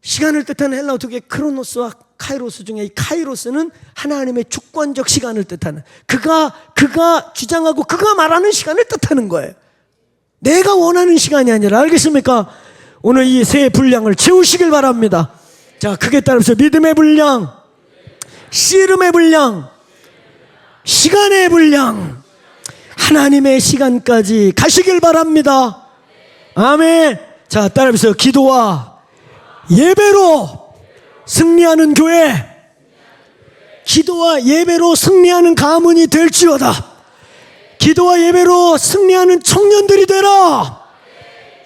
시간을 뜻하는 헬라어 두 개, 크로노스와 카이로스 중에 이 카이로스는 하나님의 주권적 시간을 뜻하는, 그가 주장하고 그가 말하는 시간을 뜻하는 거예요. 내가 원하는 시간이 아니라. 알겠습니까? 오늘 이 세 분량을 채우시길 바랍니다. 자, 크게 따라서 믿음의 분량, 씨름의 분량, 시간의 분량, 하나님의 시간까지 가시길 바랍니다. 아멘. 자, 따라해보세요. 기도와 예배로 승리하는 교회, 기도와 예배로 승리하는 가문이 될지어다. 기도와 예배로 승리하는 청년들이 되라.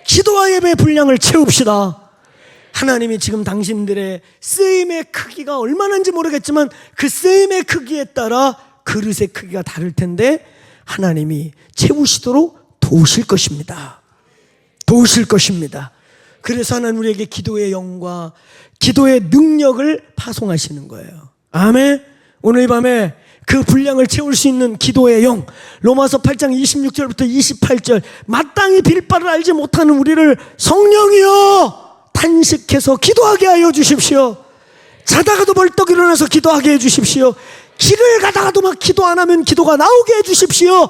기도와 예배의 분량을 채웁시다. 하나님이 지금 당신들의 쓰임의 크기가 얼마나인지 모르겠지만 그 쓰임의 크기에 따라 그릇의 크기가 다를 텐데 하나님이 채우시도록 도우실 것입니다. 도우실 것입니다. 그래서 하나님 우리에게 기도의 영과 기도의 능력을 파송하시는 거예요. 아멘. 오늘 이 밤에 그 분량을 채울 수 있는 기도의 영, 로마서 8장 26절부터 28절, 마땅히 빌 바를 알지 못하는 우리를 성령이여 탄식해서 기도하게 하여 주십시오. 자다가도 벌떡 일어나서 기도하게 해 주십시오. 길을 가다가도 막 기도 안 하면 기도가 나오게 해 주십시오.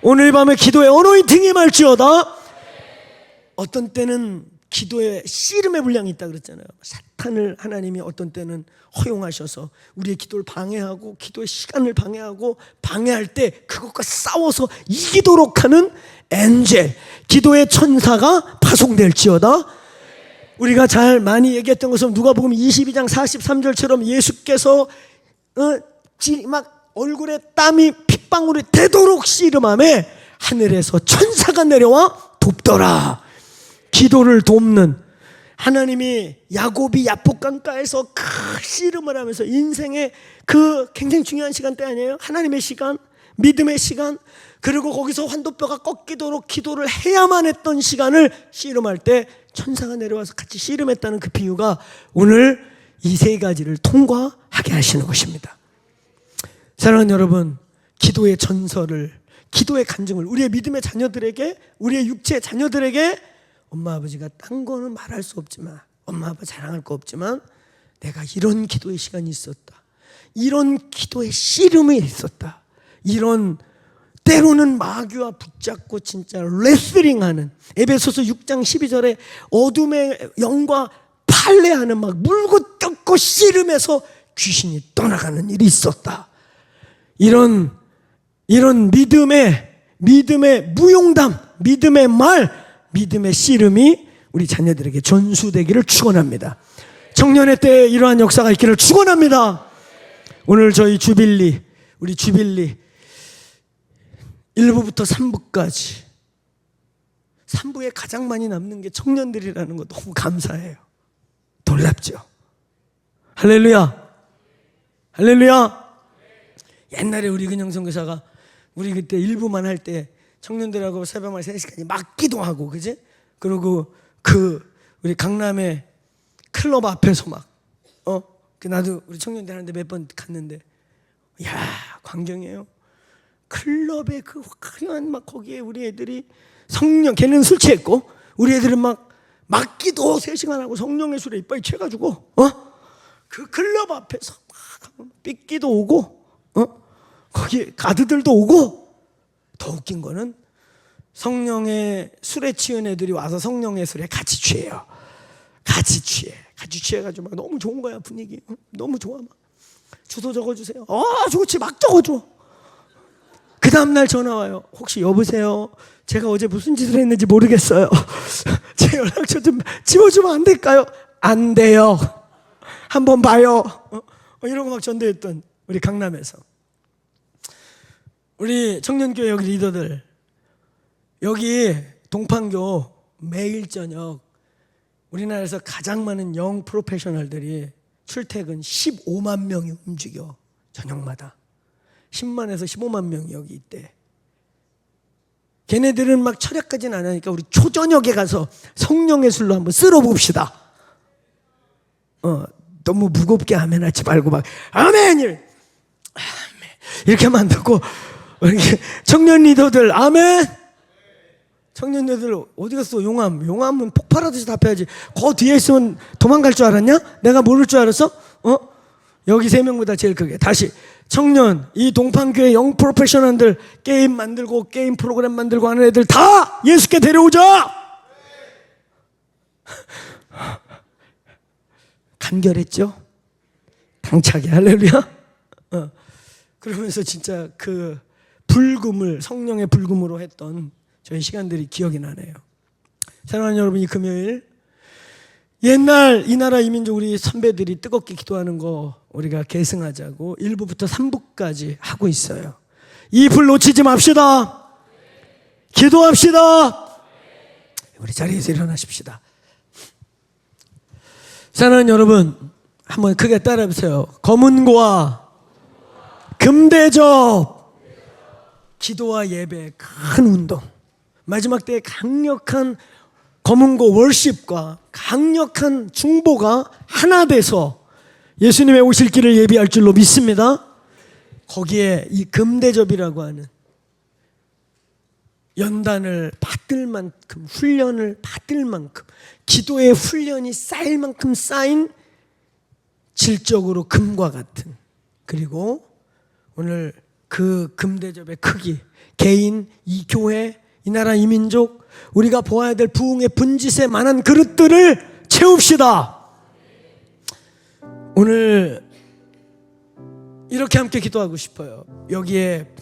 오늘 밤에 기도의 어노인팅이 말지어다. 어떤 때는 기도의 씨름의 분량이 있다 그랬잖아요. 사탄을 하나님이 어떤 때는 허용하셔서 우리의 기도를 방해하고 기도의 시간을 방해하고, 방해할 때 그것과 싸워서 이기도록 하는 엔젤, 기도의 천사가 파송될지어다. 우리가 잘 많이 얘기했던 것은 누가복음 22장 43절처럼 예수께서 막 얼굴에 땀이 핏방울이 되도록 씨름함에 하늘에서 천사가 내려와 돕더라. 기도를 돕는 하나님이 야곱이 야복강가에서 큰 씨름을 하면서 인생의 그 굉장히 중요한 시간대 아니에요? 하나님의 시간, 믿음의 시간, 그리고 거기서 환도뼈가 꺾이도록 기도를 해야만 했던 시간을 씨름할 때 천사가 내려와서 같이 씨름했다는 그 비유가 오늘 이 세 가지를 통과하게 하시는 것입니다. 사랑하는 여러분, 기도의 전설을, 기도의 간증을 우리의 믿음의 자녀들에게, 우리의 육체의 자녀들에게, 엄마 아버지가 딴 거는 말할 수 없지만, 엄마 아빠 자랑할 거 없지만 내가 이런 기도의 시간이 있었다, 이런 기도의 씨름이 있었다, 이런 때로는 마귀와 붙잡고 진짜 레슬링하는, 에베소서 6장 12절에 어둠의 영과 팔레하는, 막 물고 뜯고 씨름해서 귀신이 떠나가는 일이 있었다. 이런 믿음의 무용담, 믿음의 말, 믿음의 씨름이 우리 자녀들에게 전수되기를 축원합니다. 청년의 때에 이러한 역사가 있기를 축원합니다. 오늘 저희 주빌리, 우리 주빌리 1부부터 3부까지 3부에 가장 많이 남는 게 청년들이라는 거 너무 감사해요. 놀랍죠? 할렐루야. 할렐루야. 옛날에 우리 근영 선교사가 우리 그때 1부만 할 때 청년들하고 새벽만 3시간이 막 기도하고, 그지? 그리고 우리 강남의 클럽 앞에서 막 나도 우리 청년들한테 몇 번 갔는데, 야, 광경이에요. 클럽에 그 화려한 막 거기에 우리 애들이 성령, 걔는 술 취했고 우리 애들은 막 기도 3시간 하고 성령의 술에 이빨이 채가지고 그 클럽 앞에서 막 삐끼도 오고 거기 가드들도 오고, 더 웃긴 거는 성령의 술에 취한 애들이 와서 성령의 술에 같이 취해요. 같이 취해가지고 막 너무 좋은 거야, 분위기. 너무 좋아. 막 주소 적어주세요. 좋지. 막 적어줘. 그 다음날 전화 와요. 혹시 여보세요, 제가 어제 무슨 짓을 했는지 모르겠어요. 제 연락처 좀 지워주면 안 될까요? 안 돼요. 한번 봐요. 이러고 막 전도했던 우리 강남에서. 우리 청년교회 여기 리더들, 여기 동판교 매일 저녁 우리나라에서 가장 많은 영 프로페셔널들이 출퇴근 15만 명이 움직여. 저녁마다 10만에서 15만 명이 여기 있대. 걔네들은 막 철야까지는 안 하니까 우리 초저녁에 가서 성령의 술로 한번 쓸어봅시다. 너무 무겁게 아멘 하지 말고 막 아멘 이렇게 하면 안 되고, 청년 리더들 아멘. 청년들 어디 갔어? 용암은 폭발하듯이 답해야지. 그 뒤에 있으면 도망갈 줄 알았냐? 내가 모를 줄 알았어? 여기 3명보다 제일 크게. 다시. 청년, 이 동판교회 영 프로페셔널들, 게임 만들고 게임 프로그램 만들고 하는 애들 다 예수께 데려오자. 간결했죠? 당차게. 할렐루야. 그러면서 진짜 그 불금을 성령의 불금으로 했던 저희 시간들이 기억이 나네요. 사랑하는 여러분, 이 금요일 옛날 이 나라 이민족 우리 선배들이 뜨겁게 기도하는 거 우리가 계승하자고 1부부터 3부까지 하고 있어요. 이 불 놓치지 맙시다. 기도합시다. 우리 자리에서 일어나십시다. 사랑하는 여러분, 한번 크게 따라해보세요. 검은고와 금대접, 기도와 예배, 큰 운동. 마지막 때에 강력한 검은고 월십과 강력한 중보가 하나 돼서 예수님의 오실 길을 예비할 줄로 믿습니다. 거기에 이 금대접이라고 하는 연단을 받을 만큼, 훈련을 받을 만큼, 기도의 훈련이 쌓일 만큼 쌓인 질적으로 금과 같은, 그리고 오늘 그 금대접의 크기, 개인, 이 교회, 이 나라 이민족, 우리가 보아야 될 부흥의 분짓에 만한 그릇들을 채웁시다. 오늘 이렇게 함께 기도하고 싶어요. 여기에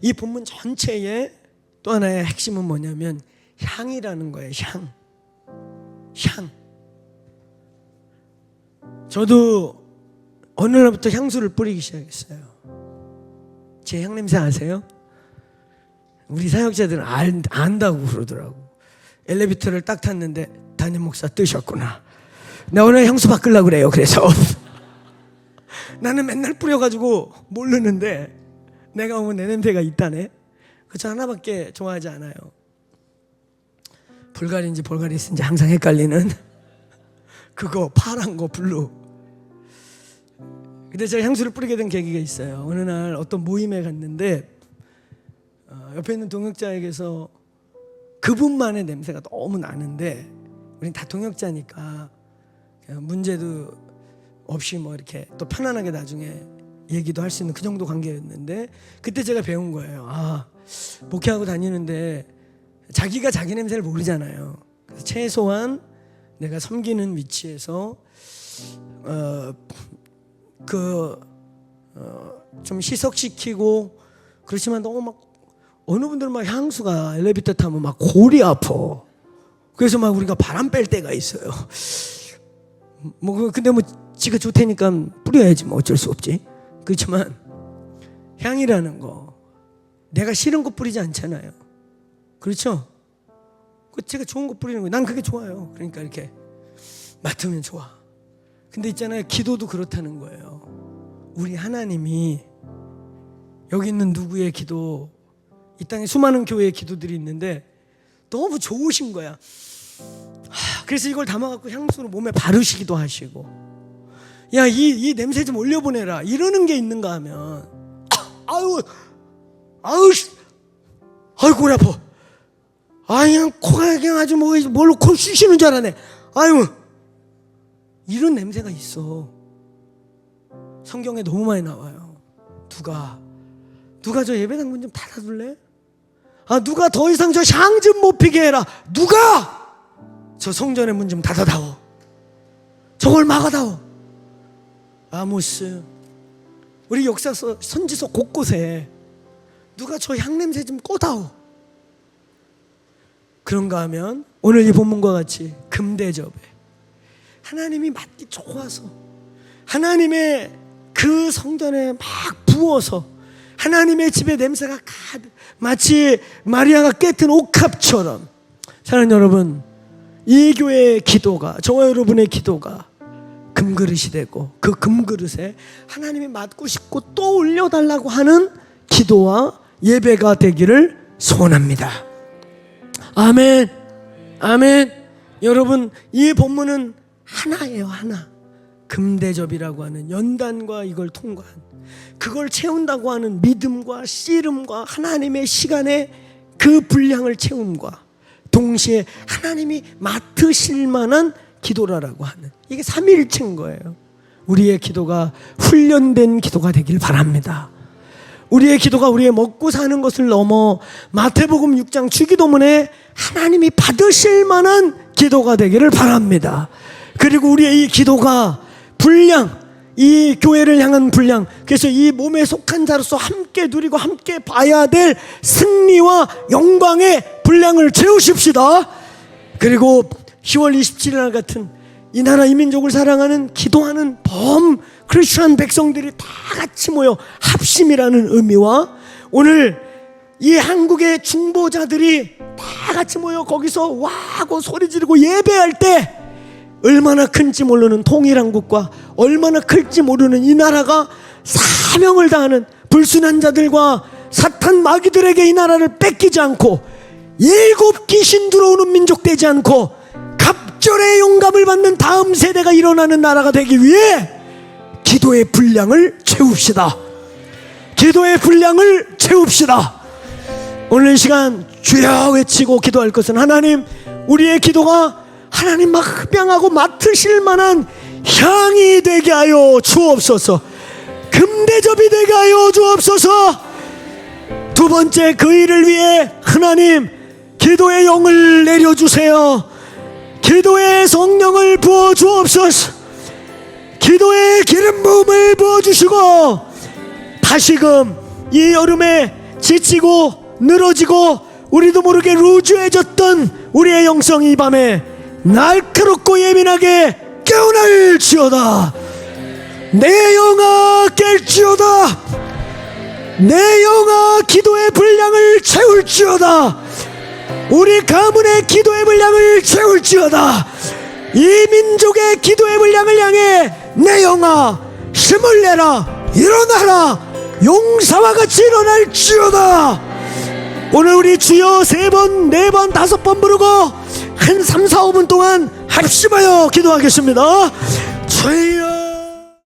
이 본문 전체에 또 하나의 핵심은 뭐냐면 향이라는 거예요. 향. 저도 어느 날부터 향수를 뿌리기 시작했어요. 제 향냄새 아세요? 우리 사역자들은 안다고 그러더라고. 엘리베이터를 딱 탔는데 담임 목사 뜨셨구나. 나 오늘 향수 바꾸려고 그래요. 그래서 나는 맨날 뿌려가지고 모르는데 내가 오면 내 냄새가 있다네. 그저 하나밖에 좋아하지 않아요. 불가리인지 볼가리스인지 항상 헷갈리는 그거 파란 거 블루. 근데 제가 향수를 뿌리게 된 계기가 있어요. 어느 날 어떤 모임에 갔는데 옆에 있는 동역자에게서 그분만의 냄새가 너무 나는데, 우린 다 동역자니까 문제도 없이 뭐 이렇게 또 편안하게 나중에 얘기도 할 수 있는 그 정도 관계였는데, 그때 제가 배운 거예요. 목회하고 다니는데 자기가 자기 냄새를 모르잖아요. 그래서 최소한 내가 섬기는 위치에서 좀 희석시키고, 그렇지만 너무 막 어느 분들은 막 향수가 엘리베이터 타면 막 골이 아파. 그래서 막 우리가 바람 뺄 때가 있어요. 근데 지가 좋다니까 뿌려야지, 어쩔 수 없지. 그렇지만 향이라는 거 내가 싫은 거 뿌리지 않잖아요. 그렇죠? 제가 좋은 거 뿌리는 거예요. 난 그게 좋아요. 그러니까 이렇게 맡으면 좋아. 근데 있잖아요, 기도도 그렇다는 거예요. 우리 하나님이 여기 있는 누구의 기도, 이 땅에 수많은 교회의 기도들이 있는데 너무 좋으신 거야. 그래서 이걸 담아갖고 향수로 몸에 바르시기도 하시고, 야, 이 냄새 좀 올려보내라, 이러는 게 있는가 하면 아유 골 아파. 그냥 코가 그냥 아주 뭘로 코 쑤시는 줄 알았네. 이런 냄새가 있어. 성경에 너무 많이 나와요. 누가 저 예배당 문 좀 닫아둘래? 누가 더 이상 저 향 좀 못 피게 해라. 누가 저 성전의 문 좀 닫아다오. 저걸 막아다오. 아모스, 우리 역사서 선지서 곳곳에 누가 저 향냄새 좀 꺼다오. 그런가 하면 오늘 이 본문과 같이 금대접에 하나님이 맡기 좋아서 하나님의 그 성전에 막 부어서 하나님의 집에 냄새가 가득, 마치 마리아가 깨튼 옥합처럼. 사랑하는 여러분, 이 교회의 기도가, 저와 여러분의 기도가 금그릇이 되고, 그 금그릇에 하나님이 맡고 싶고 또 올려달라고 하는 기도와 예배가 되기를 소원합니다. 아멘. 아멘. 여러분, 이 본문은 하나예요, 하나. 금대접이라고 하는 연단과 이걸 통과한, 그걸 채운다고 하는 믿음과 씨름과 하나님의 시간의 그 분량을 채움과 동시에 하나님이 맡으실 만한 기도라고 하는, 이게 삼위일체인 거예요. 우리의 기도가 훈련된 기도가 되길 바랍니다. 우리의 기도가 우리의 먹고 사는 것을 넘어 마태복음 6장 주기도문에 하나님이 받으실 만한 기도가 되기를 바랍니다. 그리고 우리의 이 기도가 분량, 이 교회를 향한 분량, 그래서 이 몸에 속한 자로서 함께 누리고 함께 봐야 될 승리와 영광의 분량을 채우십시다. 그리고 10월 27일 날 같은 이 나라 이 민족을 사랑하는 기도하는 크리스천 백성들이 다 같이 모여 합심이라는 의미와, 오늘 이 한국의 중보자들이 다 같이 모여 거기서 와하고 소리 지르고 예배할 때 얼마나 큰지 모르는 통일한국과 얼마나 클지 모르는 이 나라가 사명을 다하는 불순한 자들과 사탄 마귀들에게 이 나라를 뺏기지 않고 일곱 귀신 들어오는 민족 되지 않고 갑절의 영감을 받는 다음 세대가 일어나는 나라가 되기 위해 기도의 분량을 채웁시다. 기도의 분량을 채웁시다. 오늘 이 시간 주여 외치고 기도할 것은, 하나님, 우리의 기도가 하나님 막 흡양하고 맡으실 만한 향이 되게 하여 주옵소서. 금대접이 되게 하여 주옵소서. 두 번째, 그 일을 위해 하나님 기도의 영을 내려주세요. 기도의 성령을 부어 주옵소서. 기도의 기름 부음을 부어주시고, 다시금 이 여름에 지치고 늘어지고 우리도 모르게 루즈해졌던 우리의 영성이 이 밤에 날카롭고 예민하게 깨어날지어다. 내 영아 깰지어다. 내 영아 기도의 분량을 채울지어다. 우리 가문의 기도의 분량을 채울지어다. 이 민족의 기도의 분량을 향해 내 영아 힘을 내라. 일어나라. 용사와 같이 일어날지어다. 오늘 우리 주여 3번, 4번, 5번 부르고 한 3, 4, 5분 동안 합심하여 기도하겠습니다. 주여